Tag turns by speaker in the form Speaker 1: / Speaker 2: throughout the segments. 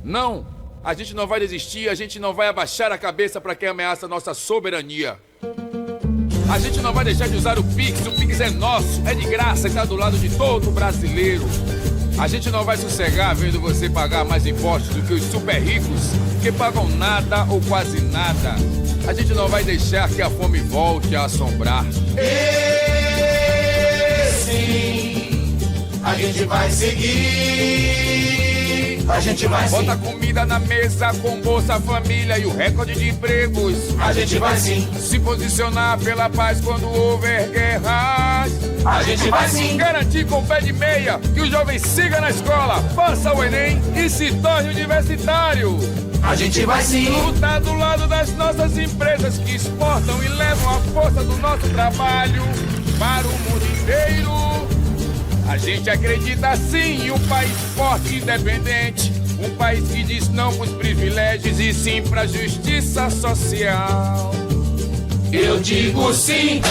Speaker 1: Não, a gente não vai desistir, a gente não vai abaixar a cabeça para quem ameaça nossa soberania. A gente não vai deixar de usar o Pix é nosso, é de graça e tá do lado de todo brasileiro. A gente não vai sossegar vendo você pagar mais impostos do que os super ricos, que pagam nada ou quase nada. A gente não vai deixar que a fome volte a assombrar.
Speaker 2: Sim, a gente vai seguir, a gente vai sim.
Speaker 1: Bota comida na mesa com Bolsa Família e o recorde de empregos.
Speaker 2: A gente vai sim.
Speaker 1: Se posicionar pela paz quando houver guerras.
Speaker 2: A gente vai sim.
Speaker 1: Garantir com pé de meia que o jovem siga na escola, faça o Enem e se torne universitário.
Speaker 2: A gente vai sim.
Speaker 1: Lutar do lado das nossas empresas que exportam e levam a força do nosso trabalho para o mundo inteiro. A gente acredita sim em um país forte e independente, um país que diz não pros privilégios e sim pra justiça social.
Speaker 2: Eu digo sim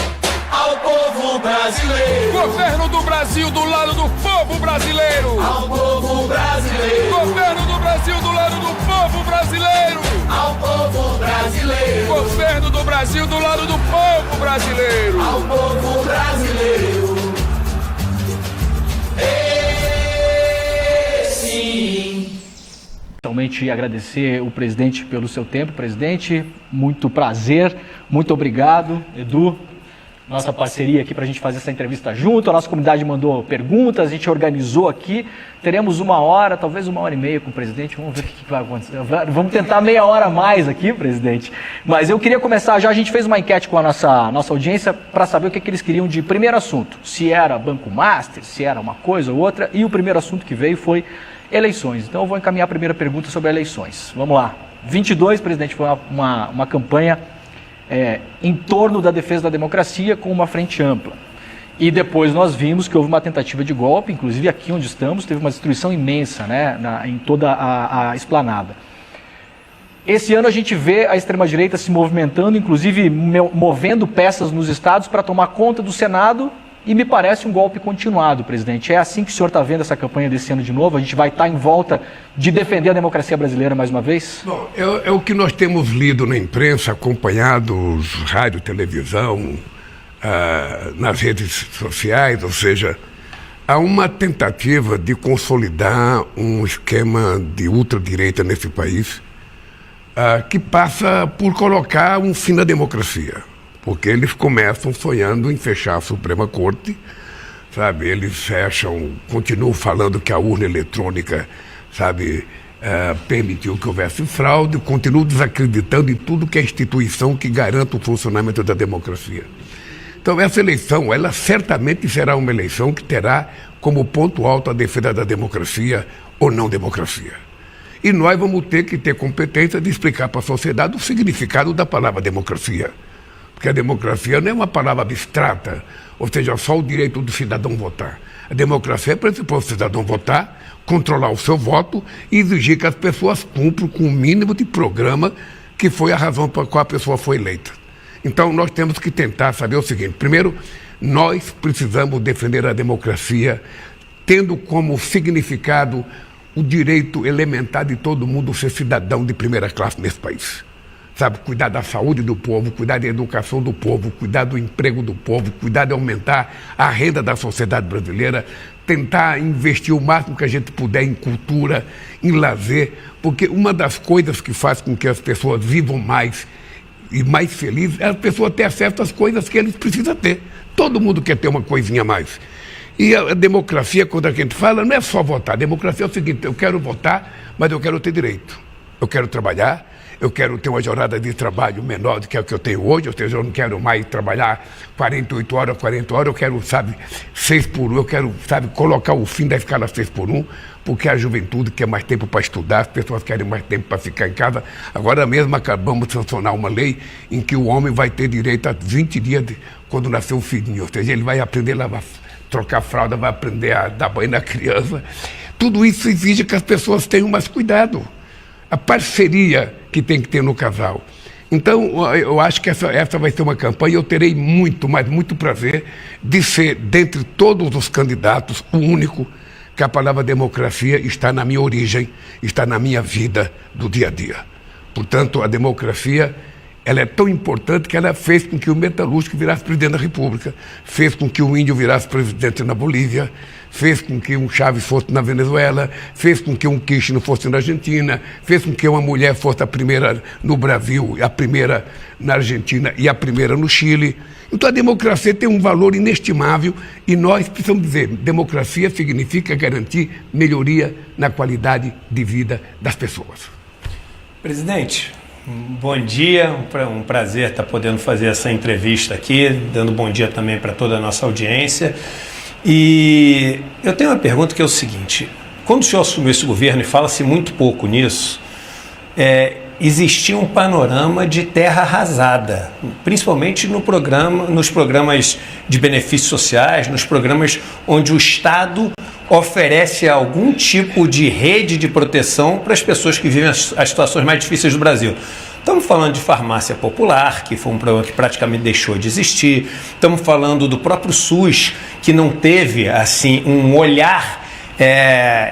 Speaker 2: ao povo brasileiro.
Speaker 1: Governo do Brasil do lado do povo brasileiro.
Speaker 2: Ao povo brasileiro.
Speaker 1: Governo do Brasil do lado do povo brasileiro.
Speaker 2: Ao povo brasileiro.
Speaker 1: Governo do Brasil do lado do povo brasileiro.
Speaker 2: Ao povo brasileiro. Sim.
Speaker 3: Realmente agradecer o presidente pelo seu tempo. Presidente, muito prazer, muito obrigado. Edu, nossa parceria aqui para a gente fazer essa entrevista junto. A nossa comunidade mandou perguntas, a gente organizou aqui. Teremos 1 hora, talvez 1h30 com o presidente. Vamos ver o que vai acontecer. Vamos tentar meia hora a mais aqui, presidente. Mas eu queria começar já. A gente fez uma enquete com a nossa audiência para saber o que eles queriam de primeiro assunto. Se era Banco Master, se era uma coisa ou outra. E o primeiro assunto que veio foi eleições. Então eu vou encaminhar a primeira pergunta sobre eleições. Vamos lá. 22, presidente, foi uma campanha em torno da defesa da democracia com uma frente ampla. E depois nós vimos que houve uma tentativa de golpe, inclusive aqui onde estamos, teve uma destruição imensa, né, em toda a esplanada. Esse ano a gente vê a extrema-direita se movimentando, inclusive movendo peças nos estados para tomar conta do Senado, e me parece um golpe continuado, presidente. É assim que o senhor está vendo essa campanha desse ano de novo? A gente vai estar em volta de defender a democracia brasileira mais uma vez?
Speaker 4: Bom, é o que nós temos lido na imprensa, acompanhado rádio, televisão, nas redes sociais, ou seja, há uma tentativa de consolidar um esquema de ultradireita nesse país que passa por colocar um fim na democracia. Porque eles começam sonhando em fechar a Suprema Corte, sabe? Eles continuam falando que a urna eletrônica, sabe, permitiu que houvesse fraude, continuam desacreditando em tudo que é instituição que garanta o funcionamento da democracia. Então essa eleição, ela certamente será uma eleição que terá como ponto alto a defesa da democracia ou não democracia. E nós vamos ter que ter competência de explicar para a sociedade o significado da palavra democracia. Porque a democracia não é uma palavra abstrata, ou seja, só o direito do cidadão votar. A democracia é para o cidadão votar, controlar o seu voto e exigir que as pessoas cumpram com o mínimo de programa que foi a razão pela qual a pessoa foi eleita. Então nós temos que tentar saber o seguinte: primeiro, nós precisamos defender a democracia tendo como significado o direito elementar de todo mundo ser cidadão de primeira classe nesse país. Sabe, cuidar da saúde do povo, cuidar da educação do povo, cuidar do emprego do povo, cuidar de aumentar a renda da sociedade brasileira, tentar investir o máximo que a gente puder em cultura, em lazer, porque uma das coisas que faz com que as pessoas vivam mais e mais felizes é a pessoa ter acesso às coisas que eles precisam ter. Todo mundo quer ter uma coisinha a mais. E a democracia, quando a gente fala, não é só votar. A democracia é o seguinte: eu quero votar, mas eu quero ter direito. Eu quero trabalhar, eu quero ter uma jornada de trabalho menor do que a que eu tenho hoje, ou seja, eu não quero mais trabalhar 48 horas, 40 horas, eu quero, 6 por 1, eu quero, colocar o fim da escala 6 por 1, porque a juventude quer mais tempo para estudar, as pessoas querem mais tempo para ficar em casa. Agora mesmo acabamos de sancionar uma lei em que o homem vai ter direito a 20 dias quando nascer o filhinho, ou seja, ele vai aprender a lavar, trocar fralda, vai aprender a dar banho na criança. Tudo isso exige que as pessoas tenham mais cuidado. A parceria que tem que ter no casal. Então, eu acho que essa vai ser uma campanha, eu terei muito, mas muito prazer de ser, dentre todos os candidatos, o único que a palavra democracia está na minha origem, está na minha vida do dia a dia. Portanto, a democracia, ela é tão importante que ela fez com que o metalúrgico virasse presidente da República, fez com que o índio virasse presidente na Bolívia, fez com que um Chávez fosse na Venezuela, fez com que um Kirchner fosse na Argentina, fez com que uma mulher fosse a primeira no Brasil, a primeira na Argentina e a primeira no Chile. Então a democracia tem um valor inestimável e nós precisamos dizer, democracia significa garantir melhoria na qualidade de vida das pessoas.
Speaker 5: Presidente, bom dia, um prazer estar podendo fazer essa entrevista aqui, dando bom dia também para toda a nossa audiência. E eu tenho uma pergunta que é o seguinte, quando o senhor assumiu esse governo, e fala-se muito pouco nisso, existia um panorama de terra arrasada, principalmente nos programas de benefícios sociais, nos programas onde o Estado oferece algum tipo de rede de proteção para as pessoas que vivem as situações mais difíceis do Brasil. Estamos falando de farmácia popular, que foi um programa que praticamente deixou de existir. Estamos falando do próprio SUS, que não teve assim um olhar.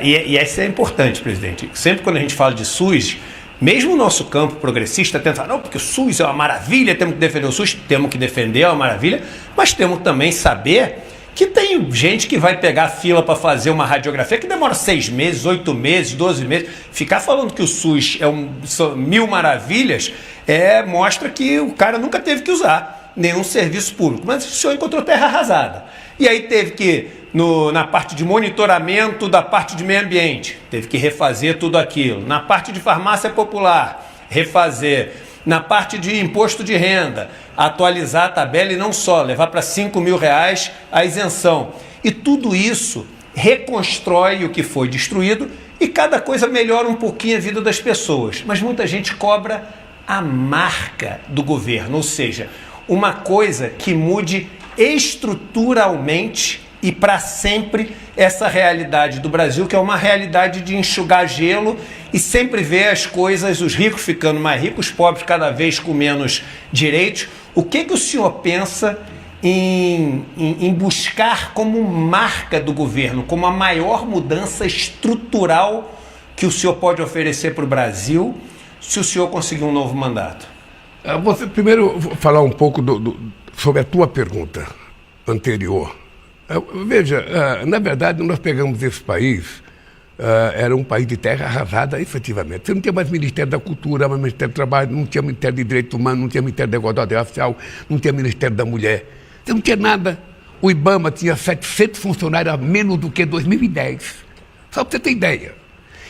Speaker 5: E isso é importante, presidente. Sempre quando a gente fala de SUS, mesmo o nosso campo progressista tenta falar, não, porque o SUS é uma maravilha, temos que defender o SUS, temos que defender, é uma maravilha, mas temos também saber que tem gente que vai pegar a fila para fazer uma radiografia que demora 6 meses, 8 meses, 12 meses. Ficar falando que o SUS são mil maravilhas mostra que o cara nunca teve que usar nenhum serviço público. Mas o senhor encontrou terra arrasada. E aí teve que, na parte de monitoramento da parte de meio ambiente, teve que refazer tudo aquilo. Na parte de farmácia popular, refazer. Na parte de imposto de renda, atualizar a tabela e não só, levar para R$5.000 a isenção. E tudo isso reconstrói o que foi destruído e cada coisa melhora um pouquinho a vida das pessoas. Mas muita gente cobra a marca do governo, ou seja, uma coisa que mude estruturalmente e para sempre essa realidade do Brasil, que é uma realidade de enxugar gelo e sempre ver as coisas, os ricos ficando mais ricos, os pobres cada vez com menos direitos. O que o senhor pensa em buscar como marca do governo, como a maior mudança estrutural que o senhor pode oferecer para o Brasil, se o senhor conseguir um novo mandato?
Speaker 4: Você primeiro falar um pouco sobre a tua pergunta anterior. Veja, na verdade, nós pegamos esse país, era um país de terra arrasada, efetivamente. Você não tinha mais Ministério da Cultura, mais Ministério do Trabalho, não tinha Ministério de Direitos Humanos, não tinha Ministério da Igualdade Racial, não tinha Ministério da Mulher. Você não tinha nada. O IBAMA tinha 700 funcionários a menos do que 2010. Só para você ter ideia.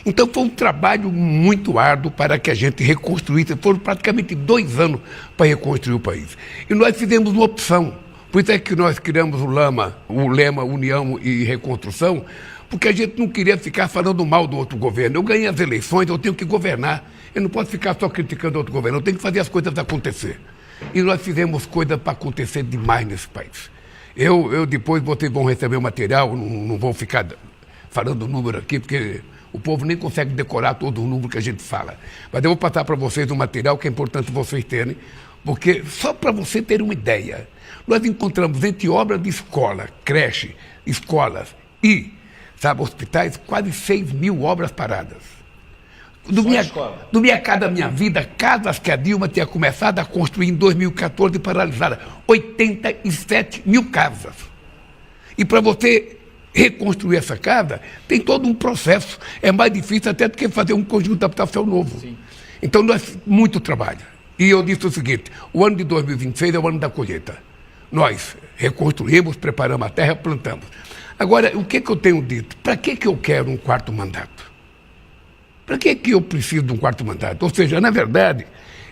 Speaker 4: Então foi um trabalho muito árduo para que a gente reconstruísse. Foram praticamente 2 anos para reconstruir o país. E nós fizemos uma opção. Por isso é que nós criamos o lema União e Reconstrução, porque a gente não queria ficar falando mal do outro governo. Eu ganhei as eleições, eu tenho que governar. Eu não posso ficar só criticando outro governo, eu tenho que fazer as coisas acontecer. E nós fizemos coisas para acontecer demais nesse país. Eu depois, vocês vão receber o material, não vou ficar falando o número aqui, porque o povo nem consegue decorar todo o número que a gente fala. Mas eu vou passar para vocês um material que é importante vocês terem, porque só para você ter uma ideia, nós encontramos entre obras de escola, creche, escolas e, hospitais, quase 6.000 obras paradas. Do Minha Casa Minha Vida, casas que a Dilma tinha começado a construir em 2014 paralisadas, 87 mil casas. E para você reconstruir essa casa, tem todo um processo. É mais difícil até do que fazer um conjunto de habitação novo. Sim. Então, muito trabalho. E eu disse o seguinte, o ano de 2026 é o ano da colheita. Nós reconstruímos, preparamos a terra, plantamos. Agora, o que eu tenho dito? Para que eu quero um 4º mandato? Para que eu preciso de um 4º mandato? Ou seja, na verdade,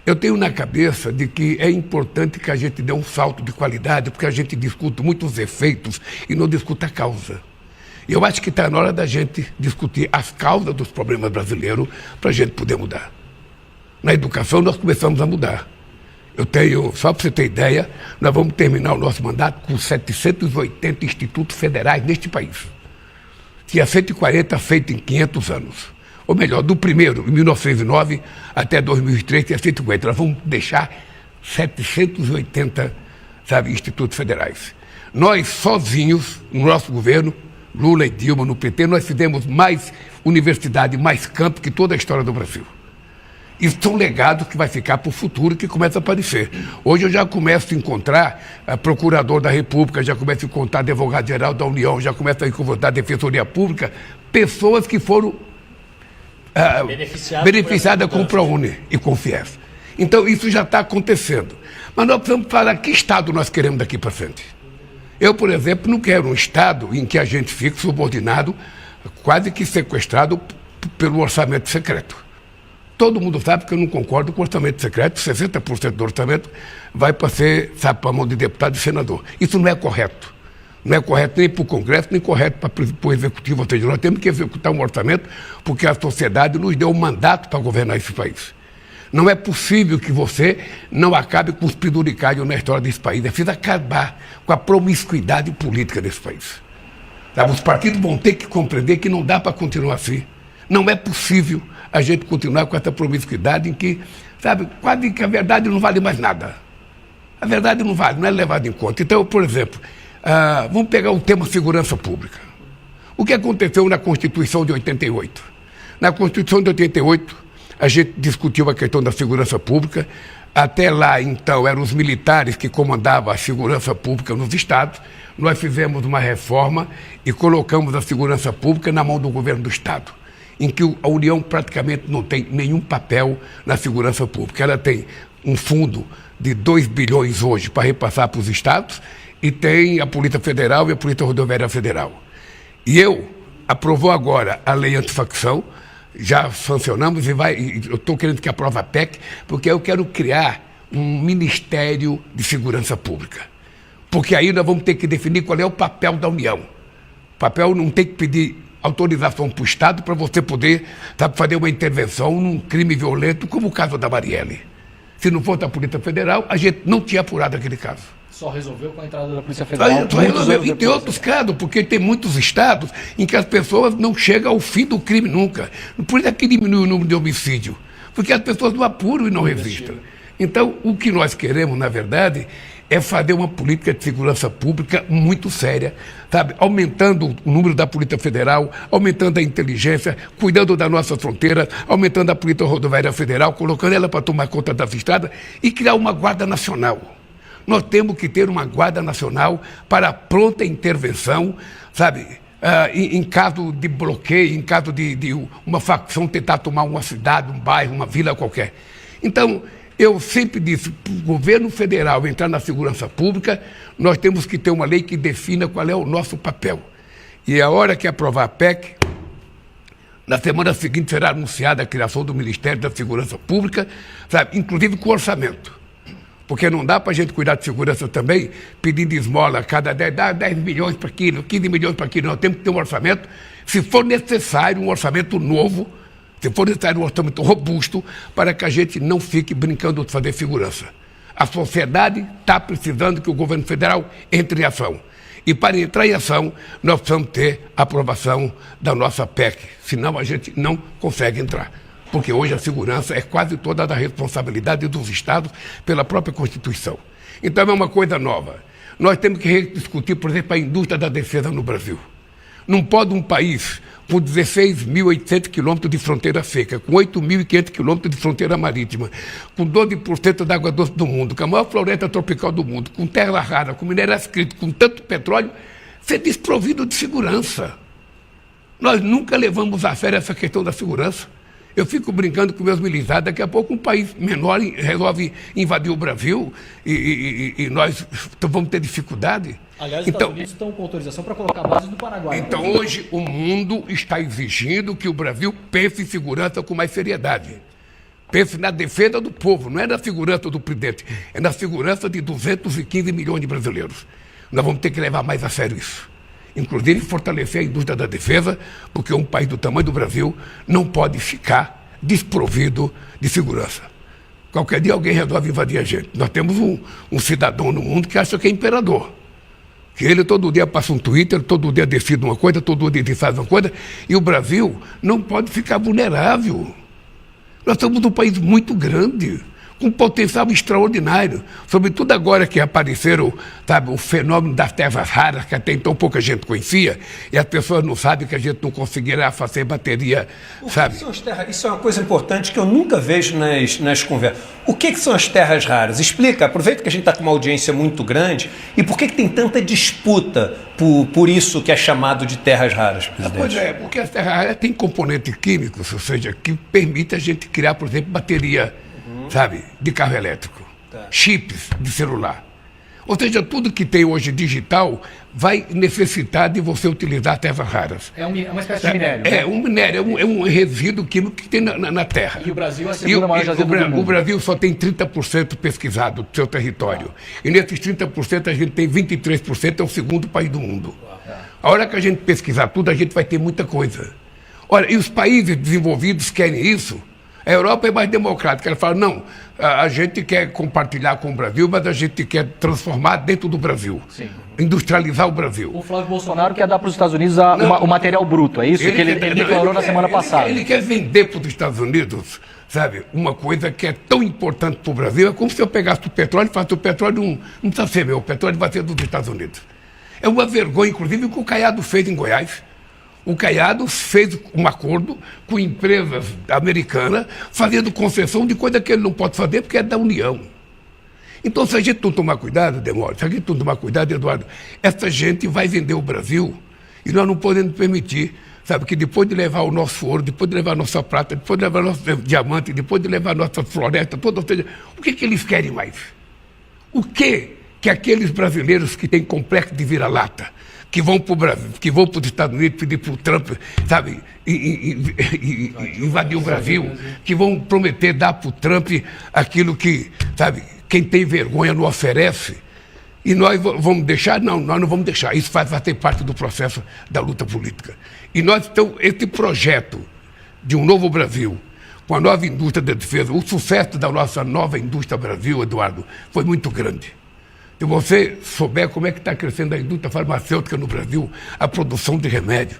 Speaker 4: eu tenho na cabeça de que é importante que a gente dê um salto de qualidade, porque a gente discute muito os efeitos e não discute a causa. Eu acho que está na hora da gente discutir as causas dos problemas brasileiros para a gente poder mudar. Na educação, nós começamos a mudar. Só para você ter ideia, nós vamos terminar o nosso mandato com 780 institutos federais neste país. Tinha 140 feitos em 500 anos. Ou melhor, do primeiro, em 1909, até 2003, tinha 150. Nós vamos deixar 780, institutos federais. Nós, sozinhos, no nosso governo, Lula e Dilma, no PT, nós fizemos mais universidade, mais campo que toda a história do Brasil. Isso é um legado que vai ficar para o futuro, que começa a aparecer. Hoje eu já começo a encontrar procurador da República, já começo a encontrar advogado-geral da União, já começo a encontrar Defensoria Pública, pessoas que foram beneficiadas com o ProUni e com o FIES. Então isso já está acontecendo. Mas nós precisamos falar que Estado nós queremos daqui para frente. Eu, por exemplo, não quero um Estado em que a gente fique subordinado, quase que sequestrado pelo orçamento secreto. Todo mundo sabe que eu não concordo com o orçamento secreto, 60% do orçamento vai para a mão de deputado e senador. Isso não é correto. Não é correto nem para o Congresso, nem correto para o Executivo. Ou seja, nós temos que executar um orçamento porque a sociedade nos deu um mandato para governar esse país. Não é possível que você não acabe com os penduricários na história desse país. É preciso acabar com a promiscuidade política desse país. Sabe? Os partidos vão ter que compreender que não dá para continuar assim. Não é possível a gente continuar com essa promiscuidade em que, sabe, quase que a verdade não vale mais nada. A verdade não vale, não é levada em conta. Então, por exemplo, vamos pegar o tema segurança pública. O que aconteceu na Constituição de 88? Na Constituição de 88, a gente discutiu a questão da segurança pública. Até lá, então, eram os militares que comandavam a segurança pública nos estados. Nós fizemos uma reforma e colocamos a segurança pública na mão do governo do estado, em que a União praticamente não tem nenhum papel na segurança pública. Ela tem um fundo de 2 bilhões hoje para repassar para os estados e tem a Polícia Federal e a Polícia Rodoviária Federal. E aprovou agora a lei antifacção, já sancionamos eu estou querendo que aprove a PEC, porque eu quero criar um Ministério de Segurança Pública. Porque aí nós vamos ter que definir qual é o papel da União. O papel não tem que pedir autorização para o Estado para você poder, sabe, fazer uma intervenção num crime violento, como o caso da Marielle. Se não fosse a Polícia Federal, a gente não tinha apurado aquele caso.
Speaker 3: Só resolveu com a entrada da Polícia Federal.
Speaker 4: E tem outros casos, porque tem muitos estados em que as pessoas não chegam ao fim do crime nunca. Por isso é que diminui o número de homicídio, porque as pessoas não apuram e não resistem. Então, o que nós queremos, na verdade, é fazer uma política de segurança pública muito séria, sabe? Aumentando o número da Polícia Federal, aumentando a inteligência, cuidando da nossa fronteira, aumentando a Polícia Rodoviária Federal, colocando ela para tomar conta das estradas e criar uma Guarda Nacional. Nós temos que ter uma Guarda Nacional para pronta intervenção, sabe? Em caso de bloqueio, em caso de uma facção tentar tomar uma cidade, um bairro, uma vila qualquer. Então, eu sempre disse, para o governo federal entrar na segurança pública, nós temos que ter uma lei que defina qual é o nosso papel. E a hora que aprovar a PEC, na semana seguinte será anunciada a criação do Ministério da Segurança Pública, sabe? Inclusive com orçamento. Porque não dá para a gente cuidar de segurança também, pedindo esmola a cada 10 milhões para aquilo, 15 milhões para aquilo. Nós temos que ter um orçamento, se for necessário, um orçamento novo, se for necessário um orçamento robusto, para que a gente não fique brincando de fazer segurança. A sociedade está precisando que o governo federal entre em ação. E para entrar em ação, nós precisamos ter a aprovação da nossa PEC, senão a gente não consegue entrar. Porque hoje a segurança é quase toda da responsabilidade dos estados pela própria Constituição. Então é uma coisa nova. Nós temos que rediscutir, por exemplo, a indústria da defesa no Brasil. Não pode um país com 16.800 quilômetros de fronteira seca, com 8.500 quilômetros de fronteira marítima, com 12% da água doce do mundo, com a maior floresta tropical do mundo, com terra rara, com minérios críticos, com tanto petróleo, ser desprovido de segurança. Nós nunca levamos a sério essa questão da segurança. Eu fico brincando com meus militares, daqui a pouco um país menor resolve invadir o Brasil e nós vamos ter dificuldade.
Speaker 3: Aliás, os Estados Unidos estão com autorização para colocar bases no Paraguai.
Speaker 4: Então, hoje, o mundo está exigindo que o Brasil pense em segurança com mais seriedade. Pense na defesa do povo, não é na segurança do presidente, é na segurança de 215 milhões de brasileiros. Nós vamos ter que levar mais a sério isso. Inclusive fortalecer a indústria da defesa, porque um país do tamanho do Brasil não pode ficar desprovido de segurança. Qualquer dia alguém resolve invadir a gente. Nós temos um cidadão no mundo que acha que é imperador. Que ele todo dia passa um Twitter, todo dia decide uma coisa, todo dia faz uma coisa, e o Brasil não pode ficar vulnerável. Nós somos um país muito grande, com potencial extraordinário, sobretudo agora que apareceram, sabe, o fenômeno das terras raras, que até então pouca gente conhecia, e as pessoas não sabem que a gente não conseguirá fazer bateria, sabe?
Speaker 5: Isso é uma coisa importante que eu nunca vejo nas conversas. O que são as terras raras? Explica, aproveita que a gente está com uma audiência muito grande, e por que tem tanta disputa por isso que é chamado de terras raras, presidente?
Speaker 4: Pois é, porque as terras raras têm componentes químicos, ou seja, que permite a gente criar, por exemplo, bateria, sabe, de carro elétrico, chips de celular. Ou seja, tudo que tem hoje digital vai necessitar de você utilizar terras raras.
Speaker 3: É uma espécie de minério.
Speaker 4: Um minério, é um resíduo químico que tem na Terra.
Speaker 3: E o Brasil é a segunda maior jazida do mundo.
Speaker 4: O Brasil só tem 30% pesquisado do seu território. E nesses 30% a gente tem 23%, é o segundo país do mundo. A hora que a gente pesquisar tudo, a gente vai ter muita coisa. Olha, e os países desenvolvidos querem isso. A Europa é mais democrática. Ela fala, não, a gente quer compartilhar com o Brasil, mas a gente quer transformar dentro do Brasil.
Speaker 3: Sim.
Speaker 4: Industrializar o Brasil.
Speaker 3: O Flávio Bolsonaro quer dar para os Estados Unidos o material bruto, é isso que ele declarou na semana passada.
Speaker 4: Ele quer vender para os Estados Unidos, sabe, uma coisa que é tão importante para o Brasil. É como se eu pegasse o petróleo e falasse, o petróleo não precisa ser meu, o petróleo vai ser dos Estados Unidos. É uma vergonha, inclusive, o que o Caiado fez em Goiás. O Caiado fez um acordo com empresas americanas, fazendo concessão de coisa que ele não pode fazer porque é da União. Então, se a gente não tomar cuidado, Demório, se a gente não tomar cuidado, Eduardo, essa gente vai vender o Brasil e nós não podemos permitir, sabe, que depois de levar o nosso ouro, depois de levar a nossa prata, depois de levar o nosso diamante, depois de levar a nossa floresta toda, ou seja, o que eles querem mais? O que aqueles brasileiros que têm complexo de vira-lata, que vão para o Brasil, que vão para os Estados Unidos pedir para o Trump, sabe, invadir o Brasil, que vão prometer dar para o Trump aquilo que, sabe, quem tem vergonha não oferece. E nós vamos deixar? Não, nós não vamos deixar. Isso vai fazer parte do processo da luta política. E nós, então, esse projeto de um novo Brasil, com a nova indústria da defesa, o sucesso da nossa nova indústria Brasil, Eduardo, foi muito grande. Se você souber como é que está crescendo a indústria farmacêutica no Brasil, a produção de remédio,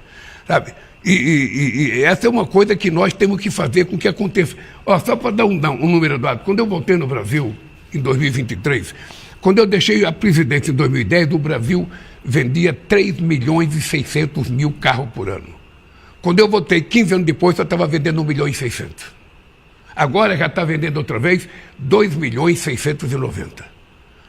Speaker 4: sabe? E essa é uma coisa que nós temos que fazer com que aconteça. Ó, só para dar um número, Eduardo, quando eu voltei no Brasil, em 2023, quando eu deixei a presidência em 2010, o Brasil vendia 3.600.000 carros por ano. Quando eu voltei 15 anos depois, eu estava vendendo 1.600.000. Agora já está vendendo outra vez 2.690.000.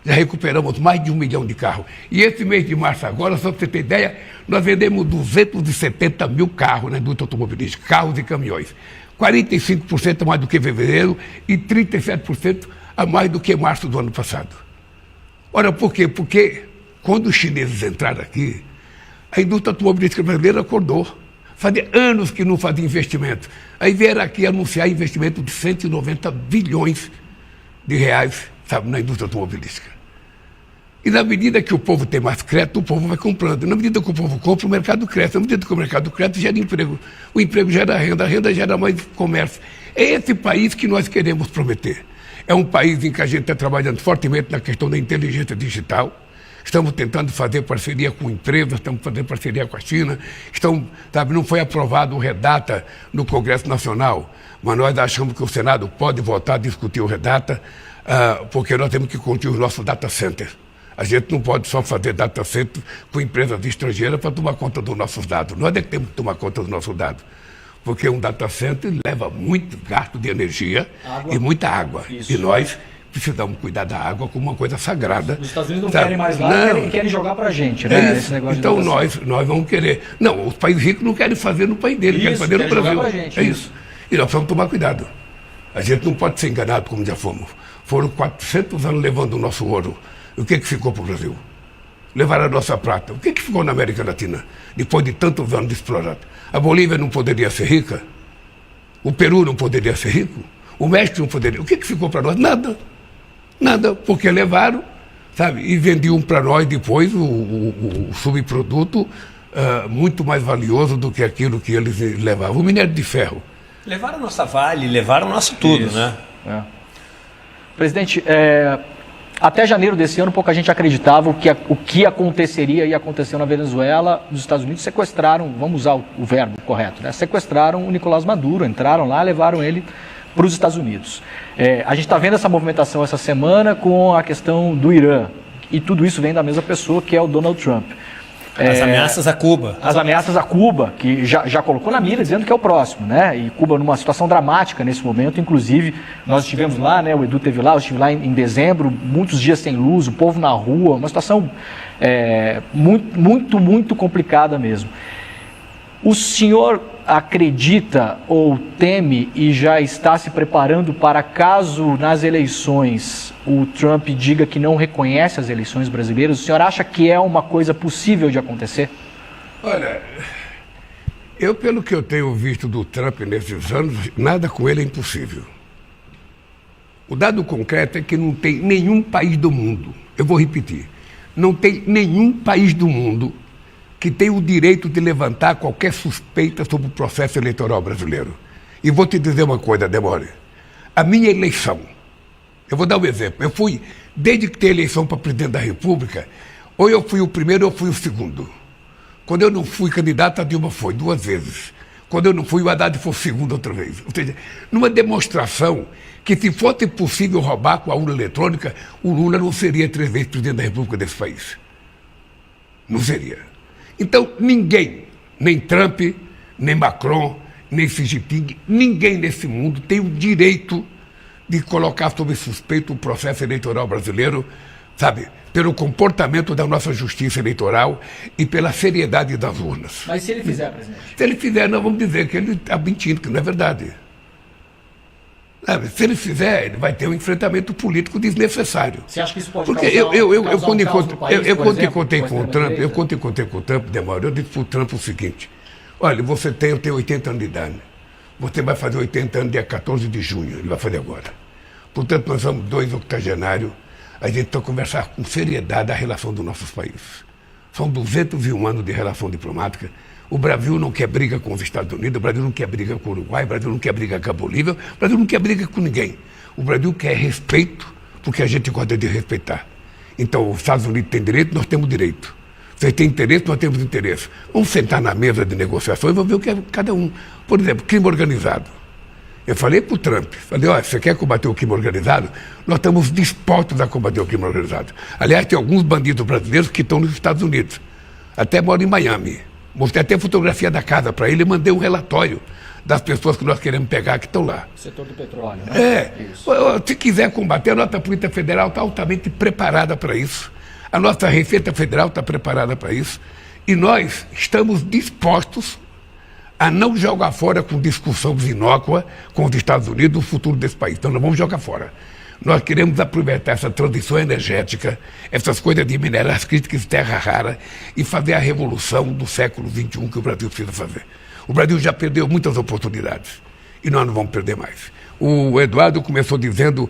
Speaker 4: Já recuperamos mais de 1 milhão de carros. E esse mês de março agora, só para você ter ideia, nós vendemos 270.000 carros na indústria automobilística, carros e caminhões. 45% a mais do que fevereiro e 37% a mais do que março do ano passado. Ora, por quê? Porque quando os chineses entraram aqui, a indústria automobilística brasileira acordou. Fazia anos que não fazia investimento. Aí vieram aqui anunciar investimento de 190 bilhões de reais, sabe, na indústria automobilística. E na medida que o povo tem mais crédito, o povo vai comprando. Na medida que o povo compra, o mercado cresce. Na medida que o mercado cresce, gera emprego. O emprego gera renda, a renda gera mais comércio. É esse país que nós queremos prometer. É um país em que a gente está trabalhando fortemente na questão da inteligência digital. Estamos tentando fazer parceria com empresas, estamos fazendo parceria com a China. Sabe, não foi aprovado o Redata no Congresso Nacional, mas nós achamos que o Senado pode voltar a discutir o Redata, porque nós temos que construir os nossos data centers. A gente não pode só fazer data center com empresas estrangeiras para tomar conta dos nossos dados. Nós é que temos que tomar conta dos nossos dados. Porque um data center leva muito gasto de energia e muita água. Isso. E nós precisamos cuidar da água como uma coisa sagrada. Os
Speaker 3: Estados Unidos não querem mais lá, querem jogar para a gente, né? Esse negócio
Speaker 4: então nós vamos querer. Não, os países ricos não querem fazer no país deles, querem fazer no Brasil.
Speaker 3: Gente,
Speaker 4: é isso. E nós precisamos tomar cuidado. A gente não pode ser enganado como já fomos. Foram 400 anos levando o nosso ouro. O que ficou para o Brasil? Levaram a nossa prata. O que ficou na América Latina, depois de tantos anos de explorado? A Bolívia não poderia ser rica? O Peru não poderia ser rico? O México não poderia? O que ficou para nós? Nada. Nada, porque levaram, sabe, e vendiam para nós depois o subproduto muito mais valioso do que aquilo que eles levavam. O minério de ferro.
Speaker 5: Levaram a nossa Vale, levaram o nosso tudo, isso, né?
Speaker 3: É. Presidente, até janeiro desse ano, pouca gente acreditava o que aconteceria e aconteceu na Venezuela. Os Estados Unidos sequestraram, vamos usar o verbo correto, né? Sequestraram o Nicolás Maduro, entraram lá, levaram ele para os Estados Unidos. A gente está vendo essa movimentação essa semana com a questão do Irã, e tudo isso vem da mesma pessoa, que é o Donald Trump.
Speaker 5: As ameaças a Cuba.
Speaker 3: As ameaças a Cuba, que já colocou na mira, dizendo que é o próximo, né? E Cuba numa situação dramática nesse momento, inclusive nós estivemos lá, né? O Edu esteve lá, eu estive lá em dezembro, muitos dias sem luz, o povo na rua, uma situação muito complicada mesmo. O senhor acredita ou teme e já está se preparando para caso nas eleições o Trump diga que não reconhece as eleições brasileiras? O senhor acha que é uma coisa possível de acontecer?
Speaker 4: Olha, eu pelo que eu tenho visto do Trump nesses anos, nada com ele é impossível. O dado concreto é que não tem nenhum país do mundo, eu vou repetir, não tem nenhum país do mundo que tem o direito de levantar qualquer suspeita sobre o processo eleitoral brasileiro. E vou te dizer uma coisa, Demore. A minha eleição, eu vou dar um exemplo, eu fui, desde que tem eleição para presidente da República, ou eu fui o primeiro ou eu fui o segundo. Quando eu não fui candidato, a Dilma foi 2 vezes. Quando eu não fui, o Haddad foi o segundo outra vez. Ou seja, numa demonstração que se fosse possível roubar com a urna eletrônica, o Lula não seria 3 vezes presidente da República desse país. Não seria. Então, ninguém, nem Trump, nem Macron, nem Xi Jinping, ninguém nesse mundo tem o direito de colocar sob suspeito o processo eleitoral brasileiro, sabe, pelo comportamento da nossa justiça eleitoral e pela seriedade das urnas.
Speaker 3: Mas se ele fizer, presidente?
Speaker 4: Se ele fizer, nós vamos dizer que ele está mentindo, que não é verdade. Sabe, se ele fizer, ele vai ter um enfrentamento político desnecessário.
Speaker 3: Você acha que isso pode
Speaker 4: Porque quando encontrei com o Trump, Demora, eu disse para o Trump o seguinte: olha, você tem 80 anos de idade, você vai fazer 80 anos dia 14 de junho, ele vai fazer agora. Portanto, nós somos 2 octogenários, a gente está a conversar com seriedade a relação dos nossos países. São 201 anos de relação diplomática. O Brasil não quer briga com os Estados Unidos, o Brasil não quer briga com o Uruguai, o Brasil não quer briga com a Bolívia, o Brasil não quer briga com ninguém. O Brasil quer respeito, porque a gente gosta de respeitar. Então, os Estados Unidos têm direito, nós temos direito. Vocês têm interesse, nós temos interesse. Vamos sentar na mesa de negociações e vamos ver o que é cada um. Por exemplo, crime organizado. Eu falei para o Trump, falei, olha, você quer combater o crime organizado? Nós estamos dispostos a combater o crime organizado. Aliás, tem alguns bandidos brasileiros que estão nos Estados Unidos. Até moram em Miami. Mostrei até fotografia da casa para ele e mandei um relatório das pessoas que nós queremos pegar que estão lá.
Speaker 3: O setor do petróleo, né?
Speaker 4: Se quiser combater, a nossa Polícia Federal está altamente preparada para isso. A nossa Receita Federal está preparada para isso. E nós estamos dispostos a não jogar fora com discussão inócua com os Estados Unidos o futuro desse país. Então, nós vamos jogar fora. Nós queremos aproveitar essa transição energética, essas coisas de minerais críticos de terra rara e fazer a revolução do século XXI que o Brasil precisa fazer. O Brasil já perdeu muitas oportunidades e nós não vamos perder mais. O Eduardo começou dizendo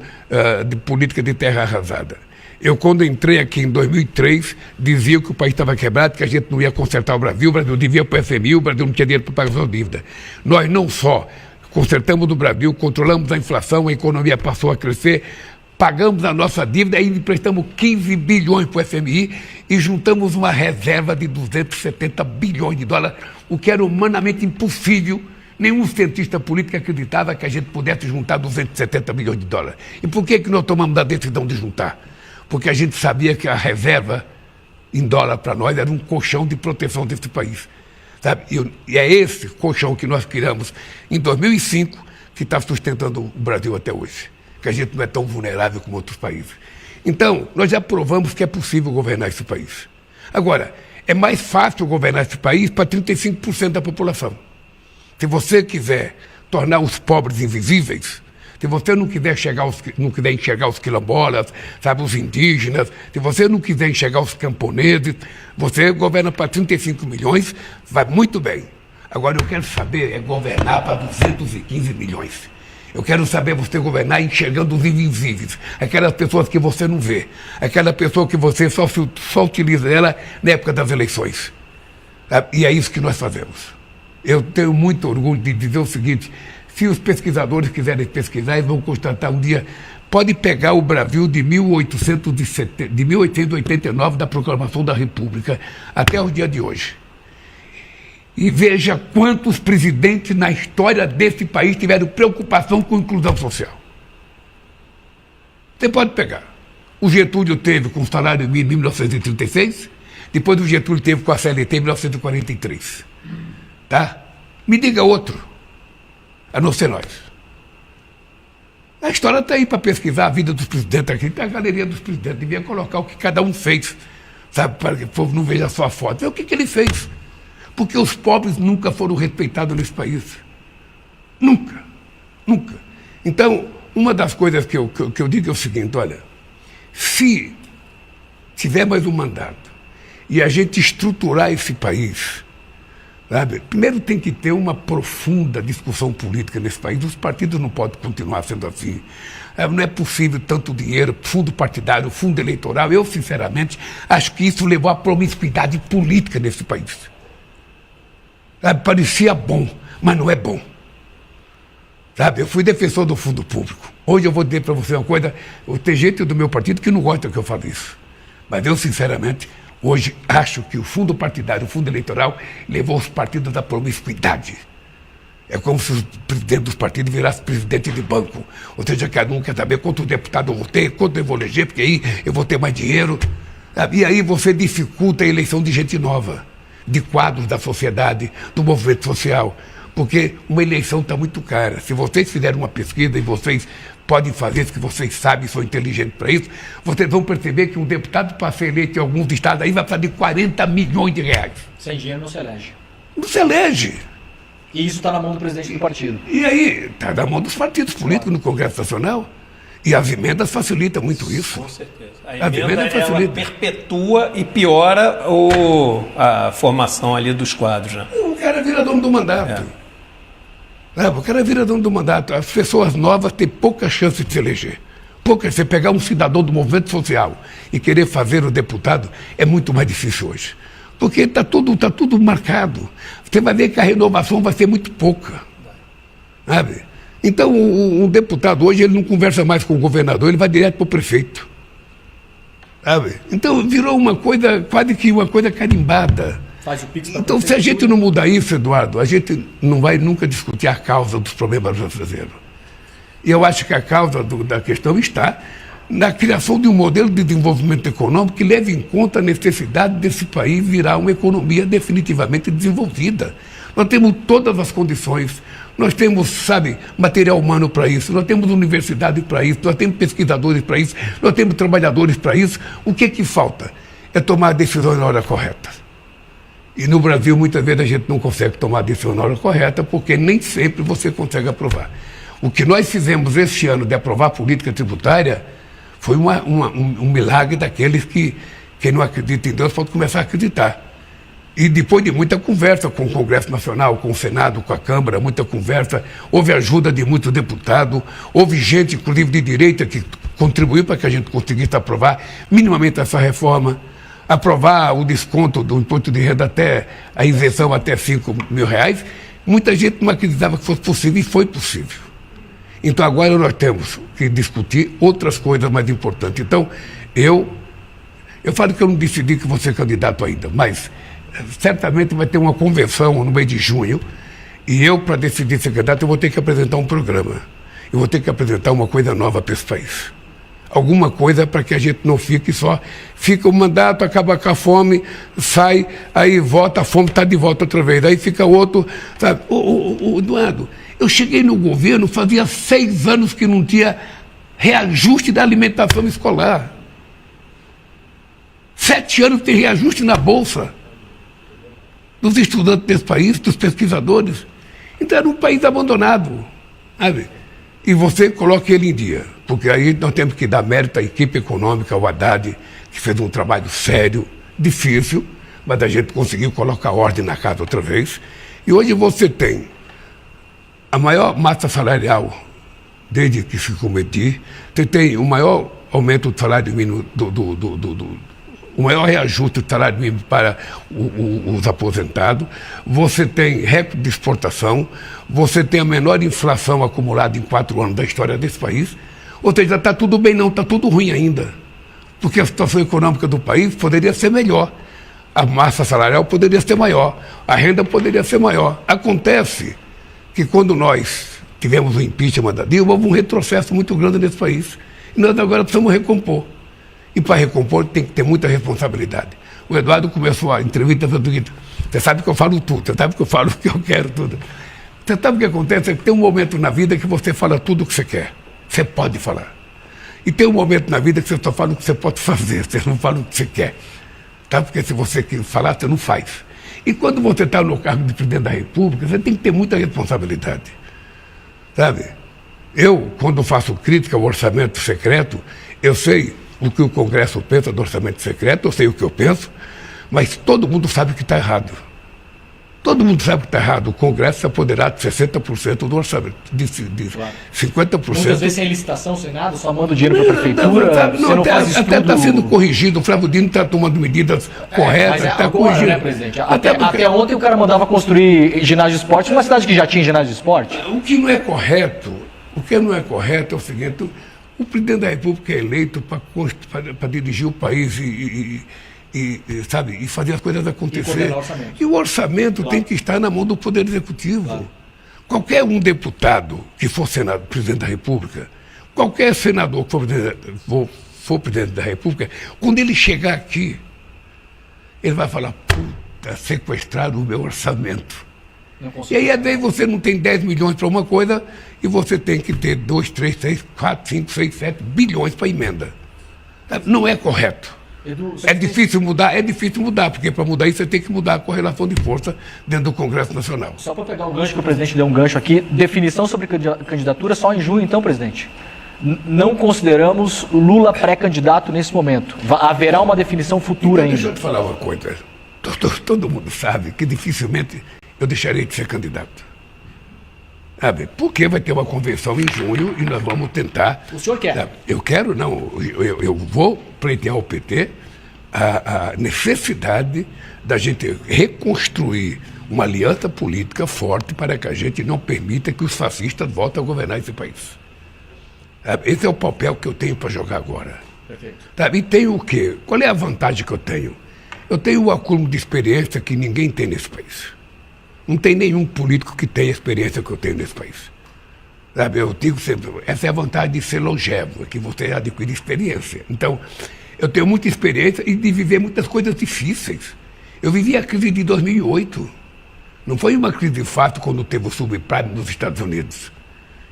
Speaker 4: de política de terra arrasada. Eu, quando entrei aqui em 2003, dizia que o país estava quebrado, que a gente não ia consertar o Brasil devia para o FMI, o Brasil não tinha dinheiro para pagar suas dívidas. Nós não só consertamos o Brasil, controlamos a inflação, a economia passou a crescer, pagamos a nossa dívida e emprestamos 15 bilhões para o FMI e juntamos uma reserva de 270 bilhões de dólares, o que era humanamente impossível. Nenhum cientista político acreditava que a gente pudesse juntar 270 bilhões de dólares. E por que nós tomamos a decisão de juntar? Porque a gente sabia que a reserva em dólar para nós era um colchão de proteção desse país. Sabe? E é esse colchão que nós criamos em 2005 que está sustentando o Brasil até hoje. Que a gente não é tão vulnerável como outros países. Então, nós já provamos que é possível governar esse país. Agora, é mais fácil governar esse país para 35% da população. Se você quiser tornar os pobres invisíveis, se você não quiser enxergar os quilombolas, sabe, os indígenas, se você não quiser enxergar os camponeses, você governa para 35 milhões, vai muito bem. Agora, eu quero saber é governar para 215 milhões. Eu quero saber você governar enxergando os invisíveis, aquelas pessoas que você não vê, aquela pessoa que você só utiliza ela na época das eleições. E é isso que nós fazemos. Eu tenho muito orgulho de dizer o seguinte: se os pesquisadores quiserem pesquisar, eles vão constatar um dia, pode pegar o Brasil de 1889, da Proclamação da República, até o dia de hoje. E veja quantos presidentes na história desse país tiveram preocupação com inclusão social. Você pode pegar. O Getúlio teve com o salário mínimo em 1936, depois o Getúlio teve com a CLT em 1943. Tá? Me diga outro, a não ser nós. A história está aí para pesquisar a vida dos presidentes aqui, tem a galeria dos presidentes, devia colocar o que cada um fez, sabe, para que o povo não veja só a foto. Vê o que ele fez. Porque os pobres nunca foram respeitados nesse país. Nunca. Nunca. Então, uma das coisas que eu digo é o seguinte, olha, se tiver mais um mandato e a gente estruturar esse país, sabe, primeiro tem que ter uma profunda discussão política nesse país. Os partidos não podem continuar sendo assim. Não é possível tanto dinheiro, fundo partidário, fundo eleitoral. Eu, sinceramente, acho que isso levou à promiscuidade política nesse país. Sabe, parecia bom, mas não é bom. Sabe, eu fui defensor do fundo público. Hoje eu vou dizer para você uma coisa, tem gente do meu partido que não gosta que eu fale isso. Mas eu, sinceramente, hoje acho que o fundo partidário, o fundo eleitoral, levou os partidos à promiscuidade. É como se os presidentes dos partidos virassem presidente de banco. Ou seja, cada um quer saber quanto deputado eu vou ter, quanto eu vou eleger, porque aí eu vou ter mais dinheiro. Sabe? E aí você dificulta a eleição de gente nova, de quadros da sociedade, do movimento social, porque uma eleição está muito cara. Se vocês fizerem uma pesquisa e vocês podem fazer isso, que vocês sabem, são inteligentes para isso, vocês vão perceber que um deputado para ser eleito em alguns estados aí vai precisar de 40 milhões de reais.
Speaker 3: Sem dinheiro não se elege.
Speaker 4: Não se elege.
Speaker 3: E isso está na mão do presidente do partido.
Speaker 4: E aí, está na mão dos partidos políticos no Congresso Nacional. E as emendas facilitam muito isso.
Speaker 5: Com certeza.
Speaker 4: A emenda
Speaker 5: ela perpetua e piora a formação ali dos quadros. Né?
Speaker 4: O cara vira dono do mandato. O cara vira dono do mandato. As pessoas novas têm pouca chance de se eleger. Pouca. Você pegar um cidadão do movimento social e querer fazer o deputado é muito mais difícil hoje. Porque está tudo marcado. Você vai ver que a renovação vai ser muito pouca. Sabe? Então, um deputado hoje ele não conversa mais com o governador, ele vai direto para o prefeito. Sabe? Então, virou uma coisa, quase que uma coisa carimbada.
Speaker 3: Faz o Pix
Speaker 4: então, se a gente não mudar isso, Eduardo, a gente não vai nunca discutir a causa dos problemas brasileiros. E eu acho que a causa da questão está na criação de um modelo de desenvolvimento econômico que leve em conta a necessidade desse país virar uma economia definitivamente desenvolvida. Nós temos todas as condições, nós temos, sabe, material humano para isso, nós temos universidade para isso, nós temos pesquisadores para isso, nós temos trabalhadores para isso. O que é que falta? É tomar a decisão na hora correta. E no Brasil, muitas vezes, a gente não consegue tomar a decisão na hora correta, porque nem sempre você consegue aprovar. O que nós fizemos este ano de aprovar a política tributária foi um milagre daqueles que quem não acredita em Deus pode começar a acreditar. E depois de muita conversa com o Congresso Nacional, com o Senado, com a Câmara, muita conversa, houve ajuda de muitos deputados, houve gente, inclusive de direita, que contribuiu para que a gente conseguisse aprovar minimamente essa reforma, aprovar o desconto do imposto de renda até a isenção até R$5.000. Muita gente não acreditava que fosse possível e foi possível. Então agora nós temos que discutir outras coisas mais importantes. Então, eu falo que eu não decidi que vou ser candidato ainda, mas certamente vai ter uma convenção no mês de junho, e eu, para decidir ser candidato, eu vou ter que apresentar um programa. Eu vou ter que apresentar uma coisa nova para esse país. Alguma coisa para que a gente não fique só, fica o mandato, acaba com a fome, sai, aí volta, a fome está de volta outra vez, aí fica outro, sabe? Eduardo, eu cheguei no governo, fazia 6 anos que não tinha reajuste da alimentação escolar. 7 anos tem reajuste na Bolsa dos estudantes desse país, dos pesquisadores. Então era um país abandonado, sabe? E você coloca ele em dia, porque aí nós temos que dar mérito à equipe econômica, ao Haddad, que fez um trabalho sério, difícil, mas a gente conseguiu colocar ordem na casa outra vez. E hoje você tem a maior massa salarial desde que se cometiu, você tem o maior aumento do salário mínimo, o maior reajuste do salário mínimo para os aposentados, você tem recorde de exportação, você tem a menor inflação acumulada em 4 anos da história desse país. Ou seja, está tudo bem não, está tudo ruim ainda, porque a situação econômica do país poderia ser melhor. a massa salarial poderia ser maior, a renda poderia ser maior. Acontece que quando nós tivemos o impeachment da Dilma, houve um retrocesso muito grande nesse país. E nós agora precisamos recompor. E para recompor tem que ter muita responsabilidade. O Eduardo começou a entrevista falando o seguinte: você sabe que eu falo tudo, você sabe que eu falo o que eu quero, tudo. Você sabe o que acontece? É que tem um momento na vida que você fala tudo o que você quer. Você pode falar. E tem um momento na vida que você só fala o que você pode fazer, você não fala o que você quer. Tá? Porque se você quer falar, você não faz. E quando você está no cargo de presidente da República, você tem que ter muita responsabilidade. Sabe? Eu, quando faço crítica ao orçamento secreto, eu sei o que o Congresso pensa do orçamento secreto, eu sei o que eu penso, mas todo mundo sabe que está errado. Todo mundo sabe que está errado. O Congresso se apoderar de 60% do orçamento, de 50%.
Speaker 3: Muitas vezes sem licitação, sem nada, só manda o dinheiro para a prefeitura.
Speaker 4: Até está sendo corrigido. O Flávio Dino está tomando medidas corretas.
Speaker 3: Mas
Speaker 4: está
Speaker 3: agora,
Speaker 4: corrigindo.
Speaker 3: né, presidente? Até ontem o cara mandava construir ginásio de esporte numa cidade que já tinha ginásio de esporte.
Speaker 4: O que não é correto é o seguinte: o presidente da República é eleito para dirigir o país e fazer as coisas acontecer. E o orçamento tem que estar na mão do Poder Executivo. Claro. Qualquer um deputado que for presidente da República, qualquer senador que for presidente da República, quando ele chegar aqui, ele vai falar: puta, sequestraram o meu orçamento. E aí, às vezes, você não tem 10 milhões para uma coisa e você tem que ter 2, 3, 6, 4, 5, 6, 7 bilhões para emenda. Não é correto. É difícil mudar, porque para mudar isso você tem que mudar a correlação de força dentro do Congresso Nacional.
Speaker 3: Só para pegar o gancho que o presidente deu um gancho aqui, definição sobre candidatura só em junho, então, presidente? Não consideramos Lula pré-candidato nesse momento. Haverá uma definição futura ainda.
Speaker 4: Deixa eu te falar uma coisa. Todo mundo sabe que dificilmente eu deixarei de ser candidato. Sabe? Porque vai ter uma convenção em junho e nós vamos tentar...
Speaker 3: O senhor quer?
Speaker 4: Sabe? Eu quero, não. Eu vou pleitear ao PT a necessidade da gente reconstruir uma aliança política forte para que a gente não permita que os fascistas voltem a governar esse país. Sabe? Esse é o papel que eu tenho para jogar agora.
Speaker 3: Perfeito.
Speaker 4: Sabe? E tenho o quê? Qual é a vantagem que eu tenho? Eu tenho um acúmulo de experiência que ninguém tem nesse país. Não tem nenhum político que tenha a experiência que eu tenho nesse país. Sabe, eu digo sempre, essa é a vantagem de ser longevo, é que você adquire experiência. Então, eu tenho muita experiência e de viver muitas coisas difíceis. Eu vivi a crise de 2008. Não foi uma crise fácil quando teve o subprime nos Estados Unidos.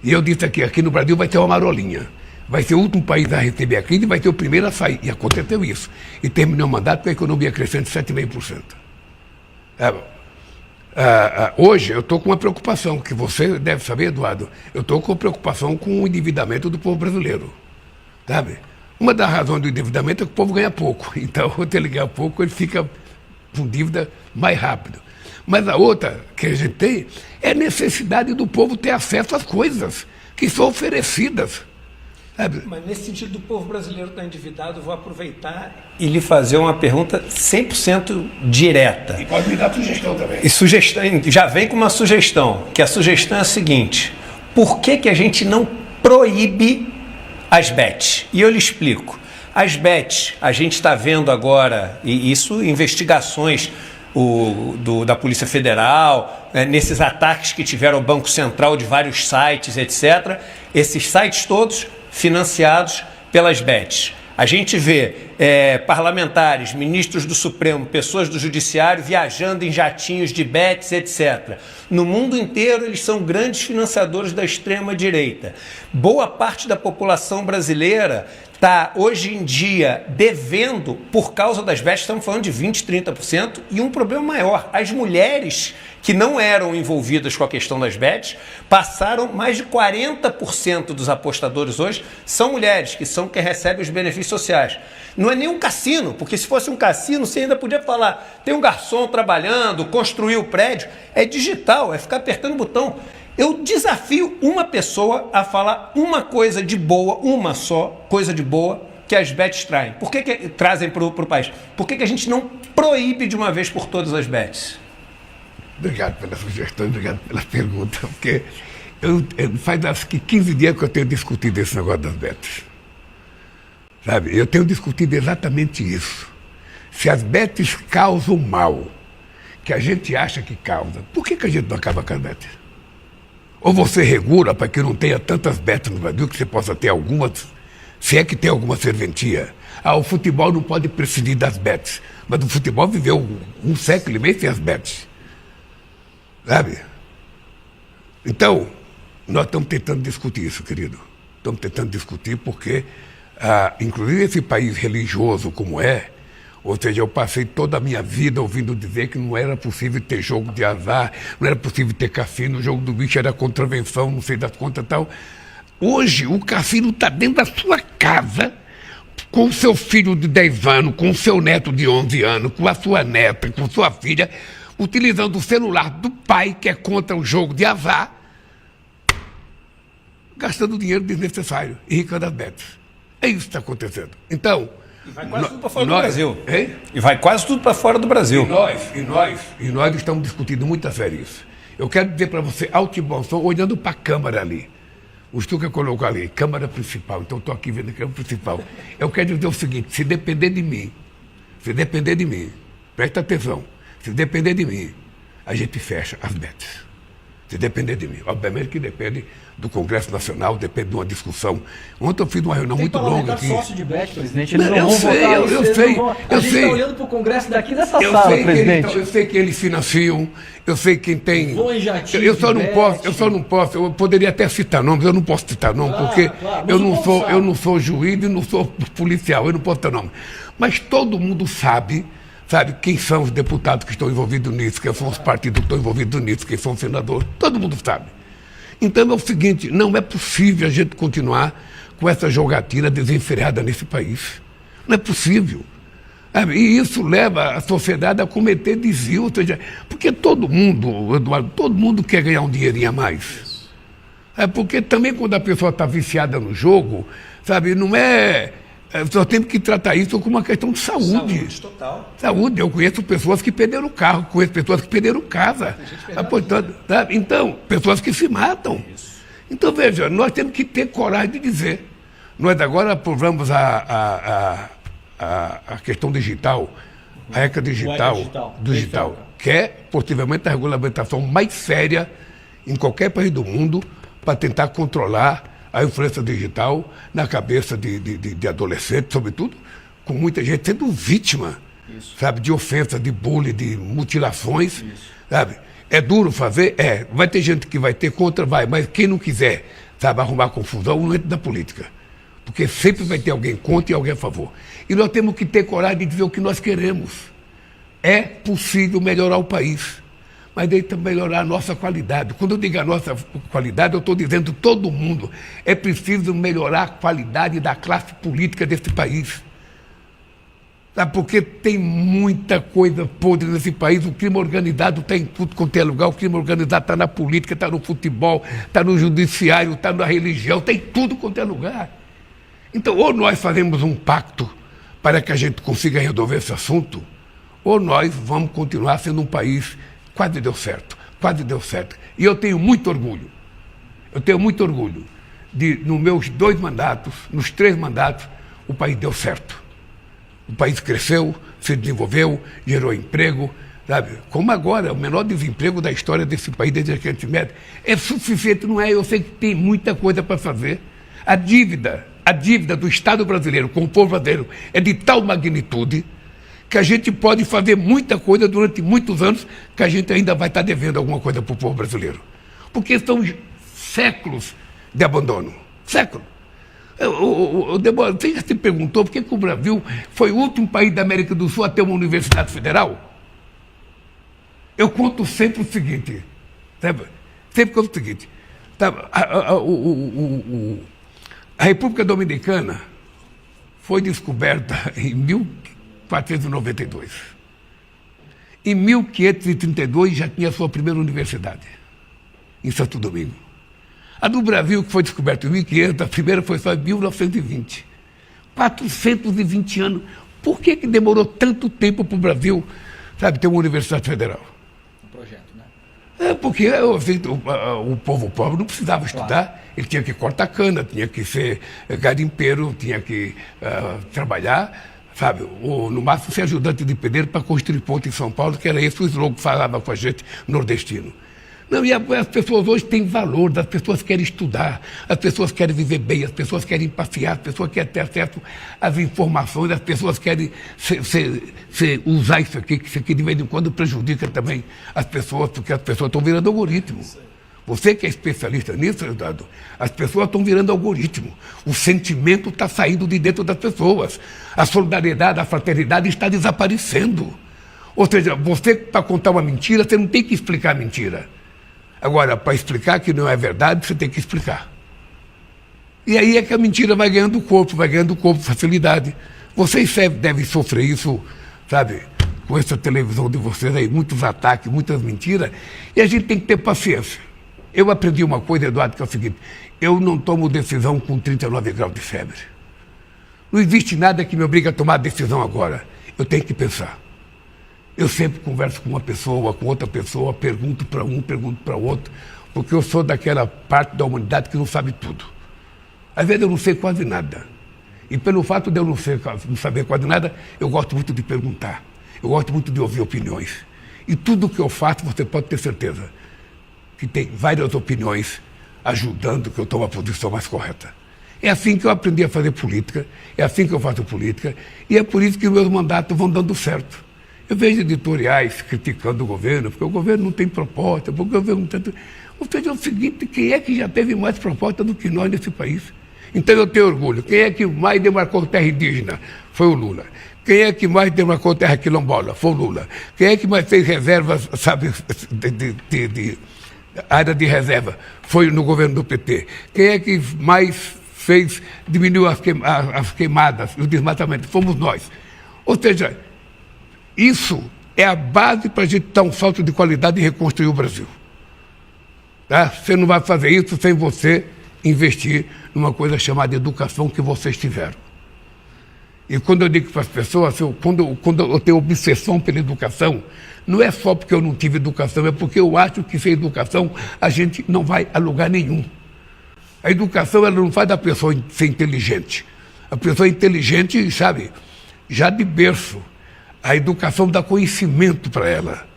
Speaker 4: E eu disse aqui no Brasil vai ter uma marolinha. Vai ser o último país a receber a crise e vai ser o primeiro a sair. E aconteceu isso. E terminou o mandato com a economia crescendo de 7,5%. Hoje eu estou com uma preocupação, que você deve saber, Eduardo. Eu estou com preocupação com o endividamento do povo brasileiro. Sabe? Uma das razões do endividamento é que o povo ganha pouco. Então, se ele ganha pouco, ele fica com dívida mais rápido. Mas a outra que a gente tem é a necessidade do povo ter acesso às coisas que são oferecidas. Sabe?
Speaker 5: Mas nesse sentido do povo brasileiro estar endividado, eu vou aproveitar e lhe fazer uma pergunta 100% direta.
Speaker 4: E pode me dar sugestão também.
Speaker 5: E sugestão, já vem com uma sugestão, que a sugestão é a seguinte: por que a gente não proíbe as bets? E eu lhe explico. As bets, a gente está vendo agora, e isso, investigações da Polícia Federal, nesses ataques que tiveram ao Banco Central de vários sites, etc. Esses sites todos financiados pelas bets. A gente vê parlamentares, ministros do Supremo, pessoas do Judiciário viajando em jatinhos de bets, etc. No mundo inteiro, eles são grandes financiadores da extrema-direita. Boa parte da população brasileira está, hoje em dia, devendo por causa das bets. Estamos falando de 20%, 30%. E um problema maior, as mulheres que não eram envolvidas com a questão das bets, passaram mais de 40% dos apostadores hoje são mulheres, que são quem recebe os benefícios sociais. Não é nem um cassino, porque se fosse um cassino, você ainda podia falar, tem um garçom trabalhando, construir o prédio. É digital, é ficar apertando o botão. Eu desafio uma pessoa a falar uma coisa de boa, uma só coisa de boa, que as bets traem. Por que trazem para o país? Por que a gente não proíbe de uma vez por todas as bets?
Speaker 4: Obrigado pela sugestão, obrigado pela pergunta, porque faz acho que 15 dias que eu tenho discutido esse negócio das bets. Sabe? Eu tenho discutido exatamente isso. Se as bets causam mal, que a gente acha que causa, por que a gente não acaba com as bets? Ou você regula para que não tenha tantas bets no Brasil, que você possa ter algumas, se é que tem alguma serventia. O futebol não pode prescindir das bets, mas o futebol viveu um século e meio sem as bets. Sabe? Então, nós estamos tentando discutir isso, querido. Estamos tentando discutir porque, inclusive esse país religioso como é, ou seja, eu passei toda a minha vida ouvindo dizer que não era possível ter jogo de azar, não era possível ter cassino, o jogo do bicho era contravenção, não sei das contas e tal. Hoje, o cassino está dentro da sua casa, com o seu filho de 10 anos, com o seu neto de 11 anos, com a sua neta, com sua filha, utilizando o celular do pai, que é contra o jogo de azar, gastando dinheiro desnecessário e rica das bets. É isso que está acontecendo. Então...
Speaker 5: E vai quase tudo para fora do Brasil.
Speaker 4: Hein?
Speaker 5: E vai quase tudo para fora do Brasil.
Speaker 4: E nós estamos discutindo muito a sério isso. Eu quero dizer para você, alto e bom som, olhando para a Câmara ali. O Stuka colocou ali, Câmara Principal. Então estou aqui vendo a Câmara Principal. Eu quero dizer o seguinte, se depender de mim, presta atenção, se depender de mim, a gente fecha as bets. Se depender de mim. Obviamente que depende do Congresso Nacional, depende de uma discussão. Ontem eu fiz uma reunião muito longa aqui.
Speaker 3: Sócio de bet, presidente. Eles não
Speaker 4: Eu
Speaker 3: vão
Speaker 4: sei,
Speaker 3: votar,
Speaker 4: eu
Speaker 3: eles
Speaker 4: sei,
Speaker 3: não vão-
Speaker 4: eu
Speaker 3: A gente
Speaker 4: sei.
Speaker 3: está olhando para o Congresso daqui dessa sala, presidente.
Speaker 4: Eu sei que eles financiam, eu sei quem tem.
Speaker 3: Voam em jatinho
Speaker 4: Eu só
Speaker 3: de
Speaker 4: não posso, eu poderia até citar nomes, eu não posso citar nomes, porque
Speaker 3: claro, mas
Speaker 4: eu
Speaker 3: o
Speaker 4: não
Speaker 3: povo sabe.
Speaker 4: sou juiz e não sou policial, eu não posso citar nome. Mas todo mundo sabe quem são os deputados que estão envolvidos nisso, quem são os partidos que estão envolvidos nisso, quem são os senadores, todo mundo sabe. Então é o seguinte, não é possível a gente continuar com essa jogatina desenfreada nesse país. Não é possível. E isso leva a sociedade a cometer desvio, ou seja, porque todo mundo, Eduardo, todo mundo quer ganhar um dinheirinho a mais. Porque também quando a pessoa está viciada no jogo, não é... Só temos que tratar isso como uma questão de saúde.
Speaker 5: Total.
Speaker 4: Saúde. Eu conheço pessoas que perderam carro, conheço pessoas que perderam casa. Portanto, então, pessoas que se matam. Então, veja, nós temos que ter coragem de dizer. Nós agora aprovamos a questão digital, a ECA digital, que é, possivelmente, a regulamentação mais séria em qualquer país do mundo para tentar controlar a influência digital na cabeça de adolescentes, sobretudo, com muita gente sendo vítima, de ofensa, de bullying, de mutilações, É duro fazer? É. Vai ter gente que vai ter contra, vai, mas quem não quiser, arrumar confusão, não entra na política. Porque sempre vai ter alguém contra e alguém a favor. E nós temos que ter coragem de dizer o que nós queremos. É possível melhorar o país, mas daí também melhorar a nossa qualidade. Quando eu digo a nossa qualidade, eu estou dizendo todo mundo. É preciso melhorar a qualidade da classe política desse país. Porque tem muita coisa podre nesse país. O crime organizado está em tudo quanto é lugar. O crime organizado está na política, está no futebol, está no judiciário, está na religião, está em tudo quanto é lugar. Então, ou nós fazemos um pacto para que a gente consiga resolver esse assunto, ou nós vamos continuar sendo um país... Quase deu certo. E eu tenho muito orgulho. De, nos meus 2 mandatos, nos 3 mandatos, o país deu certo. O país cresceu, se desenvolveu, gerou emprego, Como agora, o menor desemprego da história desse país desde que a gente mede. É suficiente, não é? Eu sei que tem muita coisa para fazer. A dívida do Estado brasileiro com o povo brasileiro é de tal magnitude que a gente pode fazer muita coisa durante muitos anos que a gente ainda vai estar devendo alguma coisa para o povo brasileiro. Porque são séculos de abandono. Séculos. Você já se perguntou por que o Brasil foi o último país da América do Sul a ter uma universidade federal? Eu conto sempre o seguinte, a República Dominicana foi descoberta em 1492. Em 1532 já tinha a sua primeira universidade, em Santo Domingo. A do Brasil, que foi descoberta em 1500, a primeira foi só em 1920. 420 anos. Por que demorou tanto tempo para o Brasil, ter uma universidade federal?
Speaker 3: Um projeto, né?
Speaker 4: Porque o povo pobre não precisava estudar, ele tinha que cortar cana, tinha que ser garimpeiro, tinha que trabalhar, sabe, ou no máximo ser ajudante de pedreiro para construir ponte em São Paulo, que era esse o slogan que falava com a gente nordestino. Não, e as pessoas hoje têm valor, as pessoas querem estudar, as pessoas querem viver bem, as pessoas querem passear, as pessoas querem ter acesso às informações, as pessoas querem usar isso aqui, que isso aqui de vez em quando prejudica também as pessoas, porque as pessoas estão virando algoritmo. Você que é especialista nisso, Eduardo, as pessoas estão virando algoritmo. O sentimento está saindo de dentro das pessoas. A solidariedade, a fraternidade está desaparecendo. Ou seja, você, para contar uma mentira, você não tem que explicar a mentira. Agora, para explicar que não é verdade, você tem que explicar. E aí é que a mentira vai ganhando corpo, facilidade. Vocês devem sofrer isso, sabe, com essa televisão de vocês aí, muitos ataques, muitas mentiras, e a gente tem que ter paciência. Eu aprendi uma coisa, Eduardo, que é o seguinte: eu não tomo decisão com 39 graus de febre. Não existe nada que me obrigue a tomar decisão agora. Eu tenho que pensar. Eu sempre converso com uma pessoa, com outra pessoa, pergunto para um, pergunto para outro, porque eu sou daquela parte da humanidade que não sabe tudo. Às vezes eu não sei quase nada. E pelo fato de eu não saber quase nada, eu gosto muito de perguntar. Eu gosto muito de ouvir opiniões. E tudo que eu faço, você pode ter certeza que tem várias opiniões ajudando que eu tome a posição mais correta. É assim que eu aprendi a fazer política, é assim que eu faço política, e é por isso que meus mandatos vão dando certo. Eu vejo editoriais criticando o governo, porque o governo não tem proposta, porque o governo não tem... Ou seja, é o seguinte: quem é que já teve mais proposta do que nós nesse país? Então eu tenho orgulho. Quem é que mais demarcou terra indígena? Foi o Lula. Quem é que mais demarcou terra quilombola? Foi o Lula. Quem é que mais fez reservas, sabe, de área de reserva? Foi no governo do PT. Quem é que mais diminuiu as queimadas, o desmatamento? Fomos nós. Ou seja, isso é a base para a gente dar um salto de qualidade e reconstruir o Brasil. Tá? Você não vai fazer isso sem você investir numa coisa chamada educação que vocês tiveram. E quando eu digo para as pessoas, quando eu tenho obsessão pela educação, não é só porque eu não tive educação, é porque eu acho que sem educação a gente não vai a lugar nenhum. A educação, ela não faz da pessoa ser inteligente. A pessoa inteligente, sabe, já de berço. A educação dá conhecimento para ela.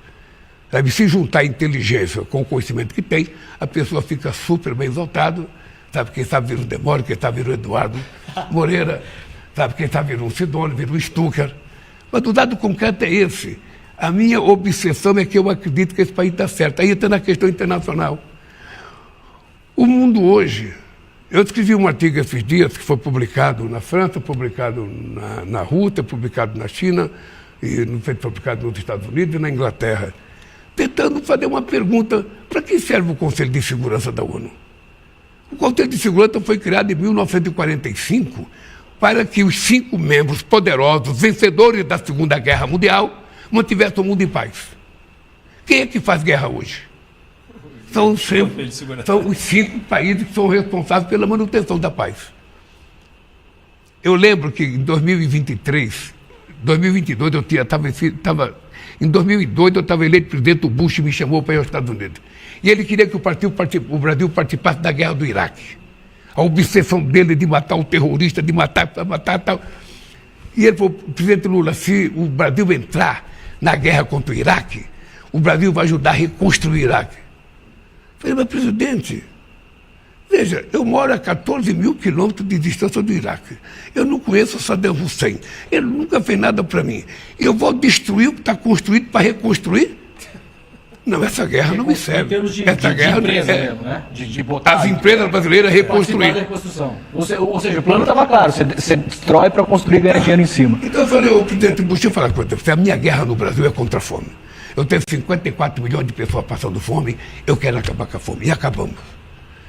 Speaker 4: Sabe, se juntar a inteligência com o conhecimento que tem, a pessoa fica super bem exaltada. Sabe, quem sabe vira um Demório, quem sabe vira um Eduardo Moreira, sabe, quem sabe vira um Sidônio, vira um Stucker. Mas o dado concreto é esse. A minha obsessão é que eu acredito que esse país está certo. Aí entra na questão internacional. O mundo hoje... Eu escrevi um artigo esses dias que foi publicado na França, publicado na Rússia, publicado na China, e foi publicado nos Estados Unidos e na Inglaterra, tentando fazer uma pergunta: para que serve o Conselho de Segurança da ONU? O Conselho de Segurança foi criado em 1945 para que os 5 membros poderosos, vencedores da Segunda Guerra Mundial, mantivessem o mundo em paz. Quem é que faz guerra hoje? São os 5 países que são responsáveis pela manutenção da paz. Eu lembro que em 2022 em 2002 eu estava eleito presidente, o Bush me chamou para ir aos Estados Unidos. E ele queria que o Brasil participasse da guerra do Iraque. A obsessão dele de matar o terrorista, de matar tal. E ele falou: presidente Lula, se o Brasil entrar na guerra contra o Iraque, o Brasil vai ajudar a reconstruir o Iraque. Eu falei: mas presidente, veja, eu moro a 14 mil quilômetros de distância do Iraque. Eu não conheço Saddam Hussein. Ele nunca fez nada para mim. Eu vou destruir o que está construído para reconstruir? Não, essa guerra não me serve. Essa guerra não serve.
Speaker 3: Né? De botar
Speaker 4: as empresas brasileiras reconstruir.
Speaker 3: Ou seja, o plano estava claro: você destrói para construir e ganhar dinheiro em cima.
Speaker 4: Então eu falei: ô presidente, deixa eu falar com você. A minha guerra no Brasil é contra a fome. Eu tenho 54 milhões de pessoas passando fome, eu quero acabar com a fome. E acabamos.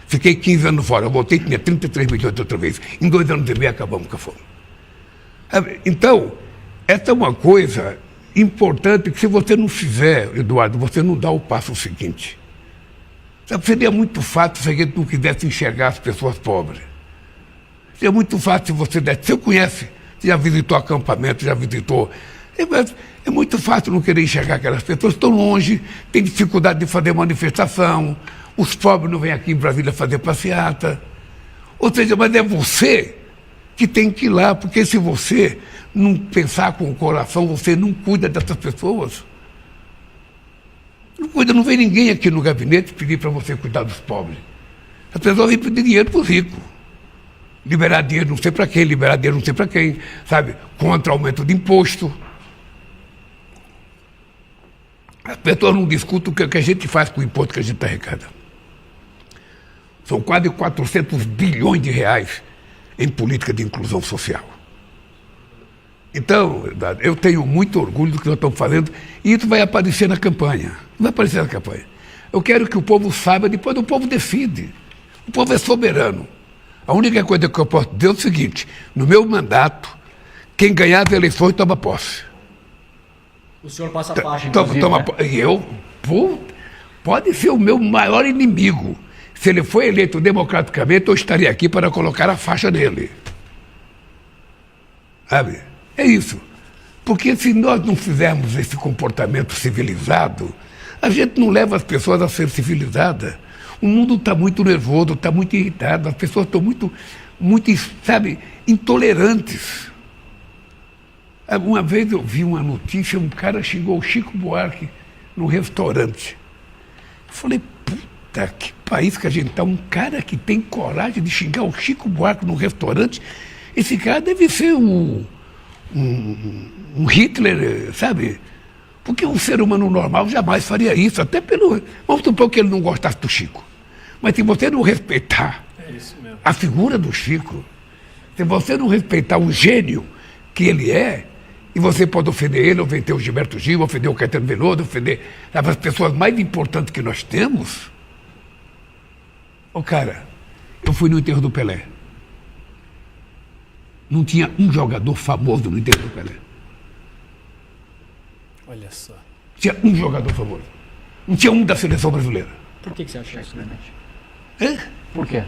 Speaker 4: Fiquei 15 anos fora, eu voltei e tinha 33 milhões de outra vez. Em 2 anos e meio acabamos com a fome. Então, essa é uma coisa importante que, se você não fizer, Eduardo, você não dá o passo seguinte. Sabe, seria muito fácil se a gente não quisesse enxergar as pessoas pobres. Seria muito fácil se você desse. Você conhece, você já visitou acampamento, já visitou. É muito fácil não querer enxergar aquelas pessoas. Estão longe, têm dificuldade de fazer manifestação. Os pobres não vêm aqui em Brasília fazer passeata. Ou seja, mas é você que tem que ir lá, porque se você não pensar com o coração, você não cuida dessas pessoas. Não cuida, não vem ninguém aqui no gabinete pedir para você cuidar dos pobres. As pessoas vêm pedir dinheiro para os ricos. Liberar dinheiro não sei para quem, liberar dinheiro não sei para quem, sabe? Contra aumento de imposto. As pessoas não discutem o que a gente faz com o imposto que a gente arrecada. São quase 400 bilhões de reais em política de inclusão social. Então, eu tenho muito orgulho do que nós estamos fazendo e isso vai aparecer na campanha. Vai aparecer na campanha. Eu quero que o povo saiba, depois o povo decide. O povo é soberano. A única coisa que eu posso dizer é o seguinte: no meu mandato, quem ganhar as eleições toma posse.
Speaker 3: O senhor passa a faixa, inclusive,
Speaker 4: toma
Speaker 3: né?
Speaker 4: E eu, pode ser o meu maior inimigo. Se ele for eleito democraticamente, eu estaria aqui para colocar a faixa nele. Sabe? É isso. Porque se nós não fizermos esse comportamento civilizado, a gente não leva as pessoas a ser civilizadas. O mundo está muito nervoso, está muito irritado, as pessoas estão muito, sabe, intolerantes. Uma vez eu vi uma notícia, um cara xingou o Chico Buarque num restaurante. Eu falei, puta, que país que a gente está, um cara que tem coragem de xingar o Chico Buarque num restaurante, esse cara deve ser um Hitler, sabe? Porque um ser humano normal jamais faria isso, até pelo... Vamos supor que ele não gostasse do Chico. Mas se você não respeitar a figura do Chico, se você não respeitar o gênio que ele é, e você pode ofender ele, ofender o Gilberto Gil, ofender o Caetano Veloso, ofender as pessoas mais importantes que nós temos. Ô cara, eu fui no enterro do Pelé. Não tinha um jogador famoso no enterro do Pelé.
Speaker 5: Olha só.
Speaker 4: Tinha um jogador famoso. Não tinha um da seleção brasileira.
Speaker 3: Por que você acha isso, realmente?
Speaker 4: É?
Speaker 3: Por quê?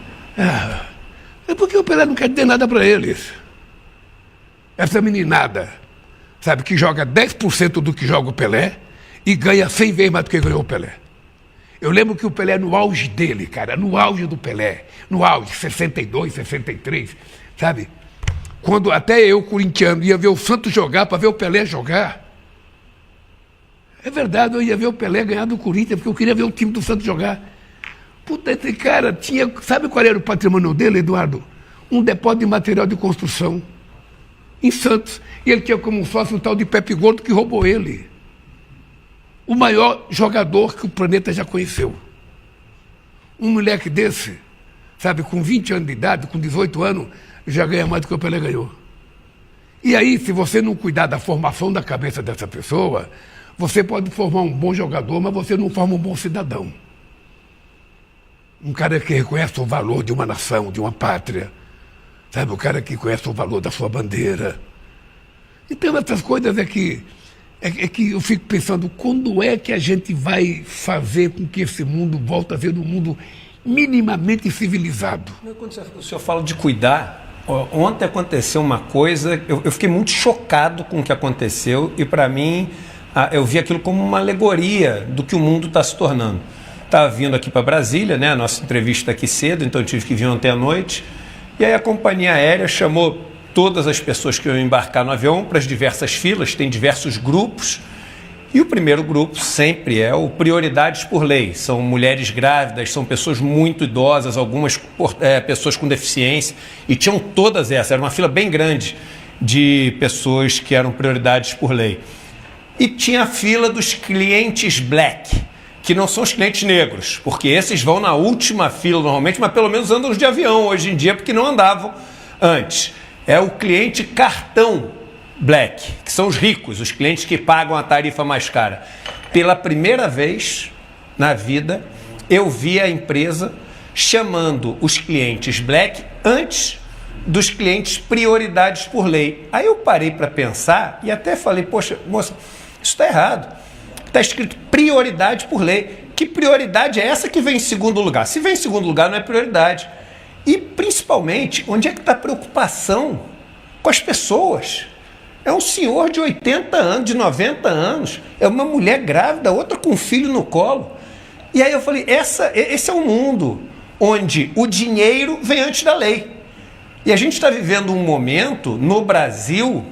Speaker 4: É porque o Pelé não quer dizer nada para eles. Essa meninada, sabe, que joga 10% do que joga o Pelé e ganha 100 vezes mais do que ganhou o Pelé. Eu lembro que o Pelé, no auge dele, cara, no auge do Pelé, no auge, 62, 63, sabe? Quando até eu, corintiano, ia ver o Santos jogar para ver o Pelé jogar. É verdade, eu ia ver o Pelé ganhar do Corinthians, porque eu queria ver o time do Santos jogar. Puta, esse cara tinha... Sabe qual era o patrimônio dele, Eduardo? Um depósito de material de construção em Santos. E ele tinha como sócio um tal de Pepe Gordo que roubou ele. O maior jogador que o planeta já conheceu. Um moleque desse, sabe, com 20 anos de idade, com 18 anos, já ganha mais do que o Pelé ganhou. E aí, se você não cuidar da formação da cabeça dessa pessoa, você pode formar um bom jogador, mas você não forma um bom cidadão. Um cara que reconhece o valor de uma nação, de uma pátria. Sabe, o cara que conhece o valor da sua bandeira. Então, essas coisas é que eu fico pensando, quando é que a gente vai fazer com que esse mundo volte a ser um mundo minimamente civilizado?
Speaker 5: Quando o senhor fala de cuidar, ontem aconteceu uma coisa, eu fiquei muito chocado com o que aconteceu e, para mim, eu vi aquilo como uma alegoria do que o mundo está se tornando. Estava vindo aqui para Brasília, né? A nossa entrevista aqui cedo, então eu tive que vir ontem à noite. E aí a companhia aérea chamou todas as pessoas que iam embarcar no avião para as diversas filas, tem diversos grupos. E o primeiro grupo sempre é o prioridades por lei. São mulheres grávidas, são pessoas muito idosas, algumas pessoas com deficiência. E tinham todas essas, era uma fila bem grande de pessoas que eram prioridades por lei. E tinha a fila dos clientes black, que não são os clientes negros, porque esses vão na última fila normalmente, mas pelo menos andam de avião hoje em dia, porque não andavam antes. É o cliente cartão black, que são os ricos, os clientes que pagam a tarifa mais cara. Pela primeira vez na vida, eu vi a empresa chamando os clientes black antes dos clientes prioridades por lei. Aí eu parei para pensar e até falei, poxa, moça, isso está errado. Está escrito prioridade por lei. Que prioridade é essa que vem em segundo lugar? Se vem em segundo lugar, não é prioridade. E, principalmente, onde é que está a preocupação com as pessoas? É um senhor de 80 anos, de 90 anos, é uma mulher grávida, outra com um filho no colo. E aí eu falei, esse é um mundo onde o dinheiro vem antes da lei. E a gente está vivendo um momento no Brasil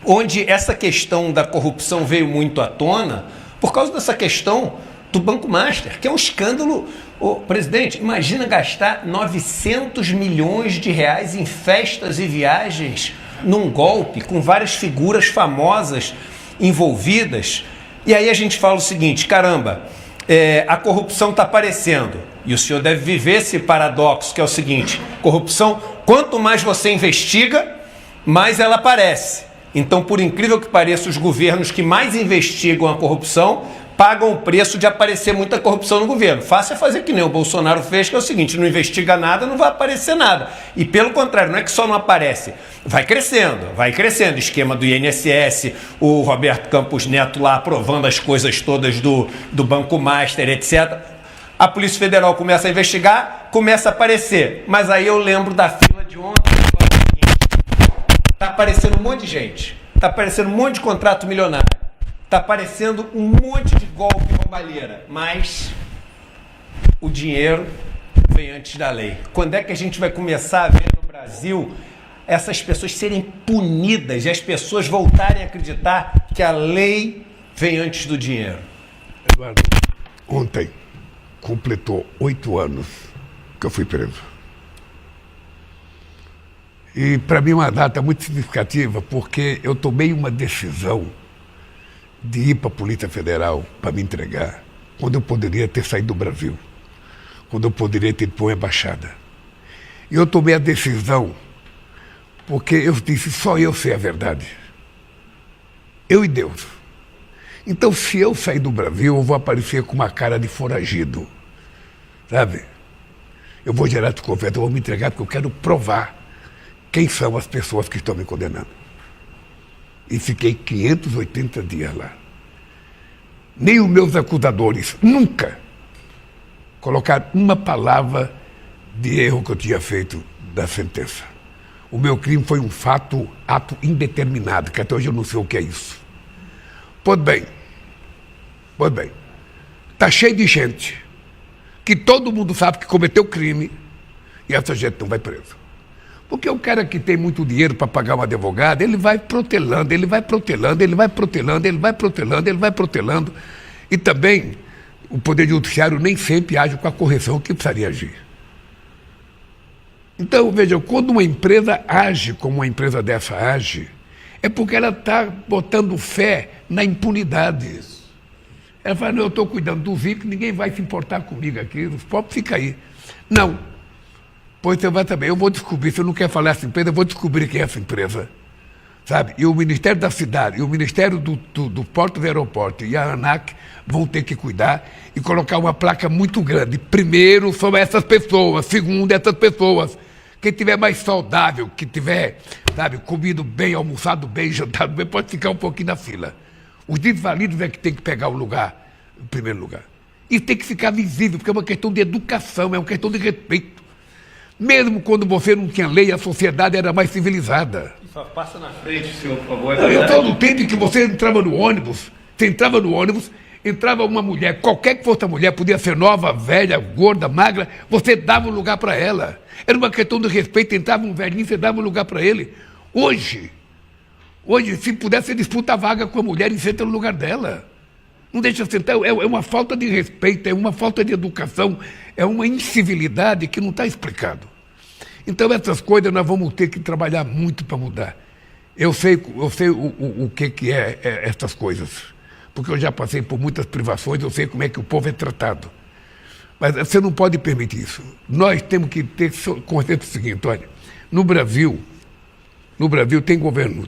Speaker 5: onde essa questão da corrupção veio muito à tona por causa dessa questão do Banco Master, que é um escândalo. Ô, presidente, imagina gastar 900 milhões de reais em festas e viagens num golpe, com várias figuras famosas envolvidas. E aí a gente fala o seguinte, caramba, a corrupção está aparecendo. E o senhor deve viver esse paradoxo, que é o seguinte, corrupção, quanto mais você investiga, mais ela aparece. Então, por incrível que pareça, os governos que mais investigam a corrupção pagam o preço de aparecer muita corrupção no governo. Fácil é fazer que nem o Bolsonaro fez, que é o seguinte, não investiga nada, não vai aparecer nada. E pelo contrário, não é que só não aparece, vai crescendo. Esquema do INSS, o Roberto Campos Neto lá aprovando as coisas todas do Banco Master, etc. A Polícia Federal começa a investigar, começa a aparecer. Mas aí eu lembro da fila de ontem, tá aparecendo um monte de gente, tá aparecendo um monte de contrato milionário, tá aparecendo um monte de golpe e roubalheira, mas o dinheiro vem antes da lei. Quando é que a gente vai começar a ver no Brasil essas pessoas serem punidas e as pessoas voltarem a acreditar que a lei vem antes do dinheiro?
Speaker 4: Eduardo, ontem completou 8 anos que eu fui preso. E para mim é uma data muito significativa porque eu tomei uma decisão de ir para a Polícia Federal para me entregar quando eu poderia ter saído do Brasil, quando eu poderia ter ido para uma embaixada. E eu tomei a decisão porque eu disse, só eu sei a verdade. Eu e Deus. Então, se eu sair do Brasil, eu vou aparecer com uma cara de foragido, sabe? Eu vou gerar desconfiança, eu vou me entregar porque eu quero provar quem são as pessoas que estão me condenando. E fiquei 580 dias lá. Nem os meus acusadores nunca colocaram uma palavra de erro que eu tinha feito da sentença. O meu crime foi um ato indeterminado, que até hoje eu não sei o que é isso. Pois bem, está cheio de gente que todo mundo sabe que cometeu crime e essa gente não vai preso. Porque o cara que tem muito dinheiro para pagar um advogado, ele vai protelando. E também o Poder Judiciário nem sempre age com a correção que precisaria agir. Então, vejam, quando uma empresa age como uma empresa dessa age, é porque ela está botando fé na impunidade. Ela fala, não, eu estou cuidando dos ricos, ninguém vai se importar comigo aqui, os pobres ficam aí. Não. Pois você vai saber, eu vou descobrir, se eu não quer falar essa empresa, eu vou descobrir quem é essa empresa, sabe? E o Ministério da Cidade, e o Ministério do Porto e Aeroporto e a ANAC vão ter que cuidar e colocar uma placa muito grande. Primeiro são essas pessoas, segundo essas pessoas. Quem tiver mais saudável, que tiver, sabe, comido bem, almoçado bem, jantado bem, pode ficar um pouquinho na fila. Os desvalidos é que tem que pegar o lugar, o primeiro lugar. E tem que ficar visível, porque é uma questão de educação, é uma questão de respeito. Mesmo quando você não tinha lei, a sociedade era mais civilizada.
Speaker 5: Só passa na frente, senhor, por favor.
Speaker 4: Eu estou no tempo em que você entrava no ônibus, entrava uma mulher, qualquer que fosse a mulher, podia ser nova, velha, gorda, magra, você dava um lugar para ela. Era uma questão de respeito, entrava um velhinho, você dava um lugar para ele. Hoje, se pudesse, você disputa a vaga com a mulher e senta no lugar dela. Não deixa sentar, é uma falta de respeito, é uma falta de educação, é uma incivilidade que não está explicado. Então essas coisas nós vamos ter que trabalhar muito para mudar. Eu sei o que é essas coisas, porque eu já passei por muitas privações, eu sei como é que o povo é tratado. Mas você não pode permitir isso. Nós temos que ter consciência do seguinte, olha, no Brasil tem governos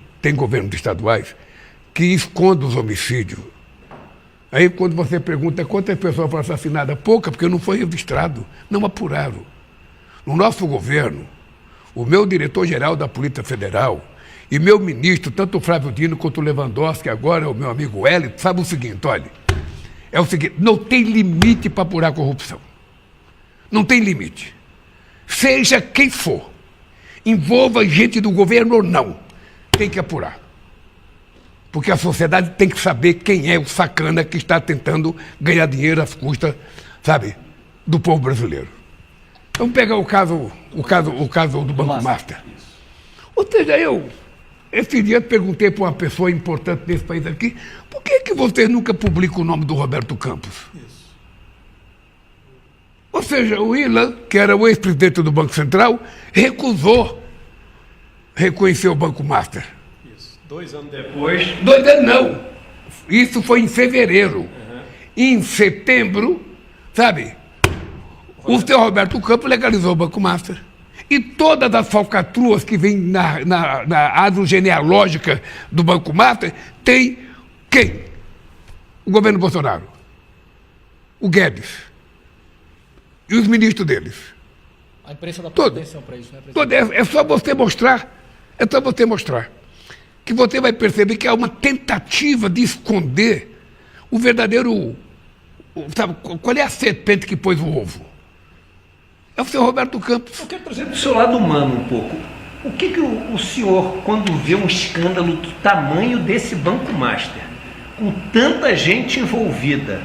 Speaker 4: estaduais que escondem os homicídios. Aí quando você pergunta quantas pessoas foram assassinadas, pouca, porque não foi registrado, não apuraram. No nosso governo, o meu diretor-geral da Polícia Federal e meu ministro, tanto o Flávio Dino quanto o Lewandowski, agora o meu amigo Wellington, sabe o seguinte, olha, é o seguinte, não tem limite para apurar a corrupção. Não tem limite. Seja quem for, envolva gente do governo ou não, tem que apurar. Porque a sociedade tem que saber quem é o sacana que está tentando ganhar dinheiro às custas, sabe, do povo brasileiro. Vamos pegar o caso do Banco Master. Ou seja, eu esse dia eu perguntei para uma pessoa importante desse país aqui, por que vocês nunca publicam o nome do Roberto Campos? Isso. Ou seja, o Ilan, que era o ex-presidente do Banco Central, recusou reconhecer o Banco Master.
Speaker 5: Isso. 2 anos depois...
Speaker 4: 2 anos não. Isso foi em fevereiro. Uhum. Em setembro, sabe, o senhor Roberto Campos legalizou o Banco Master. E todas as falcatruas que vêm na árvore genealógica do Banco Master tem quem? O governo Bolsonaro. O Guedes. E os ministros deles.
Speaker 3: A imprensa dá atenção para isso, né,
Speaker 4: presidente? É só você mostrar. É só você mostrar. Que você vai perceber que há uma tentativa de esconder o verdadeiro... Sabe, qual é a serpente que pôs o ovo? É o senhor Roberto Campos.
Speaker 5: Eu quero trazer do seu lado humano um pouco. O que o senhor, quando vê um escândalo do tamanho desse Banco Master, com tanta gente envolvida,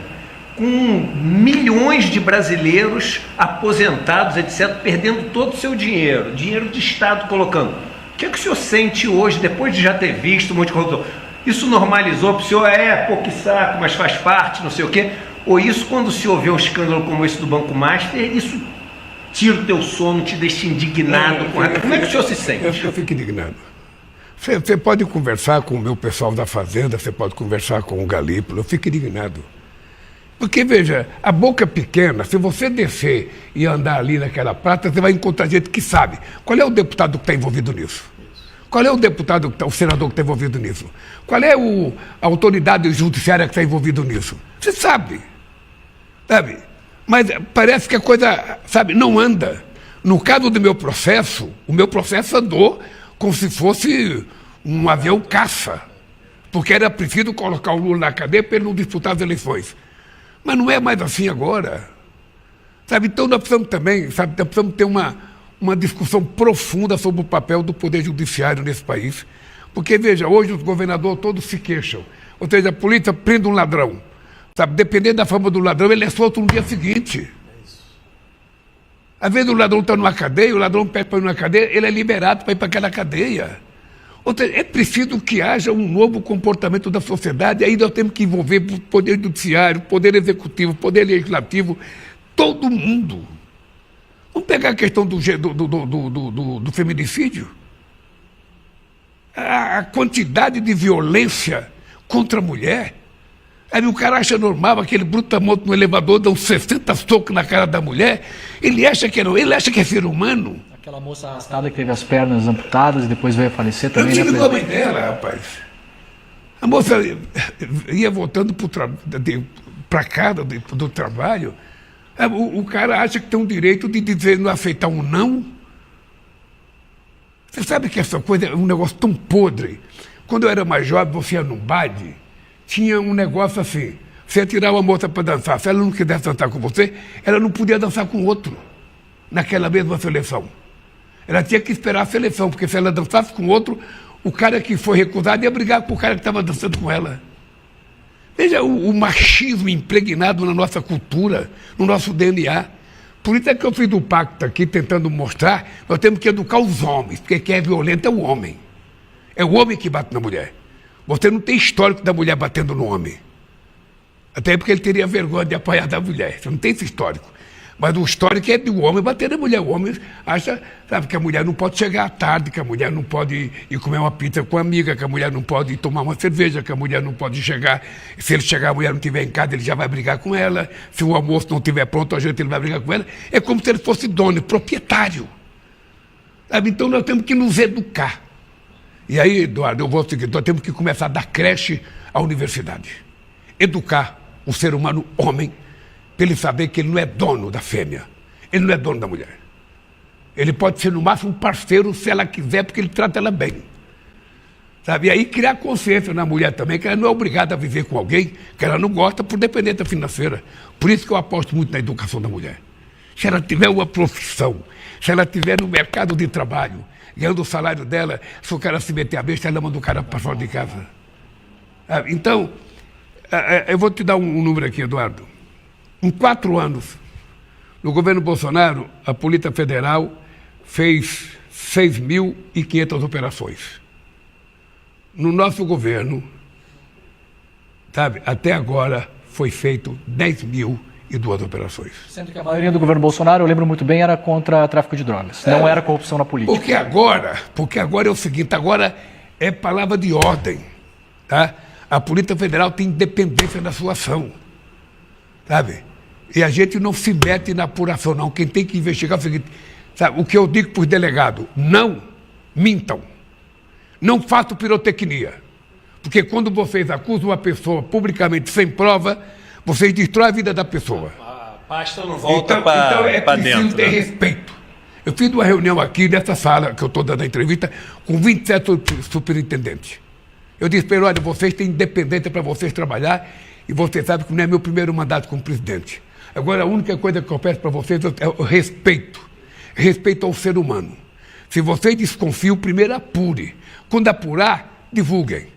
Speaker 5: com milhões de brasileiros aposentados, etc., perdendo todo o seu dinheiro de Estado colocando, o que o senhor sente hoje, depois de já ter visto um monte de corrupção? Isso normalizou para o senhor? Pô, que saco, mas faz parte, não sei o quê. Ou isso, quando o senhor vê um escândalo como esse do Banco Master, isso tira o teu sono, te deixa indignado? Como é que o senhor se sente?
Speaker 4: Eu fico indignado. Você pode conversar com o meu pessoal da Fazenda, você pode conversar com o Galípolo, eu fico indignado. Porque, veja, a boca pequena, se você descer e andar ali naquela prata, você vai encontrar gente que sabe. Qual é o deputado que está envolvido nisso? Qual é o deputado, o senador que está envolvido nisso? Qual é a autoridade judiciária que está envolvido nisso? Você sabe. Sabe? Mas parece que a coisa, sabe, não anda. No caso do meu processo, o meu processo andou como se fosse um avião caça. Porque era preciso colocar o Lula na cadeia para ele não disputar as eleições. Mas não é mais assim agora. Sabe? Então nós precisamos também, sabe, nós precisamos ter uma discussão profunda sobre o papel do Poder Judiciário nesse país. Porque, veja, hoje os governadores todos se queixam. Ou seja, a polícia prende um ladrão. Sabe, dependendo da fama do ladrão, ele é solto no dia seguinte. Às vezes o ladrão está numa cadeia, o ladrão pede para ir numa cadeia, ele é liberado para ir para aquela cadeia. Ou seja, é preciso que haja um novo comportamento da sociedade, aí nós temos que envolver o Poder Judiciário, o Poder Executivo, o Poder Legislativo, todo mundo. Vamos pegar a questão do feminicídio. A quantidade de violência contra a mulher. Aí o cara acha normal, aquele brutamonte no elevador, dá uns 60 socos na cara da mulher, ele acha que é ser humano.
Speaker 3: Aquela moça arrastada que teve as pernas amputadas e depois veio a falecer também,
Speaker 4: né? Eu digo a mãe dela, rapaz. A moça ia voltando para casa do trabalho, o cara acha que tem o direito de dizer, não aceitar um não. Você sabe que essa coisa é um negócio tão podre. Quando eu era mais jovem, você ia num baile, tinha um negócio assim, você ia tirar uma moça para dançar, se ela não quisesse dançar com você, ela não podia dançar com outro, naquela mesma seleção. Ela tinha que esperar a seleção, porque se ela dançasse com outro, o cara que foi recusado ia brigar com o cara que estava dançando com ela. Veja o machismo impregnado na nossa cultura, no nosso DNA. Por isso é que eu fiz o pacto aqui, tentando mostrar, nós temos que educar os homens, porque quem é violento é o homem. É o homem que bate na mulher. Você não tem histórico da mulher batendo no homem. Até porque ele teria vergonha de apanhar da mulher. Você não tem esse histórico. Mas o histórico é do homem bater na mulher. O homem acha, sabe, que a mulher não pode chegar à tarde, que a mulher não pode ir comer uma pizza com a amiga, que a mulher não pode ir tomar uma cerveja, que a mulher não pode chegar. Se ele chegar, a mulher não estiver em casa, ele já vai brigar com ela. Se o almoço não estiver pronto, a gente ele vai brigar com ela. É como se ele fosse dono, proprietário. Sabe? Então nós temos que nos educar. E aí, Eduardo, eu vou seguir, nós temos que começar da creche à universidade. Educar o ser humano homem, para ele saber que ele não é dono da fêmea, ele não é dono da mulher. Ele pode ser, no máximo, um parceiro, se ela quiser, porque ele trata ela bem. Sabe? E aí criar consciência na mulher também, que ela não é obrigada a viver com alguém que ela não gosta por dependência financeira. Por isso que eu aposto muito na educação da mulher. Se ela tiver uma profissão, se ela tiver no mercado de trabalho, ganhando o salário dela, se o cara se meter a besta, ela manda o cara para fora de casa. Então, eu vou te dar um número aqui, Eduardo. Em 4 anos, no governo Bolsonaro, a Polícia Federal fez 6.500 operações. no nosso governo, sabe, até agora foi feito 10.002 operações.
Speaker 3: Sendo que a maioria do governo Bolsonaro, eu lembro muito bem, era contra tráfico de drogas. Não era corrupção na política.
Speaker 4: Porque agora é o seguinte, agora é palavra de ordem, tá? A Polícia Federal tem independência na sua ação, sabe? E a gente não se mete na apuração, não. Quem tem que investigar é o seguinte, sabe? O que eu digo para os delegados, não mintam, não façam pirotecnia, porque quando vocês acusam uma pessoa publicamente sem prova, vocês destroem a vida da pessoa.
Speaker 5: A pasta não volta
Speaker 4: então
Speaker 5: para
Speaker 4: é preciso
Speaker 5: dentro.
Speaker 4: ter respeito. Eu fiz uma reunião aqui nessa sala que eu estou dando a entrevista com 27 superintendentes. Eu disse para eles, olha, vocês têm independência para vocês trabalhar e vocês sabem que não é meu primeiro mandato como presidente. Agora, a única coisa que eu peço para vocês é o respeito. Respeito ao ser humano. Se vocês desconfiam, primeiro apure. Quando apurar, divulguem.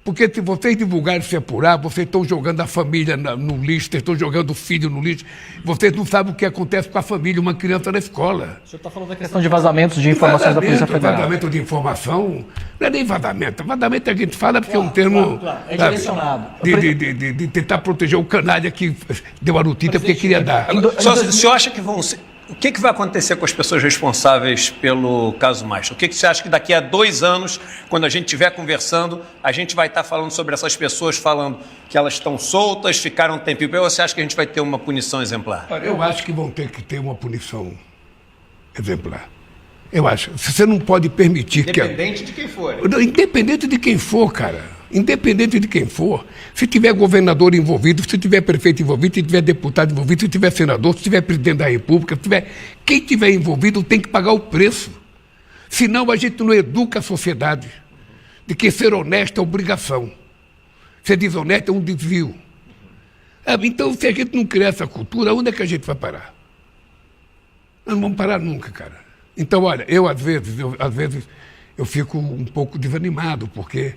Speaker 4: Porque se vocês divulgarem e se apurar, vocês estão jogando a família no lixo, vocês estão jogando o filho no lixo. Vocês não sabem o que acontece com a família, uma criança na escola.
Speaker 3: O senhor está falando da questão de vazamentos de informações da Polícia Federal.
Speaker 4: Vazamento de informação, não é nem vazamento. Vazamento a gente fala porque é um termo...
Speaker 3: Claro. É direcionado.
Speaker 4: De tentar proteger o canalha que deu a notícia porque queria dar.
Speaker 5: O senhor acha que vão ser... O que vai acontecer com as pessoas responsáveis pelo caso Maistra? O que você acha que daqui a 2 anos, quando a gente estiver conversando, a gente vai estar falando sobre essas pessoas, falando que elas estão soltas, ficaram um tempinho... Ou você acha que a gente vai ter uma punição exemplar?
Speaker 4: Olha, eu acho que vão ter que ter uma punição exemplar. Eu acho. Você não pode permitir que...
Speaker 5: Independente de quem for.
Speaker 4: Não, independente de quem for, cara. Independente de quem for. Se tiver governador envolvido, se tiver prefeito envolvido, se tiver deputado envolvido, se tiver senador, se tiver presidente da República, se tiver... Quem tiver envolvido tem que pagar o preço. Senão a gente não educa a sociedade de que ser honesto é obrigação. Ser desonesto é um desvio. Então, se a gente não criar essa cultura, onde é que a gente vai parar? Nós não vamos parar nunca, cara. Então, olha, às vezes eu fico um pouco desanimado, porque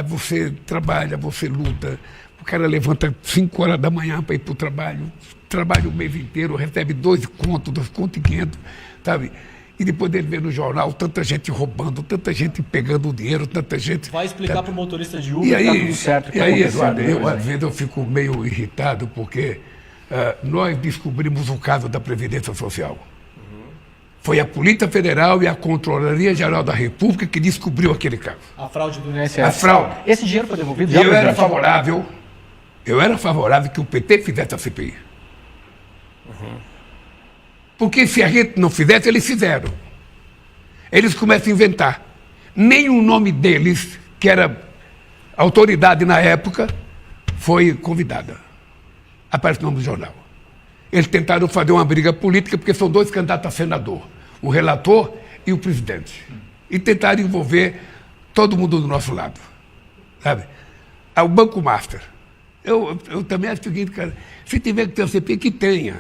Speaker 4: você trabalha, você luta, o cara levanta 5 horas da manhã para ir para o trabalho, trabalha o mês inteiro, recebe 2 contos e 500, sabe? E depois ele vê no jornal tanta gente roubando, tanta gente pegando dinheiro, tanta gente...
Speaker 3: Vai explicar para o motorista de Uber
Speaker 4: e aí,
Speaker 3: que está tudo certo.
Speaker 4: E aí, Eduardo, às vezes eu fico meio irritado, porque nós descobrimos o caso da Previdência Social. Foi a Polícia Federal e a Controladoria Geral da República que descobriu aquele caso.
Speaker 3: A fraude do INSS.
Speaker 4: A fraude.
Speaker 3: Esse dinheiro foi devolvido?
Speaker 4: Eu era favorável que o PT fizesse a CPI. Porque se a gente não fizesse, eles fizeram. Eles começam a inventar. Nem o nome deles, que era autoridade na época, foi convidada. Aparece o nome do jornal. Eles tentaram fazer uma briga política, porque são 2 candidatos a senador, o relator e o presidente. E tentaram envolver todo mundo do nosso lado. Sabe? O Banco Master. Eu também acho o seguinte, cara, se tiver que ter o CPI, que tenha.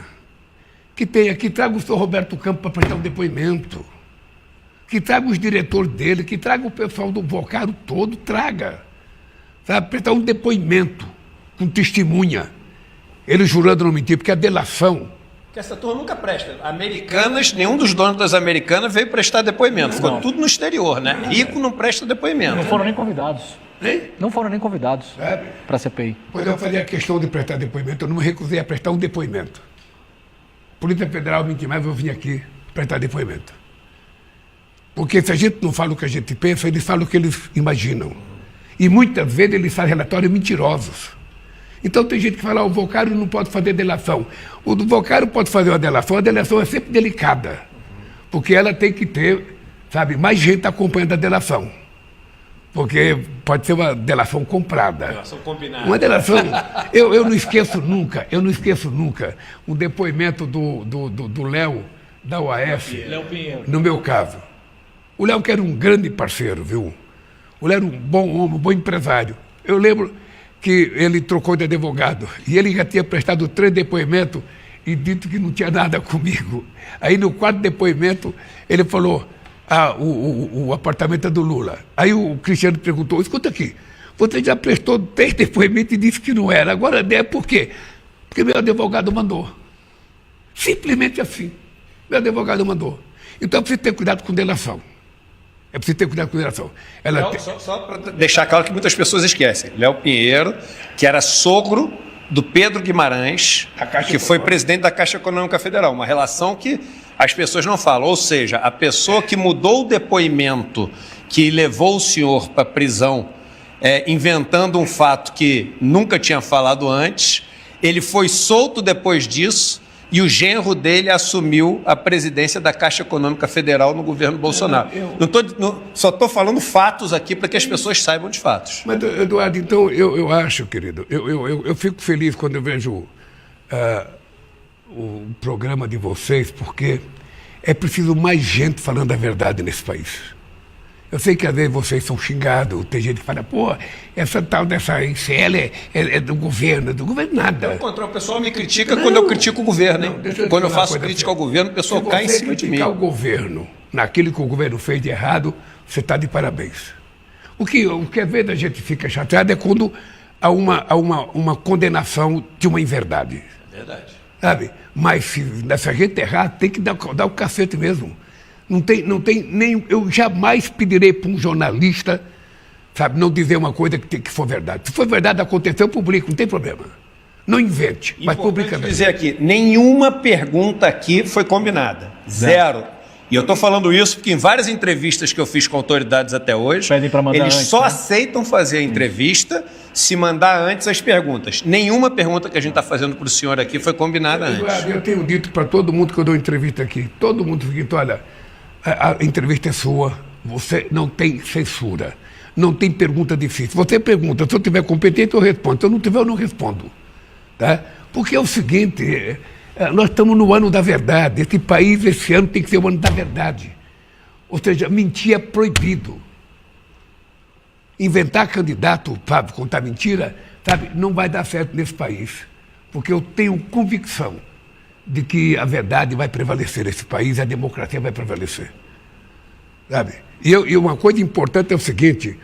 Speaker 4: Que traga o senhor Roberto Campos para prestar um depoimento. Que traga os diretores dele, que traga o pessoal do Vocaro todo, traga. Sabe? Prestar um depoimento com testemunha. Ele jurando não mentir, porque a delação...
Speaker 5: Porque essa turma nunca presta. Americanas, nenhum dos donos das Americanas veio prestar depoimento. Ficou tudo no exterior, né? Rico não presta depoimento.
Speaker 3: Não foram nem convidados.
Speaker 4: Hein?
Speaker 3: Não foram nem convidados para a CPI.
Speaker 4: Pois eu fazia questão de prestar depoimento, eu não me recusei a prestar um depoimento. Polícia Federal me intimava, eu vim aqui prestar depoimento. Porque se a gente não fala o que a gente pensa, eles falam o que eles imaginam. E muitas vezes eles fazem relatórios mentirosos. Então tem gente que fala, o Vocaro não pode fazer delação. O do Vocaro pode fazer uma delação, a delação é sempre delicada. Porque ela tem que ter, sabe, mais gente acompanhando a delação. Porque pode ser uma delação comprada.
Speaker 5: Delação combinada.
Speaker 4: Uma delação... Eu não esqueço nunca um depoimento do Léo, da UAF,
Speaker 3: Léo Pinheiro.
Speaker 4: no meu caso. O Léo que era um grande parceiro, viu? O Léo era um bom homem, um bom empresário. Eu lembro que ele trocou de advogado e ele já tinha prestado 3 depoimentos e dito que não tinha nada comigo. Aí no 4º depoimento ele falou, o apartamento é do Lula. Aí o Cristiano perguntou, escuta aqui, você já prestou 3 depoimentos e disse que não era, agora é por quê? Porque meu advogado mandou. Simplesmente assim, meu advogado mandou. Então precisa ter cuidado com delação. É preciso ter cuidado com a consideração.
Speaker 5: Só para deixar claro que muitas pessoas esquecem. Léo Pinheiro, que era sogro do Pedro Guimarães, que foi presidente da Caixa Econômica Federal. Uma relação que as pessoas não falam. Ou seja, a pessoa que mudou o depoimento que levou o senhor para a prisão, inventando um fato que nunca tinha falado antes, ele foi solto depois disso e o genro dele assumiu a presidência da Caixa Econômica Federal no governo Bolsonaro. Só estou falando fatos aqui para que as pessoas saibam de fatos.
Speaker 4: Mas, Eduardo, então, eu acho, querido, eu fico feliz quando eu vejo o programa de vocês, porque é preciso mais gente falando a verdade nesse país. Eu sei que às vezes vocês são xingados, tem gente que fala, pô, essa tal dessa ICL é do governo nada.
Speaker 5: O pessoal me critica quando eu critico o governo, hein? Quando eu faço crítica ao governo, o pessoal cai em cima de mim. Se você criticar o governo naquilo que o governo fez de errado, você está de parabéns. O que às vezes a gente fica chateado é quando há uma condenação de uma inverdade. É verdade.
Speaker 4: Sabe? Mas se a gente errar, tem que dar o cacete mesmo. Não tem nem. Eu jamais pedirei para um jornalista, sabe, não dizer uma coisa que for verdade. Se for verdade, aconteceu, publica, não tem problema. Não invente, mas publica.
Speaker 5: Vou dizer aqui, nenhuma pergunta aqui foi combinada. Zero. E eu estou falando isso porque em várias entrevistas que eu fiz com autoridades até hoje, eles só aceitam fazer a entrevista se mandar antes as perguntas. Nenhuma pergunta que a gente está fazendo para o senhor aqui foi combinada antes.
Speaker 4: Eu tenho dito para todo mundo que eu dou entrevista aqui, todo mundo fica, olha, a entrevista é sua, você não tem censura, não tem pergunta difícil. Você pergunta, se eu tiver competente eu respondo, se eu não tiver eu não respondo. Tá? Porque é o seguinte, nós estamos no ano da verdade, esse país esse ano tem que ser o ano da verdade. Ou seja, mentir é proibido. Inventar candidato para contar mentira, sabe, não vai dar certo nesse país. Porque eu tenho convicção de que a verdade vai prevalecer nesse país, a democracia vai prevalecer. Sabe? E uma coisa importante é o seguinte,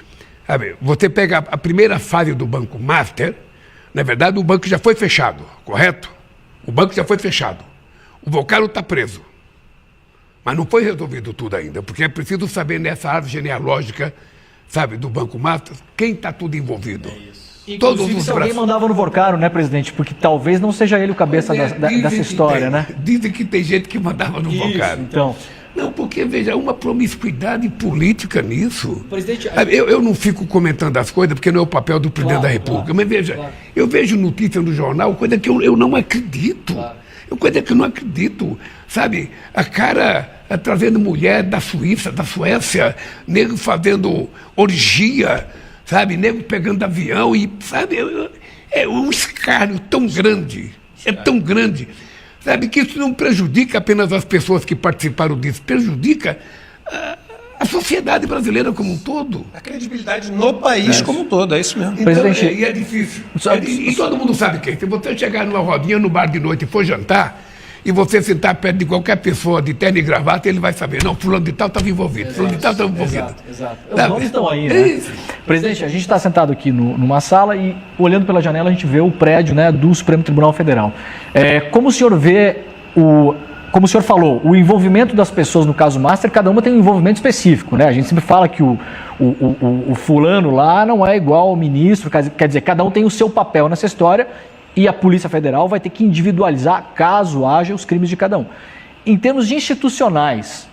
Speaker 4: sabe, você pega a primeira fase do Banco Master, na verdade o banco já foi fechado, correto? O banco já foi fechado. O Vocaro está preso. Mas não foi resolvido tudo ainda, porque é preciso saber nessa árvore genealógica, sabe, do Banco Master, quem está tudo envolvido.
Speaker 3: É isso. Inclusive, se alguém mandava no Vocaro, né, presidente? Porque talvez não seja ele o cabeça dessa história, né?
Speaker 4: Dizem que tem gente que mandava no Vocaro.
Speaker 3: Então.
Speaker 4: Não, porque, veja, uma promiscuidade política nisso.
Speaker 3: Presidente,
Speaker 4: eu não fico comentando as coisas, porque não é o papel do presidente da República. Mas, veja, eu vejo notícia no jornal, coisa que eu não acredito. Coisa que eu não acredito. Sabe, a cara trazendo mulher da Suíça, da Suécia, nego fazendo orgia, sabe, nego pegando avião e, sabe, é um escárnio tão grande, tão grande, sabe, que isso não prejudica apenas as pessoas que participaram disso, prejudica a sociedade brasileira como um todo.
Speaker 5: A credibilidade no país como um todo, é isso mesmo.
Speaker 4: Então, presidente, e é difícil. E todo mundo sabe que se você chegar numa rodinha no bar de noite e for jantar, e você sentar perto de qualquer pessoa de terno e gravata, ele vai saber, não, fulano de tal estava envolvido, fulano de tal estava envolvido.
Speaker 3: Exato. Os nomes estão aí, né? Presidente, a gente está sentado aqui numa sala e, olhando pela janela, a gente vê o prédio, né, do Supremo Tribunal Federal. Como o senhor vê, como o senhor falou, o envolvimento das pessoas no caso Master, cada uma tem um envolvimento específico, né? A gente sempre fala que o fulano lá não é igual ao ministro, quer dizer, cada um tem o seu papel nessa história. E a Polícia Federal vai ter que individualizar, caso haja, os crimes de cada um. Em termos de institucionais,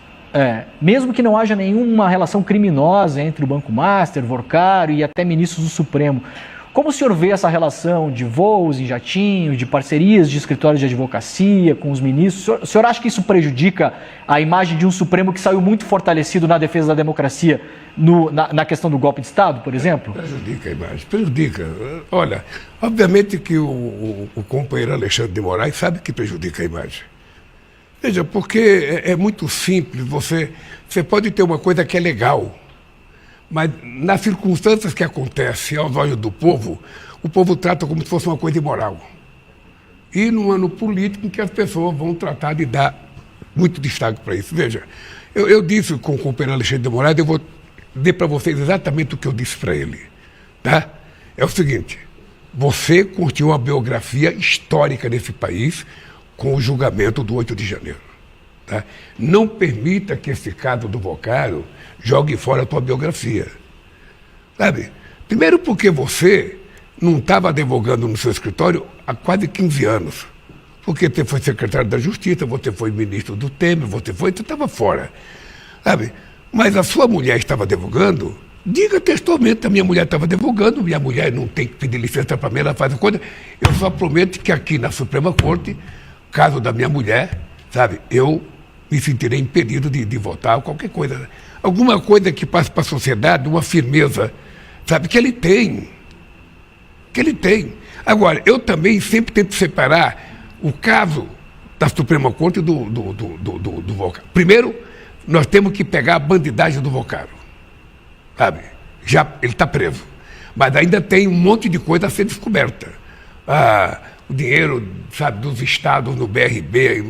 Speaker 3: mesmo que não haja nenhuma relação criminosa entre o Banco Master, Vocaro e até ministros do Supremo, como o senhor vê essa relação de voos em jatinho, de parcerias de escritórios de advocacia com os ministros? O senhor acha que isso prejudica a imagem de um Supremo que saiu muito fortalecido na defesa da democracia na questão do golpe de Estado, por exemplo?
Speaker 4: Prejudica a imagem, prejudica. Olha, obviamente que o companheiro Alexandre de Moraes sabe que prejudica a imagem. Veja, porque é muito simples, você pode ter uma coisa que é legal, mas nas circunstâncias que acontecem aos olhos do povo, o povo trata como se fosse uma coisa imoral. E num ano político em que as pessoas vão tratar de dar muito destaque para isso. Veja, eu disse com o companheiro Alexandre de Moraes, eu vou dizer para vocês exatamente o que eu disse para ele. Tá? É o seguinte, você construiu uma biografia histórica nesse país com o julgamento do 8 de janeiro. Tá? Não permita que esse caso do Vocaro jogue fora a tua biografia. Sabe? Primeiro porque você não estava advogando no seu escritório há quase 15 anos. Porque você foi secretário da Justiça, você foi ministro do Temer, você estava fora. Sabe? Mas a sua mulher estava advogando, diga textualmente, a minha mulher estava advogando, minha mulher não tem que pedir licença para mim, ela faz a coisa. Eu só prometo que aqui na Suprema Corte, caso da minha mulher, sabe, eu me sentirei impedido de votar, qualquer coisa. Alguma coisa que passe para a sociedade, uma firmeza, sabe, que ele tem. Que ele tem. Agora, eu também sempre tento separar o caso da Suprema Corte do Vocaro. Primeiro, nós temos que pegar a bandidagem do Vocaro. Sabe? Já ele está preso. Mas ainda tem um monte de coisa a ser descoberta. O dinheiro, sabe, dos estados no BRB,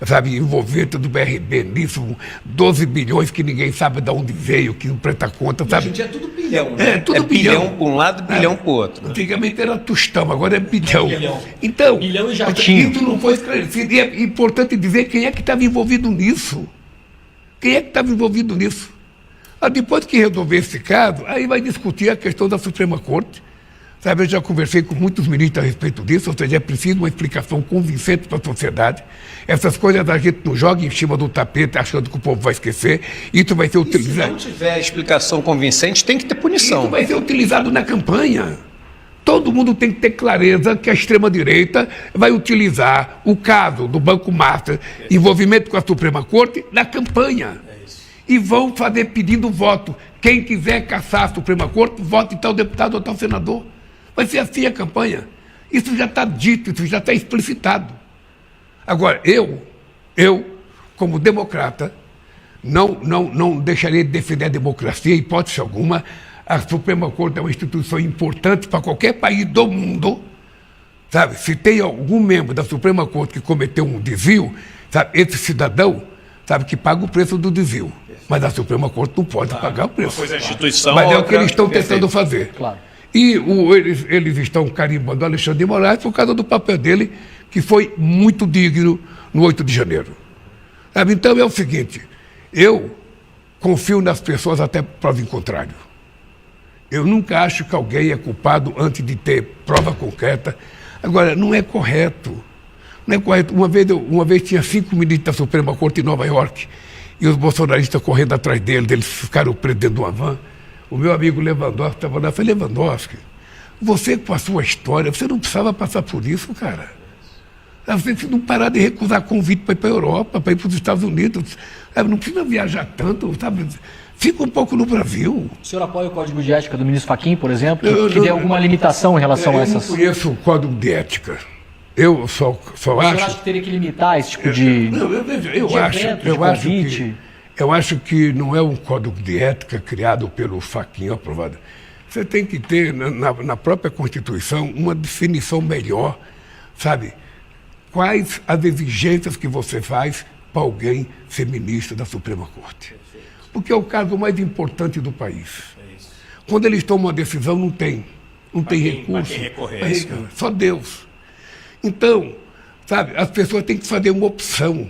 Speaker 4: sabe, envolvimento do BRB nisso, 12 bilhões que ninguém sabe de onde veio, que não presta conta, sabe?
Speaker 5: Hoje em dia é tudo bilhão, né?
Speaker 4: Tudo
Speaker 5: bilhão para um lado, bilhão para o outro.
Speaker 4: Antigamente era tostão, agora é bilhão. Então,
Speaker 3: bilhão e jatinho.
Speaker 4: Isso não foi esclarecido. E é importante dizer quem é que estava envolvido nisso. Quem é que estava envolvido nisso? Depois que resolver esse caso, aí vai discutir a questão da Suprema Corte. Sabe, eu já conversei com muitos ministros a respeito disso, ou seja, é preciso uma explicação convincente para a sociedade. Essas coisas a gente não joga em cima do tapete achando que o povo vai esquecer. Isso vai ser utilizado.
Speaker 5: Se não tiver explicação convincente, tem que ter punição.
Speaker 4: Isso vai ser utilizado na campanha. Todo mundo tem que ter clareza que a extrema-direita vai utilizar o caso do Banco Master, envolvimento com a Suprema Corte, na campanha. E vão fazer pedindo voto. Quem quiser caçar a Suprema Corte, vote em tal deputado ou tal senador. Vai ser assim a campanha. Isso já está dito, isso já está explicitado. Agora, eu, como democrata, não deixarei de defender a democracia, em hipótese alguma. A Suprema Corte é uma instituição importante para qualquer país do mundo. Sabe? Se tem algum membro da Suprema Corte que cometeu um desvio, sabe, esse cidadão, sabe, que paga o preço do desvio. Mas a Suprema Corte não pode pagar o preço.
Speaker 5: Uma coisa é a instituição,
Speaker 4: mas é o que eles estão tentando fazer.
Speaker 3: Claro.
Speaker 4: E eles estão carimbando o Alexandre de Moraes por causa do papel dele, que foi muito digno no 8 de janeiro. Sabe? Então é o seguinte, eu confio nas pessoas até prova em contrário. Eu nunca acho que alguém é culpado antes de ter prova concreta. Agora, não é correto. Não é correto. Uma vez tinha 5 ministros da Suprema Corte em Nova York, e os bolsonaristas correndo atrás eles ficaram presos dentro de uma van. O meu amigo Lewandowski estava lá. Eu falei, Lewandowski, você com a sua história, você não precisava passar por isso, cara. Você não parar de recusar convite para ir para a Europa, para ir para os Estados Unidos. Não precisa viajar tanto, sabe? Fica um pouco no Brasil.
Speaker 3: O senhor apoia o Código de Ética do ministro Fachin, por exemplo, que dê alguma limitação em relação a essas...
Speaker 4: Eu não conheço o Código de Ética. Eu só acho... O senhor
Speaker 3: acha que teria que limitar esse tipo de...
Speaker 4: Eu acho que não é um código de ética criado pelo Fachin aprovado. Você tem que ter, na própria Constituição, uma definição melhor, sabe? Quais as exigências que você faz para alguém ser ministro da Suprema Corte. Porque é o caso mais importante do país. Quando eles tomam uma decisão, não tem recurso. Só Deus. Então, sabe, as pessoas têm que fazer uma opção.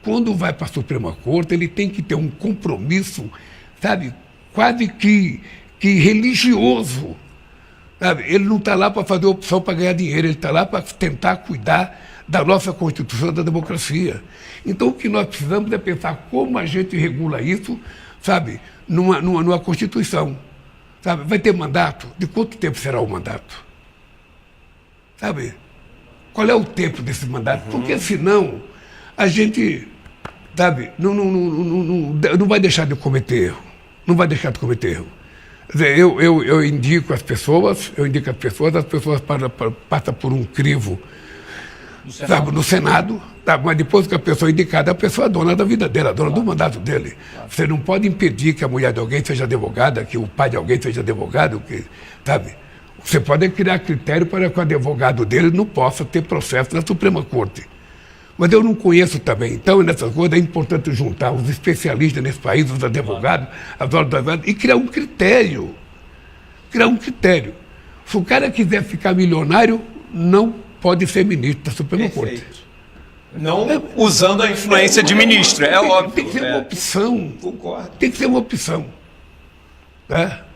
Speaker 4: Quando vai para a Suprema Corte, ele tem que ter um compromisso, sabe, quase que religioso. Sabe? Ele não está lá para fazer opção para ganhar dinheiro, ele está lá para tentar cuidar da nossa Constituição, da democracia. Então, o que nós precisamos é pensar como a gente regula isso, sabe, numa Constituição. Sabe? Vai ter mandato? De quanto tempo será o mandato? Sabe? Qual é o tempo desse mandato? Porque, senão, a gente, sabe, não vai deixar de cometer erro. Não vai deixar de cometer erro. Quer dizer, eu indico as pessoas, as pessoas passam por um crivo, sabe, no Senado, sabe, mas depois que a pessoa é indicada, a pessoa é dona da vida dela, dona do mandato dele. Você não pode impedir que a mulher de alguém seja advogada, que o pai de alguém seja advogado, sabe? Você pode criar critério para que o advogado dele não possa ter processo na Suprema Corte. Mas eu não conheço também. Então, nessas coisas, é importante juntar os especialistas nesse país, os advogados, as horas das horas, e criar um critério. Se o cara quiser ficar milionário, não pode ser ministro da Suprema Corte.
Speaker 5: Não usando a influência de ministro, é óbvio.
Speaker 4: Tem que ser uma opção.
Speaker 5: Concordo.
Speaker 4: Tem que ser uma opção. Tá?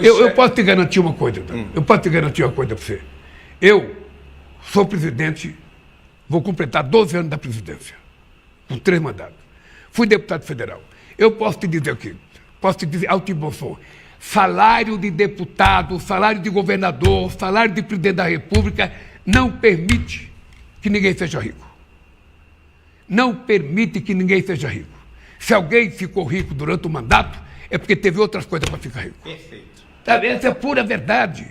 Speaker 4: Eu posso te garantir uma coisa. Eu posso te garantir uma coisa para você. Eu sou presidente, vou completar 12 anos da presidência, com 3 mandatos. Fui deputado federal. Eu posso te dizer aqui, posso te dizer alto e bom som, salário de deputado, salário de governador, salário de presidente da República não permite que ninguém seja rico. Não permite que ninguém seja rico. Se alguém ficou rico durante o mandato, é porque teve outras coisas para ficar rico. Perfeito. Essa é a pura verdade.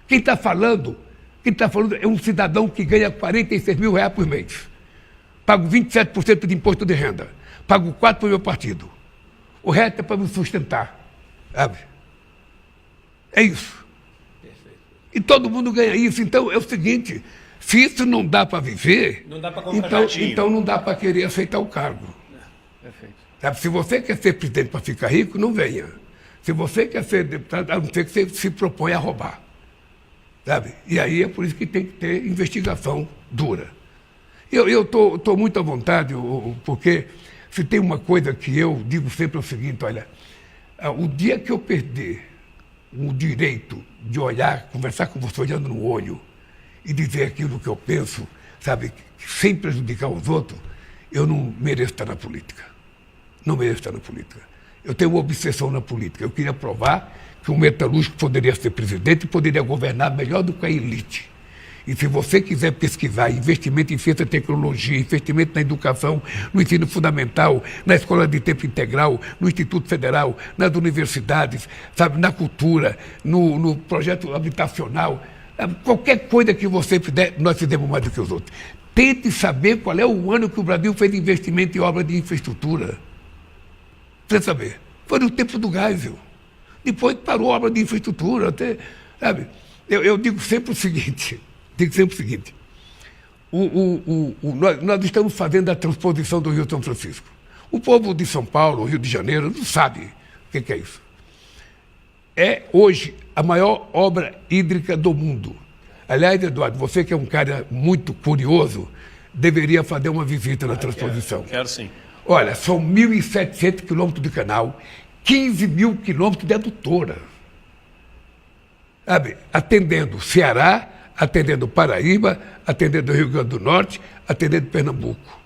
Speaker 4: Quem está falando é um cidadão que ganha R$46 mil por mês. Pago 27% de imposto de renda. Pago 4% para o meu partido. O resto é para me sustentar. Sabe? É isso. Perfeito. E todo mundo ganha isso. Então é o seguinte, se isso não dá para viver,
Speaker 5: não dá para comprar
Speaker 4: então não dá para querer aceitar o cargo.
Speaker 3: Perfeito.
Speaker 4: Sabe? Se você quer ser presidente para ficar rico, não venha. Se você quer ser deputado, a não ser que você se propõe a roubar. Sabe? E aí é por isso que tem que ter investigação dura. Eu estou muito à vontade, porque se tem uma coisa que eu digo sempre é o seguinte, olha, o dia que eu perder o direito de olhar, conversar com você olhando no olho e dizer aquilo que eu penso, sabe, sem prejudicar os outros, eu não mereço estar na política. Não mereço estar na política. Eu tenho uma obsessão na política. Eu queria provar que um metalúrgico poderia ser presidente e poderia governar melhor do que a elite. E se você quiser pesquisar investimento em ciência e tecnologia, investimento na educação, no ensino fundamental, na escola de tempo integral, no Instituto Federal, nas universidades, sabe, na cultura, no projeto habitacional, sabe, qualquer coisa que você fizer, nós fizemos mais do que os outros. Tente saber qual é o ano que o Brasil fez investimento em obras de infraestrutura. Precisa saber. Foi no tempo do Geisel. Depois parou a obra de infraestrutura. Até, sabe? Eu digo sempre o seguinte, nós estamos fazendo a transposição do Rio São Francisco. O povo de São Paulo, Rio de Janeiro, não sabe o que é isso. É hoje a maior obra hídrica do mundo. Aliás, Eduardo, você que é um cara muito curioso, deveria fazer uma visita na transposição.
Speaker 5: Quero sim.
Speaker 4: Olha, são 1.700 quilômetros de canal, 15 mil quilômetros de adutora. Sabe? Atendendo Ceará, atendendo Paraíba, atendendo Rio Grande do Norte, atendendo Pernambuco.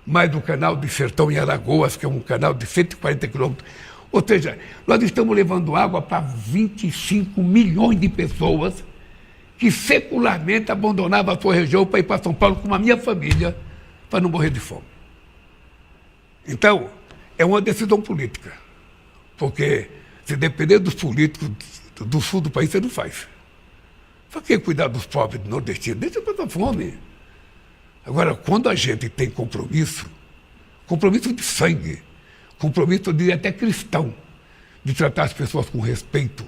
Speaker 4: Mais o canal de Sertão em Alagoas, que é um canal de 140 quilômetros. Ou seja, nós estamos levando água para 25 milhões de pessoas que secularmente abandonavam a sua região para ir para São Paulo com a minha família para não morrer de fome. Então, é uma decisão política. Porque se depender dos políticos do sul do país, você não faz. Só que cuidar dos pobres nordestinos, deixa passar fome. Agora, quando a gente tem compromisso de sangue, compromisso de até cristão, de tratar as pessoas com respeito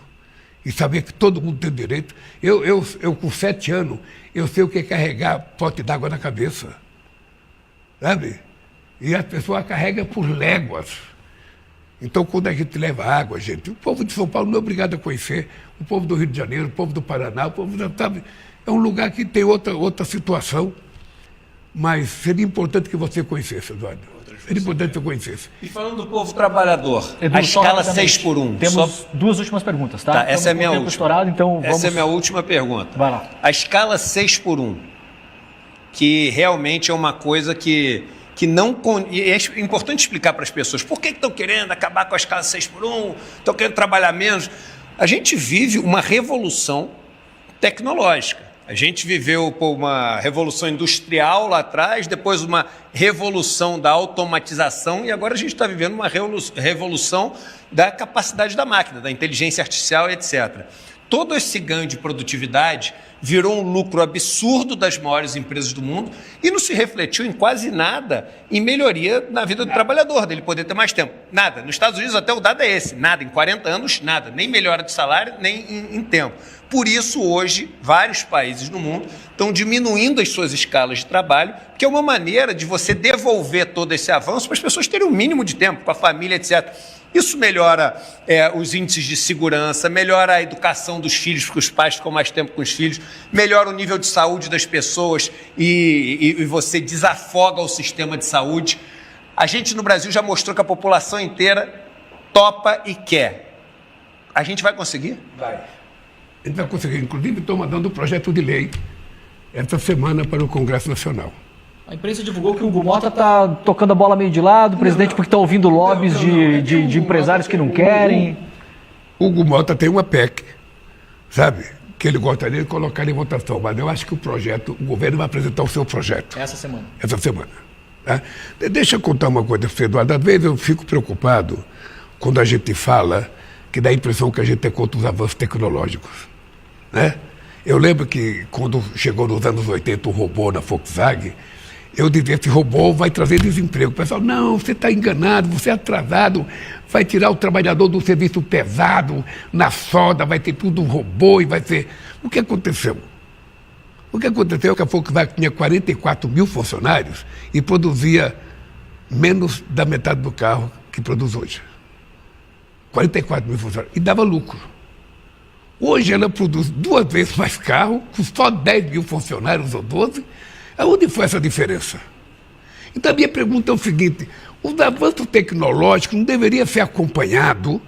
Speaker 4: e saber que todo mundo tem direito. Eu com 7 anos, eu sei o que é carregar pote d'água na cabeça. Sabe? E as pessoas carregam por léguas. Então, quando a gente leva água, gente, o povo de São Paulo não é obrigado a conhecer, o povo do Rio de Janeiro, o povo do Paraná, o povo, sabe, é um lugar que tem outra situação, mas seria importante que você conhecesse, Eduardo. Seria importante que você conhecesse.
Speaker 5: E falando do povo trabalhador,
Speaker 3: Edu,
Speaker 5: a escala 6x1.
Speaker 3: Temos 2 últimas perguntas, tá?
Speaker 5: Essa é a minha última.
Speaker 3: Estourado, então vamos...
Speaker 5: Essa é a minha última pergunta.
Speaker 3: Vai lá.
Speaker 5: A escala 6x1, que realmente é uma coisa que não... E é importante explicar para as pessoas por que estão querendo acabar com a escala 6x1, estão querendo trabalhar menos. A gente vive uma revolução tecnológica. A gente viveu uma revolução industrial lá atrás, depois uma revolução da automatização e agora a gente está vivendo uma revolução da capacidade da máquina, da inteligência artificial, etc. Todo esse ganho de produtividade virou um lucro absurdo das maiores empresas do mundo e não se refletiu em quase nada em melhoria na vida do trabalhador, dele poder ter mais tempo. Nada. Nos Estados Unidos até o dado é esse, nada. Em 40 anos, nada. Nem melhora de salário, nem em tempo. Por isso, hoje, vários países no mundo estão diminuindo as suas escalas de trabalho, que é uma maneira de você devolver todo esse avanço para as pessoas terem um mínimo de tempo, com a família, etc. Isso melhora os índices de segurança, melhora a educação dos filhos, porque os pais ficam mais tempo com os filhos, melhora o nível de saúde das pessoas e você desafoga o sistema de saúde. A gente no Brasil já mostrou que a população inteira topa e quer. A gente vai conseguir?
Speaker 4: Vai. A gente vai conseguir. Inclusive, estou mandando um projeto de lei essa semana para o Congresso Nacional.
Speaker 3: A imprensa divulgou que o Hugo Mota está tocando a bola meio de lado, o presidente porque está ouvindo lobbies de empresários que não querem.
Speaker 4: O Hugo Mota tem uma PEC, sabe, que ele gostaria de colocar em votação, mas eu acho que o governo vai apresentar o seu projeto.
Speaker 3: Essa semana.
Speaker 4: Essa semana. Tá? Deixa eu contar uma coisa, Eduardo. Às vezes eu fico preocupado quando a gente fala que dá a impressão que a gente é contra os avanços tecnológicos, né? Eu lembro que quando chegou nos anos 80 o robô na Volkswagen, eu dizia, esse robô vai trazer desemprego. O pessoal, não, você está enganado, você é atrasado, vai tirar o trabalhador do serviço pesado, na solda, vai ter tudo um robô e vai ser... O que aconteceu? O que aconteceu é que a Volkswagen tinha 44 mil funcionários e produzia menos da metade do carro que produz hoje. 44 mil funcionários. E dava lucro. Hoje ela produz 2 vezes mais carro, com só 10 mil funcionários ou 12. Aonde foi essa diferença? Então a minha pergunta é o seguinte, os avanços tecnológicos não deveriam ser acompanhados,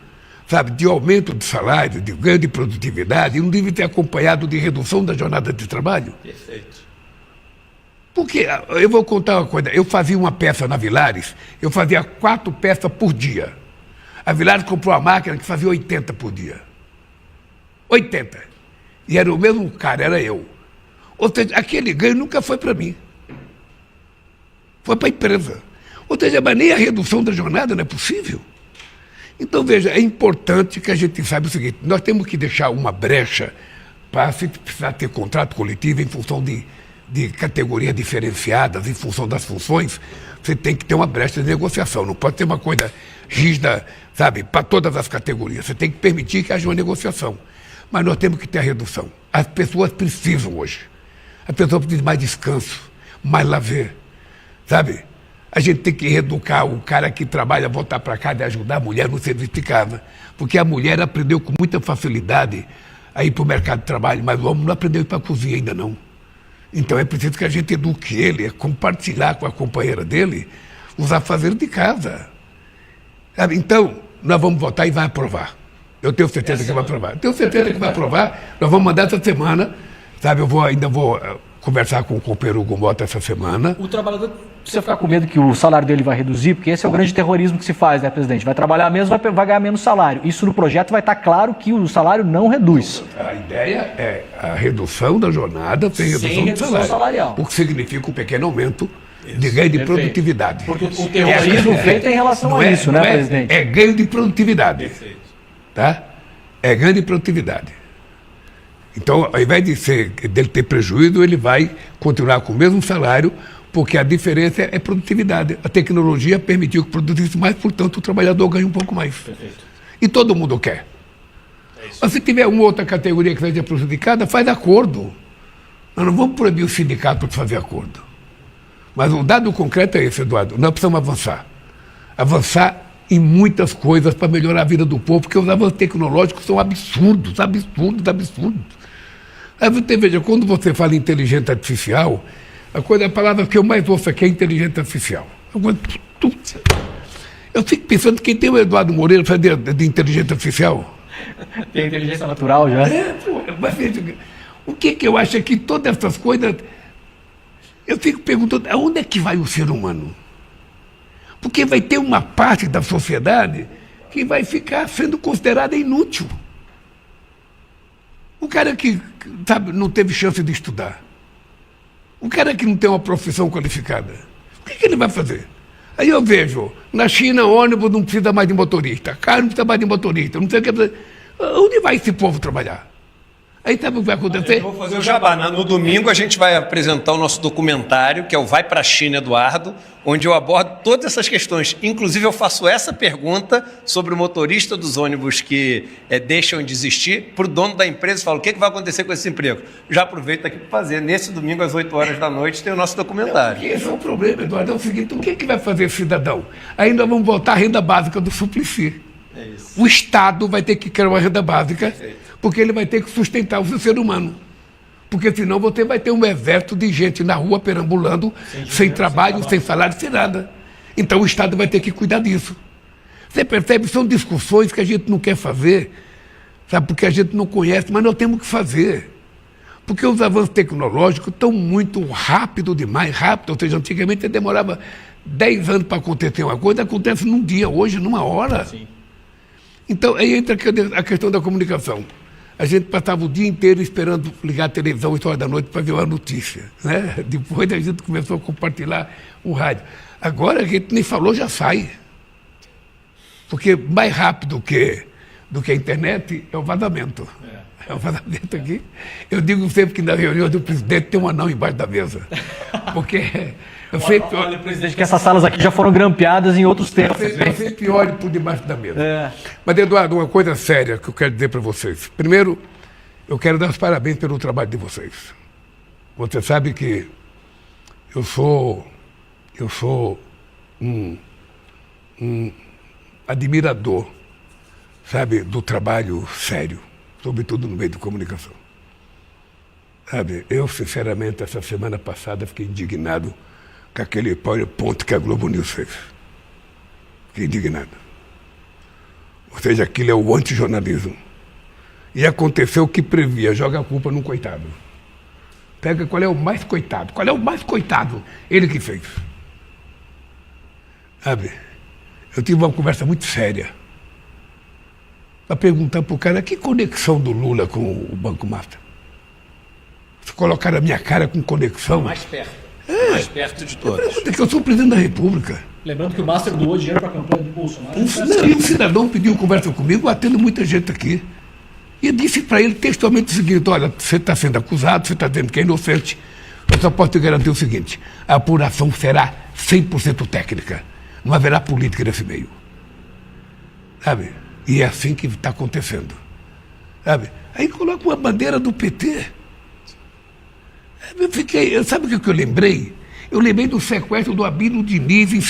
Speaker 4: sabe, de aumento de salário, de ganho de produtividade, não deveriam ser acompanhados de redução da jornada de trabalho?
Speaker 5: Perfeito.
Speaker 4: Porque, eu vou contar uma coisa, eu fazia uma peça na Vilares, eu fazia 4 peças por dia. A Vilares comprou uma máquina que fazia 80 por dia. 80. E era o mesmo cara, era eu. Ou seja, aquele ganho nunca foi para mim. Foi para a empresa. Ou seja, mas nem a redução da jornada não é possível. Então, veja, é importante que a gente saiba o seguinte, nós temos que deixar uma brecha para se precisar ter contrato coletivo em função de categorias diferenciadas, em função das funções, você tem que ter uma brecha de negociação. Não pode ter uma coisa rígida, sabe, para todas as categorias. Você tem que permitir que haja uma negociação. Mas nós temos que ter a redução. As pessoas precisam hoje. As pessoas precisam de mais descanso, mais lazer, sabe? A gente tem que reeducar o cara que trabalha, voltar para casa e ajudar a mulher no serviço de casa. Porque a mulher aprendeu com muita facilidade a ir para o mercado de trabalho, mas o homem não aprendeu a ir para a cozinha ainda não. Então é preciso que a gente eduque ele, a compartilhar com a companheira dele os afazeres de casa. Sabe? Então, nós vamos votar e vai aprovar. Eu tenho certeza que vai aprovar. Tenho certeza que vai aprovar. Nós vamos mandar essa semana, sabe? Ainda vou conversar com o companheiro Hugo Mota essa semana.
Speaker 3: O trabalhador precisa ficar com medo que o salário dele vai reduzir, porque esse é o grande terrorismo que se faz, né, presidente? Vai trabalhar menos, vai ganhar menos salário. Isso no projeto vai estar claro que o salário não reduz.
Speaker 4: A ideia é a redução da jornada sem redução do salário.
Speaker 3: Salarial.
Speaker 4: O que significa um pequeno aumento de ganho de produtividade.
Speaker 3: Porque o terrorismo feito é em relação a isso, né, presidente?
Speaker 4: É ganho de produtividade.
Speaker 5: Perfeito.
Speaker 4: Tá? É ganho de produtividade. Então, ao invés dele ter prejuízo, ele vai continuar com o mesmo salário, porque a diferença é produtividade. A tecnologia permitiu que produzisse mais, portanto, o trabalhador ganha um pouco mais.
Speaker 5: Perfeito.
Speaker 4: E todo mundo quer. Mas se tiver uma outra categoria que seja prejudicada, faz acordo. Nós não vamos proibir o sindicato de fazer acordo. Mas o dado concreto é esse, Eduardo. Nós precisamos avançar. Avançar em muitas coisas para melhorar a vida do povo, porque os avanços tecnológicos são absurdos, absurdos, absurdos. Aí você veja, quando você fala em inteligência artificial, a palavra que eu mais ouço aqui é inteligência artificial. Eu fico pensando, quem tem o Eduardo Moreira para de inteligência artificial?
Speaker 3: Tem inteligência natural já.
Speaker 4: Mas veja, o que eu acho é que todas essas coisas, eu fico perguntando, aonde é que vai o ser humano? Porque vai ter uma parte da sociedade que vai ficar sendo considerada inútil. O cara que, sabe, não teve chance de estudar. O cara que não tem uma profissão qualificada. O que ele vai fazer? Aí eu vejo, na China, ônibus não precisa mais de motorista, carro não precisa mais de motorista, não sei o que. Onde vai esse povo trabalhar? Aí sabe o que vai acontecer?
Speaker 5: Eu vou fazer o jabá. No domingo a gente vai apresentar o nosso documentário, que é o Vai Pra China, Eduardo, onde eu abordo todas essas questões. Inclusive eu faço essa pergunta sobre o motorista dos ônibus que deixam de existir para o dono da empresa e falo, o que vai acontecer com esse emprego? Já aproveito aqui para fazer. Nesse domingo, às 8 horas da noite, tem o nosso documentário.
Speaker 4: Esse é o problema, Eduardo. É o seguinte, o que vai fazer cidadão? Ainda vamos voltar à renda básica do Suplicy.
Speaker 5: É isso.
Speaker 4: O Estado vai ter que criar uma renda básica, porque ele vai ter que sustentar o ser humano. Porque senão você vai ter um exército de gente na rua perambulando, sem trabalho, sem salário, sem nada. Então o Estado vai ter que cuidar disso. Você percebe? São discussões que a gente não quer fazer, sabe? Porque a gente não conhece, mas nós temos que fazer. Porque os avanços tecnológicos estão muito rápido demais, rápido. Ou seja, antigamente demorava 10 anos para acontecer uma coisa, acontece num dia, hoje, numa hora.
Speaker 3: Sim.
Speaker 4: Então, aí entra a questão da comunicação. A gente passava o dia inteiro esperando ligar a televisão 8 horas da noite para ver uma notícia, né? Depois a gente começou a compartilhar o rádio. Agora a gente nem falou, já sai. Porque mais rápido do que a internet é o vazamento. É o vazamento aqui. Eu digo sempre que na reunião do presidente tem um anão embaixo da mesa. Porque eu sempre...
Speaker 3: Olha, presidente, que essas salas aqui já foram grampeadas em outros tempos.
Speaker 4: Eu sempre olho por debaixo da mesa. Mas, Eduardo, uma coisa séria que eu quero dizer para vocês. Primeiro, eu quero dar os parabéns pelo trabalho de vocês. Você sabe que eu sou um admirador, sabe, do trabalho sério, sobretudo no meio de comunicação. Sabe, eu, sinceramente, essa semana passada fiquei indignado com aquele PowerPoint que a Globo News fez. Fiquei indignado. Ou seja, aquilo é o antijornalismo. E aconteceu o que previa, joga a culpa num coitado. Pega qual é o mais coitado. Qual é o mais coitado? Ele que fez. Sabe, eu tive uma conversa muito séria para perguntar para o cara que conexão do Lula com o Banco Master. Se colocar a minha cara com conexão...
Speaker 5: Mais perto. Mais perto de todos.
Speaker 4: Porque eu sou o presidente da República.
Speaker 3: Lembrando que o Master doou dinheiro para a campanha do Bolsonaro.
Speaker 4: E um cidadão pediu conversa comigo, atendo muita gente aqui. E eu disse para ele textualmente o seguinte, olha, você está sendo acusado, você está dizendo que é inocente. Eu só posso te garantir o seguinte, a apuração será 100% técnica. Não haverá política nesse meio. Sabe? E é assim que está acontecendo. Sabe? Aí coloca uma bandeira do PT. Sabe o que eu lembrei? Eu lembrei do sequestro do Abílio Diniz em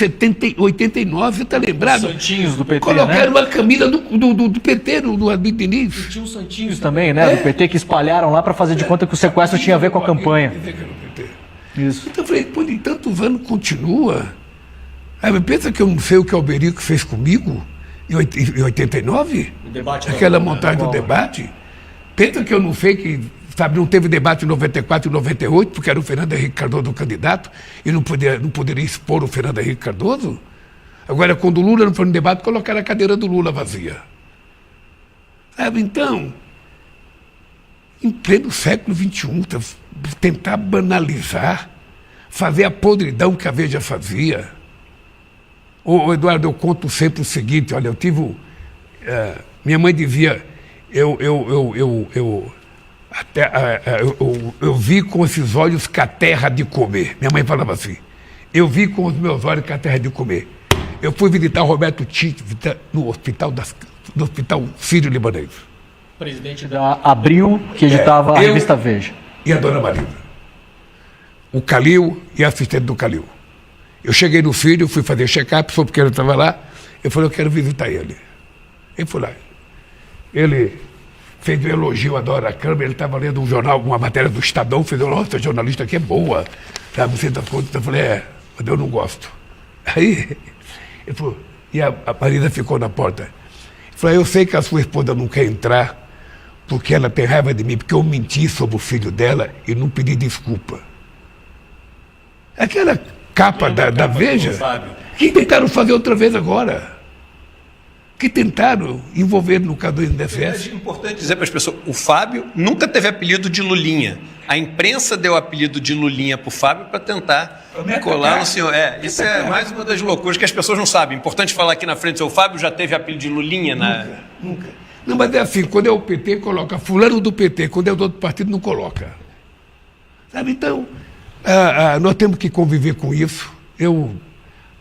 Speaker 4: 89, você está lembrado?
Speaker 3: Os santinhos do PT,
Speaker 4: colocaram
Speaker 3: né?
Speaker 4: uma camisa do PT, do Abílio Diniz.
Speaker 3: E tinha os santinhos também, né? Do PT que espalharam lá para fazer de conta que o sequestro tinha a ver com a campanha. Isso.
Speaker 4: Então eu falei, depois de tantos anos continua. Aí, pensa que eu não sei o que o Alberico fez comigo em 89?
Speaker 3: O debate
Speaker 4: aquela montagem do debate. Pensa que eu não sei que, sabe, não teve debate em 94 e 98, porque era o Fernando Henrique Cardoso o candidato, e não poderia expor o Fernando Henrique Cardoso. Agora, quando o Lula não foi no debate, colocaram a cadeira do Lula vazia. Sabe, então, em pleno século XXI, tentar banalizar, fazer a podridão que a Veja fazia. Ô, Eduardo, eu conto sempre o seguinte, olha, eu tive... minha mãe dizia, eu vi com esses olhos que a terra de comer. Minha mãe falava assim, eu vi com os meus olhos que a terra de comer. Eu fui visitar o Roberto Tite no hospital Sírio-Libanês.
Speaker 3: O presidente da Abril, que editava a revista Veja.
Speaker 4: E a dona Marisa. O Calil e a assistente do Calil. Eu cheguei no Sírio, fui fazer check-up, soube que ele estava lá. Eu falei, eu quero visitar ele. Ele foi lá. Ele fez um elogio à Dora Câmara, ele estava lendo um jornal, uma matéria do Estadão, fez, nossa, a jornalista aqui é boa. Sabe, você dá conta? Eu falei, mas eu não gosto. Aí, ele falou, e a Marisa ficou na porta. Ele falou, eu sei que a sua esposa não quer entrar, porque ela tem raiva de mim, porque eu menti sobre o filho dela e não pedi desculpa. Aquela capa da Veja, que tentaram fazer outra vez agora. Que tentaram envolver no caso do INSS.
Speaker 5: É importante dizer para as pessoas, o Fábio nunca teve apelido de Lulinha. A imprensa deu o apelido de Lulinha para o Fábio para tentar colar no senhor. Isso é mais uma das loucuras que as pessoas não sabem. Importante falar aqui na frente, o Fábio já teve apelido de Lulinha?
Speaker 4: Nunca. Não, mas é assim, quando é o PT, coloca fulano do PT, quando é do outro partido, não coloca. Sabe, então, nós temos que conviver com isso. Eu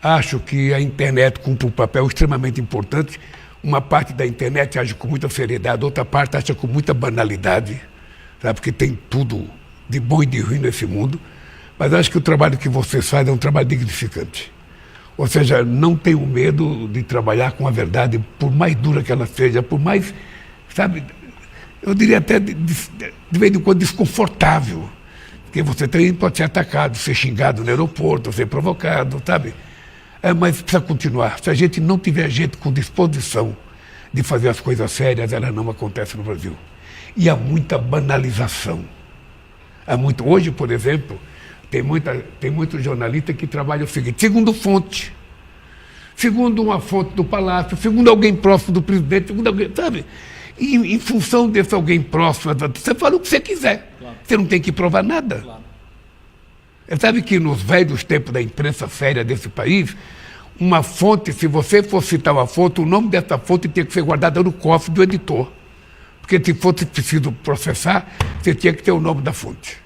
Speaker 4: acho que a internet cumpre um papel extremamente importante. Uma parte da internet age com muita seriedade, outra parte age com muita banalidade, sabe? Porque tem tudo de bom e de ruim nesse mundo. Mas acho que o trabalho que vocês fazem é um trabalho dignificante. Ou seja, não tenho medo de trabalhar com a verdade, por mais dura que ela seja, por mais, sabe, eu diria até de vez em quando desconfortável. Porque você também pode ser atacado, ser xingado no aeroporto, ser provocado, sabe? Mas precisa continuar. Se a gente não tiver gente com disposição de fazer as coisas sérias, ela não acontece no Brasil. E há muita banalização. Hoje, por exemplo, tem muito jornalista que trabalha o seguinte, segundo fonte, segundo uma fonte do Palácio, segundo alguém próximo do presidente, segundo alguém, sabe? E em função desse alguém próximo, você fala o que você quiser. Claro. Você não tem que provar nada. Claro. Sabe que nos velhos tempos da imprensa séria desse país, uma fonte, se você for citar uma fonte, o nome dessa fonte tinha que ser guardado no cofre do editor. Porque se fosse preciso processar, você tinha que ter o nome da fonte.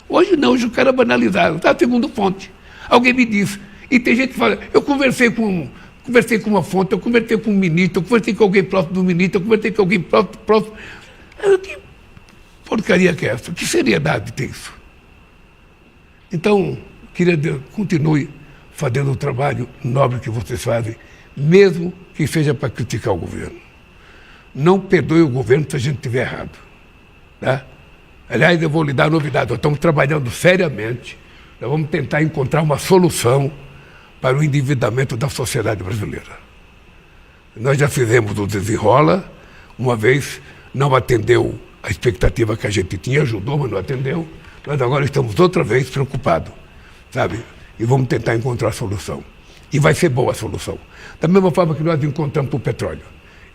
Speaker 4: Hoje não, hoje o cara banalizaram, tá? Segundo fonte. Alguém me disse. E tem gente que fala, eu conversei com uma fonte, eu conversei com um ministro, eu conversei com alguém próximo do ministro, eu conversei com alguém próximo. Que porcaria que é essa? Que seriedade tem isso? Então, queria Deus, continue fazendo o trabalho nobre que vocês fazem, mesmo que seja para criticar o governo. Não perdoe o governo se a gente estiver errado. Tá? Aliás, eu vou lhe dar a novidade, nós estamos trabalhando seriamente, nós vamos tentar encontrar uma solução para o endividamento da sociedade brasileira. Nós já fizemos o desenrola, uma vez não atendeu a expectativa que a gente tinha, ajudou, mas não atendeu. Nós agora estamos outra vez preocupados, sabe? E vamos tentar encontrar a solução. E vai ser boa a solução. Da mesma forma que nós encontramos para o petróleo.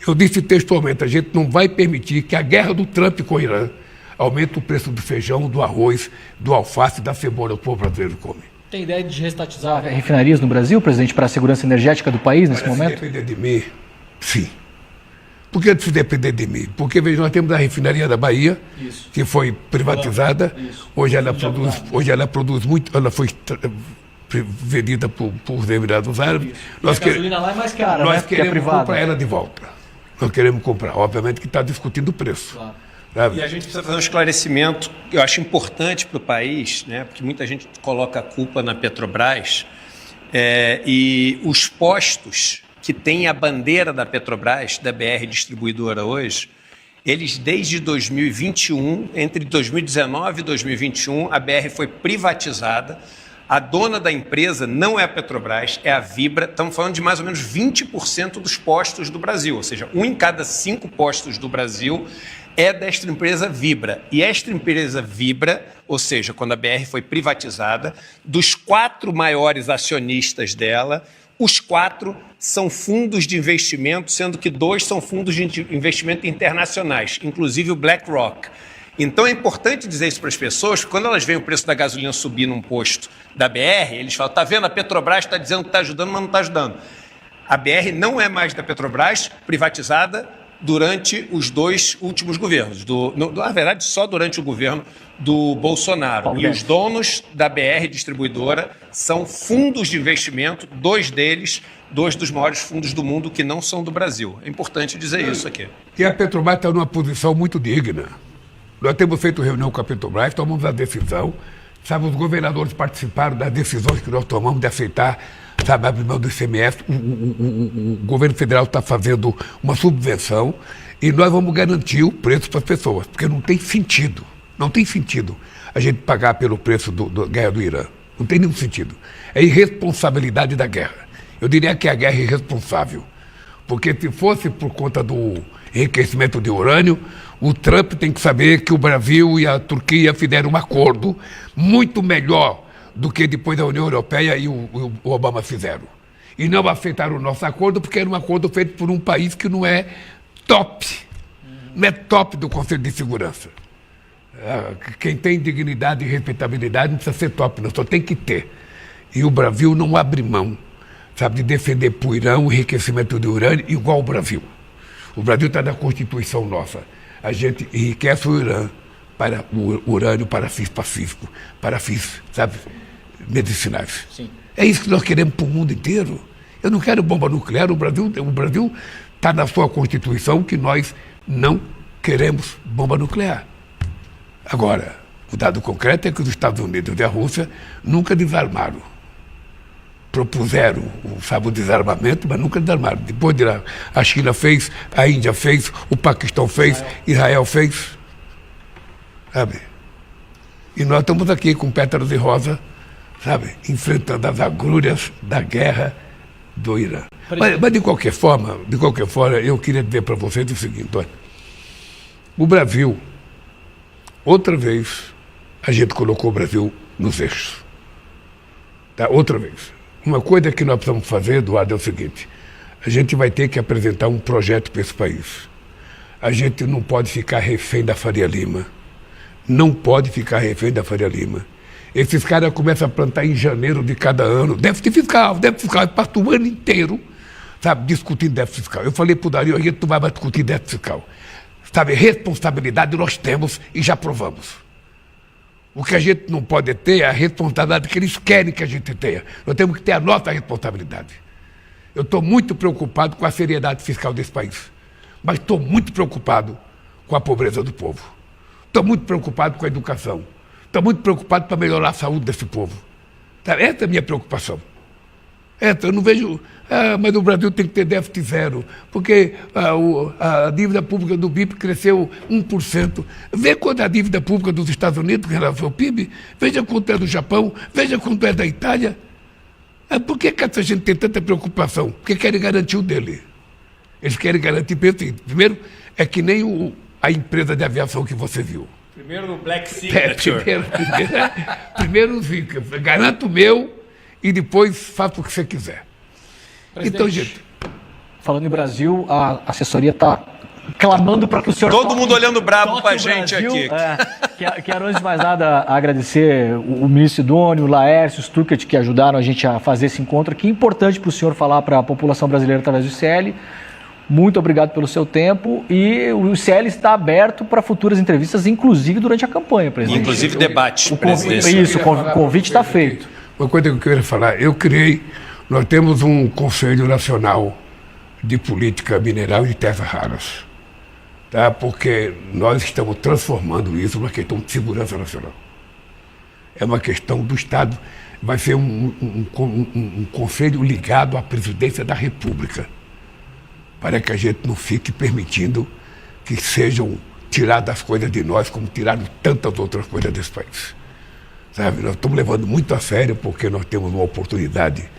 Speaker 4: Eu disse textualmente, a gente não vai permitir que a guerra do Trump com o Irã aumente o preço do feijão, do arroz, do alface, da cebola que o povo brasileiro come.
Speaker 3: Tem ideia de restatizar refinarias no Brasil, presidente, para a segurança energética do país nesse momento?
Speaker 4: Se depender de mim, sim. Por que se depender de mim? Porque, veja, nós temos a refinaria da Bahia, isso, que foi privatizada. Isso. Hoje ela produz muito, ela foi vendida por Emirados Árabes.
Speaker 3: A gasolina lá é mais cara,
Speaker 4: nós queremos comprar ela de volta. Nós queremos comprar. Obviamente que está discutindo o preço.
Speaker 3: Claro.
Speaker 5: E a gente precisa fazer um esclarecimento que eu acho importante para o país, né? Porque muita gente coloca a culpa na Petrobras, e os postos que têm a bandeira da Petrobras, da BR Distribuidora hoje, eles desde 2021, entre 2019 e 2021, a BR foi privatizada. A dona da empresa não é a Petrobras, é a Vibra. Estamos falando de mais ou menos 20% dos postos do Brasil, ou seja, 1 em cada 5 postos do Brasil é desta empresa Vibra. E esta empresa Vibra, ou seja, quando a BR foi privatizada, dos 4 maiores acionistas dela, os 4 são fundos de investimento, sendo que 2 são fundos de investimento internacionais, inclusive o BlackRock. Então é importante dizer isso para as pessoas, porque quando elas veem o preço da gasolina subir num posto da BR, eles falam, tá vendo, a Petrobras está dizendo que está ajudando, mas não está ajudando. A BR não é mais da Petrobras, privatizada durante os 2 últimos governos, na verdade só durante o governo do Bolsonaro. E os donos da BR Distribuidora são fundos de investimento, 2 deles, 2 dos maiores fundos do mundo que não são do Brasil. É importante dizer isso aqui.
Speaker 4: E a Petrobras está numa posição muito digna. Nós temos feito reunião com a Petrobras, tomamos a decisão, sabe, os governadores participaram das decisões que nós tomamos de aceitar, sabe, abrir mão do ICMS, o governo federal está fazendo uma subvenção e nós vamos garantir o preço para as pessoas, porque não tem sentido a gente pagar pelo preço da guerra do Irã, não tem nenhum sentido. É irresponsabilidade da guerra. Eu diria que a guerra é irresponsável, porque se fosse por conta do enriquecimento de urânio, o Trump tem que saber que o Brasil e a Turquia fizeram um acordo muito melhor do que depois a União Europeia e o Obama fizeram. E não aceitaram o nosso acordo porque era um acordo feito por um país que não é top do Conselho de Segurança. Quem tem dignidade e respeitabilidade não precisa ser top, não, só tem que ter. E o Brasil não abre mão, sabe, de defender para o Irã o enriquecimento de urânio igual o Brasil. O Brasil está na Constituição nossa. A gente enriquece o urânio para fins pacíficos, para fins, sabe, medicinais.
Speaker 3: Sim.
Speaker 4: É isso que nós queremos para o mundo inteiro. Eu não quero bomba nuclear. O Brasil está na sua Constituição que nós não queremos bomba nuclear. Agora, o dado concreto é que os Estados Unidos e a Rússia nunca desarmaram. Propuseram o desarmamento, mas nunca desarmaram. Depois a China fez, a Índia fez, o Paquistão fez, Israel fez. Sabe? E nós estamos aqui com pétalas de rosa, sabe? Enfrentando as agrúrias da guerra do Irã. Mas de qualquer forma, eu queria dizer para vocês o seguinte, olha, o Brasil, outra vez, a gente colocou o Brasil nos eixos. Tá? Outra vez. Uma coisa que nós precisamos fazer, Eduardo, é o seguinte, a gente vai ter que apresentar um projeto para esse país. A gente não pode ficar refém da Faria Lima. Não pode ficar refém da Faria Lima. Esses caras começam a plantar em janeiro de cada ano. Déficit fiscal. Passa o ano inteiro, sabe, discutindo déficit fiscal. Eu falei para o Dario, a gente não vai mais discutir déficit fiscal. Sabe, responsabilidade nós temos e já provamos. O que a gente não pode ter é a responsabilidade que eles querem que a gente tenha. Nós temos que ter a nossa responsabilidade. Eu estou muito preocupado com a seriedade fiscal desse país. Mas estou muito preocupado com a pobreza do povo. Estou muito preocupado com a educação. Estou muito preocupado para melhorar a saúde desse povo. Essa é a minha preocupação. Eu não vejo... mas o Brasil tem que ter déficit zero, porque a dívida pública do BIP cresceu 1%. Vê quanto é a dívida pública dos Estados Unidos em relação ao PIB, veja quanto é do Japão, veja quanto é da Itália. Por que essa gente tem tanta preocupação? Porque querem garantir o dele. Eles querem garantir, primeiro, é que nem a empresa de aviação que você viu.
Speaker 5: Primeiro o Black Signature.
Speaker 4: Primeiro garanto o meu e depois faço o que você quiser.
Speaker 3: Presidente,
Speaker 4: então, gente...
Speaker 3: Falando em Brasil, a assessoria está clamando para que o senhor...
Speaker 5: Todo mundo olhando bravo para a gente aqui.
Speaker 3: Quero, antes de mais nada, agradecer o ministro Sidônio, o Laércio, o Stuckert, que ajudaram a gente a fazer esse encontro aqui. Importante para o senhor falar para a população brasileira através do ICL. Muito obrigado pelo seu tempo. E o ICL está aberto para futuras entrevistas, inclusive durante a campanha, presidente.
Speaker 5: Inclusive debate.
Speaker 3: Isso, o convite está feito.
Speaker 4: Uma coisa que eu queria falar, nós temos um Conselho Nacional de Política Mineral e de Terras Raras, tá? Porque nós estamos transformando isso numa questão de segurança nacional. É uma questão do Estado, vai ser um conselho ligado à presidência da República, para que a gente não fique permitindo que sejam tiradas as coisas de nós, como tiraram tantas outras coisas desse país. Sabe? Nós estamos levando muito a sério porque nós temos uma oportunidade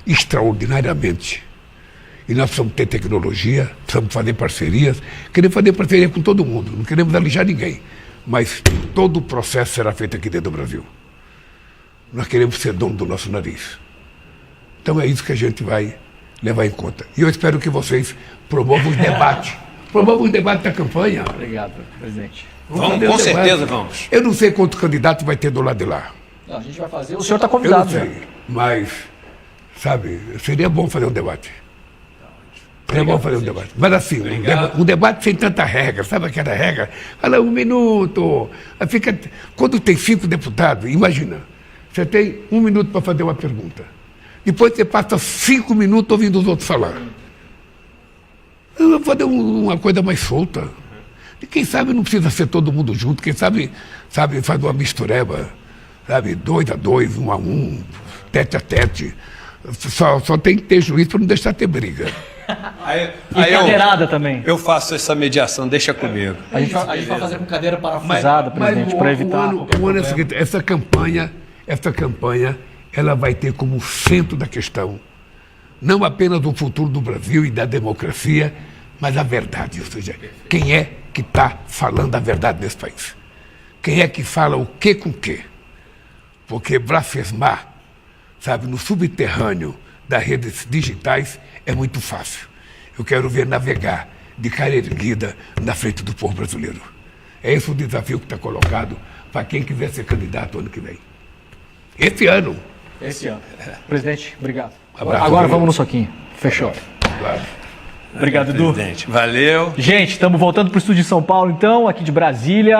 Speaker 4: extraordinariamente. E nós precisamos ter tecnologia, precisamos fazer parcerias. Queremos fazer parceria com todo mundo, não queremos alijar ninguém. Mas todo o processo será feito aqui dentro do Brasil. Nós queremos ser dono do nosso nariz. Então é isso que a gente vai levar em conta. E eu espero que vocês promovam os debates. Promovam os debates da campanha.
Speaker 3: Obrigado, presidente.
Speaker 5: Vamos, com certeza vamos.
Speaker 4: Eu não sei quantos candidatos vai ter do lado de lá.
Speaker 3: Não, a gente vai fazer. O senhor está convidado.
Speaker 4: Eu não sei, mas, sabe, seria bom fazer um debate. Seria bom fazer um debate. Mas assim, um debate sem tanta regra, sabe aquela regra? Fala 1 minuto. Quando tem 5 deputados, imagina, você tem 1 minuto para fazer uma pergunta. Depois você passa 5 minutos ouvindo os outros falar. Eu vou fazer uma coisa mais solta. E quem sabe não precisa ser todo mundo junto, quem sabe fazer uma mistureba, sabe, 2 a 2, 1 a 1, tete a tete. Só tem que ter juízo para não deixar ter briga.
Speaker 3: E cadeirada também.
Speaker 5: Eu faço essa mediação, deixa comigo.
Speaker 3: A gente vai fazer com cadeira parafusada, presidente, para evitar.
Speaker 4: O ano é o seguinte, essa campanha, ela vai ter como centro da questão não apenas o futuro do Brasil e da democracia, mas a verdade. Ou seja, quem é que está falando a verdade nesse país? Quem é que fala o que com o que? Porque blasfemar, sabe, no subterrâneo das redes digitais é muito fácil. Eu quero ver navegar de cara erguida na frente do povo brasileiro. É esse o desafio que está colocado para quem quiser ser candidato ano que vem. Esse ano.
Speaker 3: Presidente, obrigado.
Speaker 4: Abraço.
Speaker 3: Agora vamos no soquinho. Fechou.
Speaker 4: Claro.
Speaker 3: Obrigado, Edu.
Speaker 5: Presidente. Valeu.
Speaker 3: Gente, estamos voltando para o estúdio de São Paulo, então, aqui de Brasília.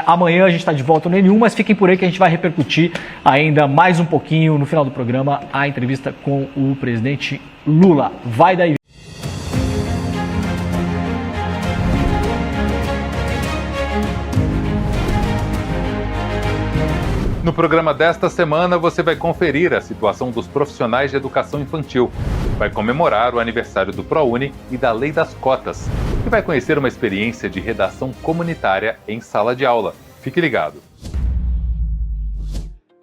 Speaker 3: Amanhã a gente está de volta no N1, mas fiquem por aí que a gente vai repercutir ainda mais um pouquinho no final do programa a entrevista com o presidente Lula. Vai daí.
Speaker 6: No programa desta semana, você vai conferir a situação dos profissionais de educação infantil, vai comemorar o aniversário do ProUni e da Lei das Cotas, e vai conhecer uma experiência de redação comunitária em sala de aula. Fique ligado.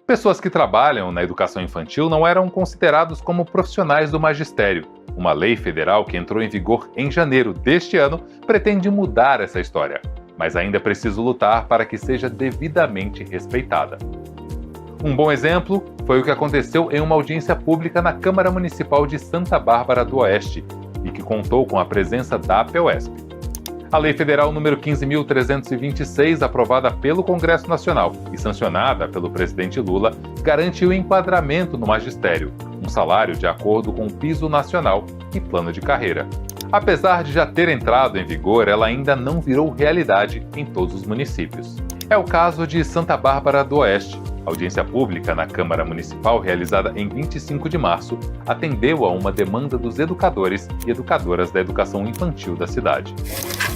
Speaker 6: Pessoas que trabalham na educação infantil não eram considerados como profissionais do magistério. Uma lei federal que entrou em vigor em janeiro deste ano pretende mudar essa história, mas ainda é preciso lutar para que seja devidamente respeitada. Um bom exemplo foi o que aconteceu em uma audiência pública na Câmara Municipal de Santa Bárbara do Oeste e que contou com a presença da APEUESP. A Lei Federal número 15.326, aprovada pelo Congresso Nacional e sancionada pelo presidente Lula, garante o enquadramento no magistério, um salário de acordo com o piso nacional e plano de carreira. Apesar de já ter entrado em vigor, ela ainda não virou realidade em todos os municípios. É o caso de Santa Bárbara do Oeste. A audiência pública na Câmara Municipal, realizada em 25 de março, atendeu a uma demanda dos educadores e educadoras da educação infantil da cidade.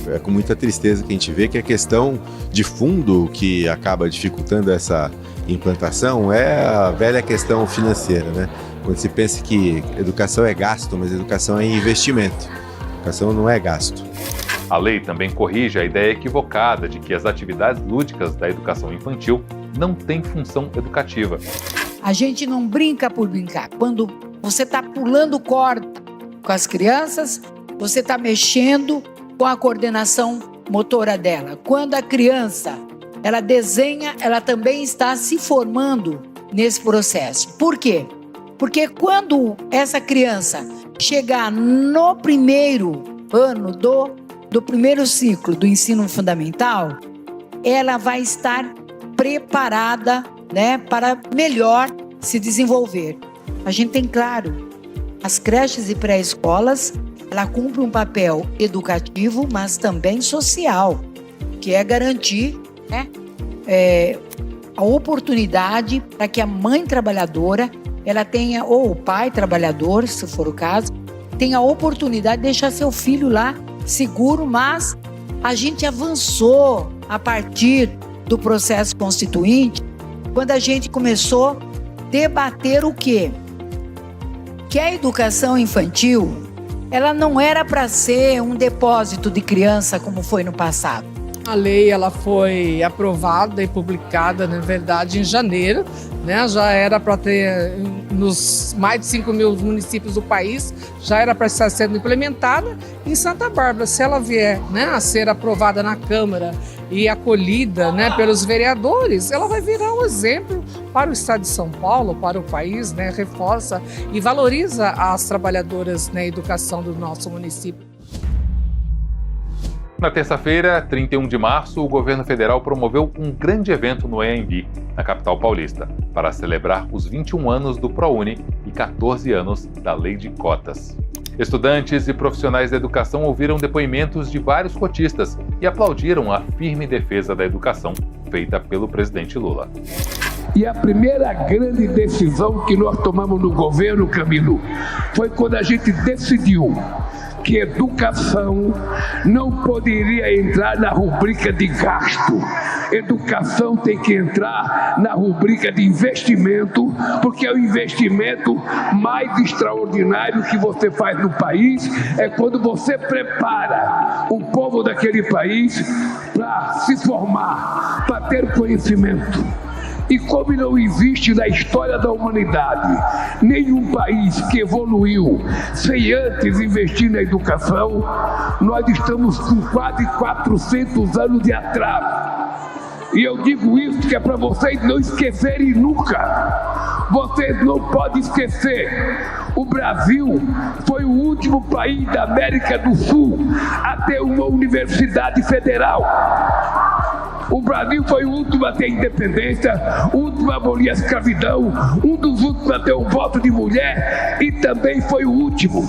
Speaker 7: É com muita tristeza que a gente vê que a questão de fundo que acaba dificultando essa implantação é a velha questão financeira, né? Quando se pensa que educação é gasto, mas educação é investimento. Educação não é gasto.
Speaker 6: A lei também corrige a ideia equivocada de que as atividades lúdicas da educação infantil não têm função educativa.
Speaker 8: A gente não brinca por brincar. Quando você está pulando corda com as crianças, você está mexendo com a coordenação motora dela. Quando a criança ela desenha, ela também está se formando nesse processo. Por quê? Porque quando essa criança chegar no primeiro ano do primeiro ciclo do ensino fundamental, ela vai estar preparada, né, para melhor se desenvolver. A gente tem claro, as creches e pré-escolas, ela cumpre um papel educativo, mas também social, que é garantir, né, a oportunidade para que a mãe trabalhadora, ela tenha, ou o pai trabalhador, se for o caso, tenha a oportunidade de deixar seu filho lá seguro, mas a gente avançou a partir do processo constituinte, quando a gente começou a debater o quê? Que a educação infantil, ela não era para ser um depósito de criança como foi no passado.
Speaker 9: A lei ela foi aprovada e publicada, na verdade, em janeiro, né? Já era para ter, nos mais de 5 mil municípios do país, já era para estar sendo implementada. Em Santa Bárbara, se ela vier, né, a ser aprovada na Câmara e acolhida, né, pelos vereadores, ela vai virar um exemplo para o estado de São Paulo, para o país, né? Reforça e valoriza as trabalhadoras na educação do nosso município.
Speaker 6: Na terça-feira, 31 de março, o governo federal promoveu um grande evento no AMB, na capital paulista, para celebrar os 21 anos do ProUni e 14 anos da Lei de Cotas. Estudantes e profissionais da educação ouviram depoimentos de vários cotistas e aplaudiram a firme defesa da educação feita pelo presidente Lula.
Speaker 10: E a primeira grande decisão que nós tomamos no governo, Camilo, foi quando a gente decidiu que educação não poderia entrar na rubrica de gasto. Educação tem que entrar na rubrica de investimento, porque é o investimento mais extraordinário que você faz no país, é quando você prepara o povo daquele país para se formar, para ter conhecimento. E como não existe na história da humanidade nenhum país que evoluiu sem antes investir na educação, nós estamos com quase 400 anos de atraso. E eu digo isso que é para vocês não esquecerem nunca. Vocês não podem esquecer. O Brasil foi o último país da América do Sul a ter uma universidade federal. O Brasil foi o último a ter independência, o último a abolir a escravidão, um dos últimos a ter um voto de mulher e também foi o último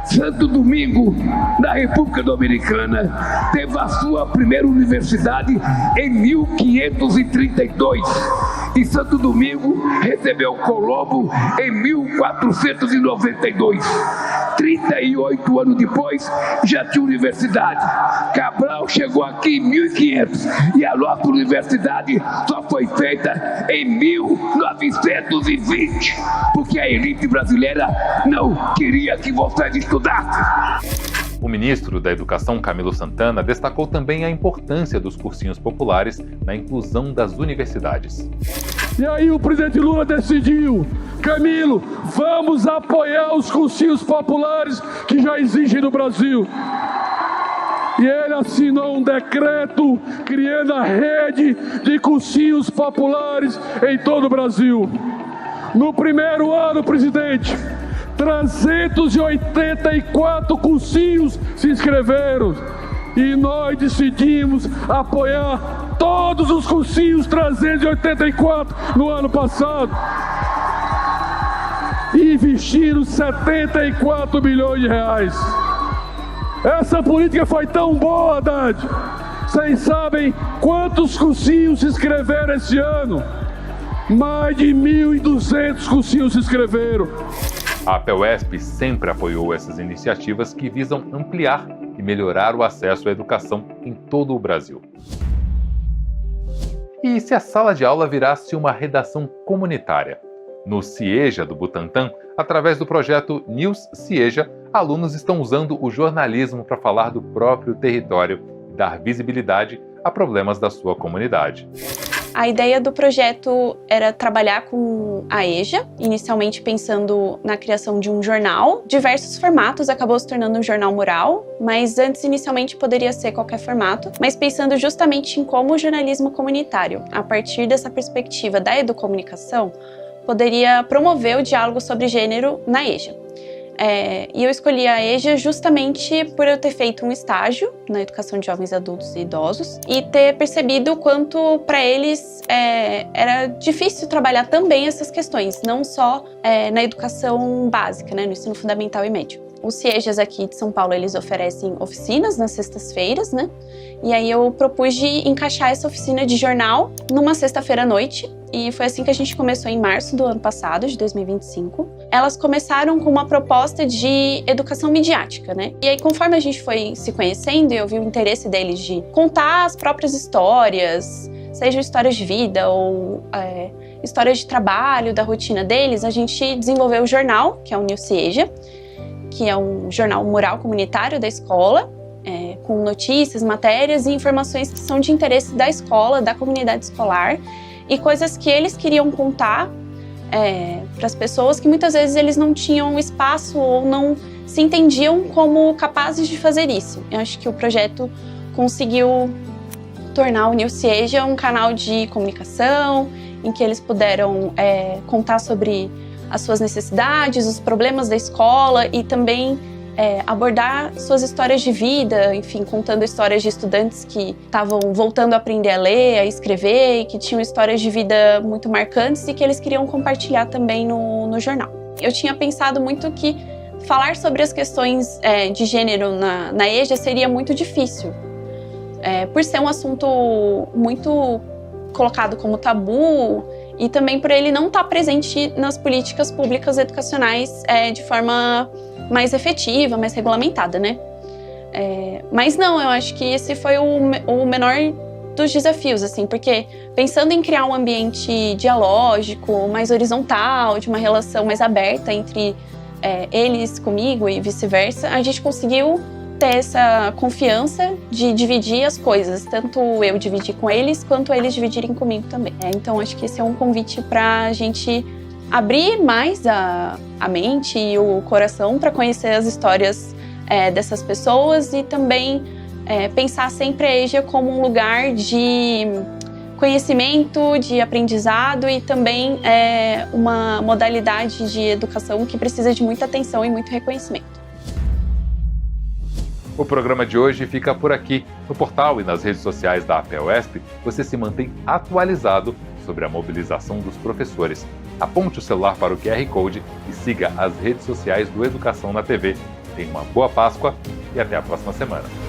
Speaker 10: Santo Domingo, na República Dominicana, teve a sua primeira universidade em 1532. E Santo Domingo recebeu Colombo em 1492. 38 anos depois, já tinha universidade. Cabral chegou aqui em 1500 e a nossa universidade só foi feita em 1920, porque a elite brasileira não queria que vocês estudassem.
Speaker 6: O ministro da Educação, Camilo Santana, destacou também a importância dos cursinhos populares na inclusão das universidades.
Speaker 11: E aí o presidente Lula decidiu: Camilo, vamos apoiar os cursinhos populares que já existem no Brasil. E ele assinou um decreto criando a rede de cursinhos populares em todo o Brasil. No primeiro ano, presidente, 384 cursinhos se inscreveram. E nós decidimos apoiar todos os cursinhos 384 no ano passado. E investiram 74 milhões de reais. Essa política foi tão boa, Haddad. Vocês sabem quantos cursinhos se inscreveram esse ano? Mais de 1.200 cursinhos se inscreveram.
Speaker 6: A APUESP sempre apoiou essas iniciativas que visam ampliar e melhorar o acesso à educação em todo o Brasil. E se a sala de aula virasse uma redação comunitária? No CIEJA do Butantã, através do projeto News CIEJA, alunos estão usando o jornalismo para falar do próprio território e dar visibilidade a problemas da sua comunidade.
Speaker 12: A ideia do projeto era trabalhar com a EJA, inicialmente pensando na criação de um jornal. Diversos formatos, acabou se tornando um jornal mural, mas antes inicialmente poderia ser qualquer formato, mas pensando justamente em como o jornalismo comunitário, a partir dessa perspectiva da educomunicação, poderia promover o diálogo sobre gênero na EJA. E eu escolhi a EJA justamente por eu ter feito um estágio na educação de jovens, adultos e idosos e ter percebido o quanto para eles era difícil trabalhar também essas questões, não só na educação básica, né, no ensino fundamental e médio. Os CIEJAs aqui de São Paulo, eles oferecem oficinas nas sextas-feiras, né? E aí eu propus de encaixar essa oficina de jornal numa sexta-feira à noite. E foi assim que a gente começou em março do ano passado, de 2025. Elas começaram com uma proposta de educação midiática, né? E aí, conforme a gente foi se conhecendo, eu vi o interesse deles de contar as próprias histórias, sejam histórias de vida ou histórias de trabalho, da rotina deles, a gente desenvolveu o jornal, que é o News CIEJA, que é um jornal mural comunitário da escola, com notícias, matérias e informações que são de interesse da escola, da comunidade escolar, e coisas que eles queriam contar para as pessoas que muitas vezes eles não tinham espaço ou não se entendiam como capazes de fazer isso. Eu acho que o projeto conseguiu tornar o News CIEJA um canal de comunicação, em que eles puderam contar sobre as suas necessidades, os problemas da escola e também abordar suas histórias de vida, enfim, contando histórias de estudantes que estavam voltando a aprender a ler, a escrever e que tinham histórias de vida muito marcantes e que eles queriam compartilhar também no jornal. Eu tinha pensado muito que falar sobre as questões de gênero na EJA seria muito difícil, por ser um assunto muito colocado como tabu e também por ele não estar presente nas políticas públicas educacionais de forma mais efetiva, mais regulamentada, né? Mas não, eu acho que esse foi o menor dos desafios, assim, porque pensando em criar um ambiente dialógico, mais horizontal, de uma relação mais aberta entre eles comigo e vice-versa, a gente conseguiu ter essa confiança de dividir as coisas, tanto eu dividir com eles, quanto eles dividirem comigo também. Então acho que esse é um convite para a gente abrir mais a mente e o coração para conhecer as histórias dessas pessoas e também pensar sempre a EJA como um lugar de conhecimento, de aprendizado e também uma modalidade de educação que precisa de muita atenção e muito reconhecimento.
Speaker 6: O programa de hoje fica por aqui. No portal e nas redes sociais da APUESP, você se mantém atualizado sobre a mobilização dos professores. Aponte o celular para o QR Code e siga as redes sociais do Educação na TV. Tenha uma boa Páscoa e até a próxima semana.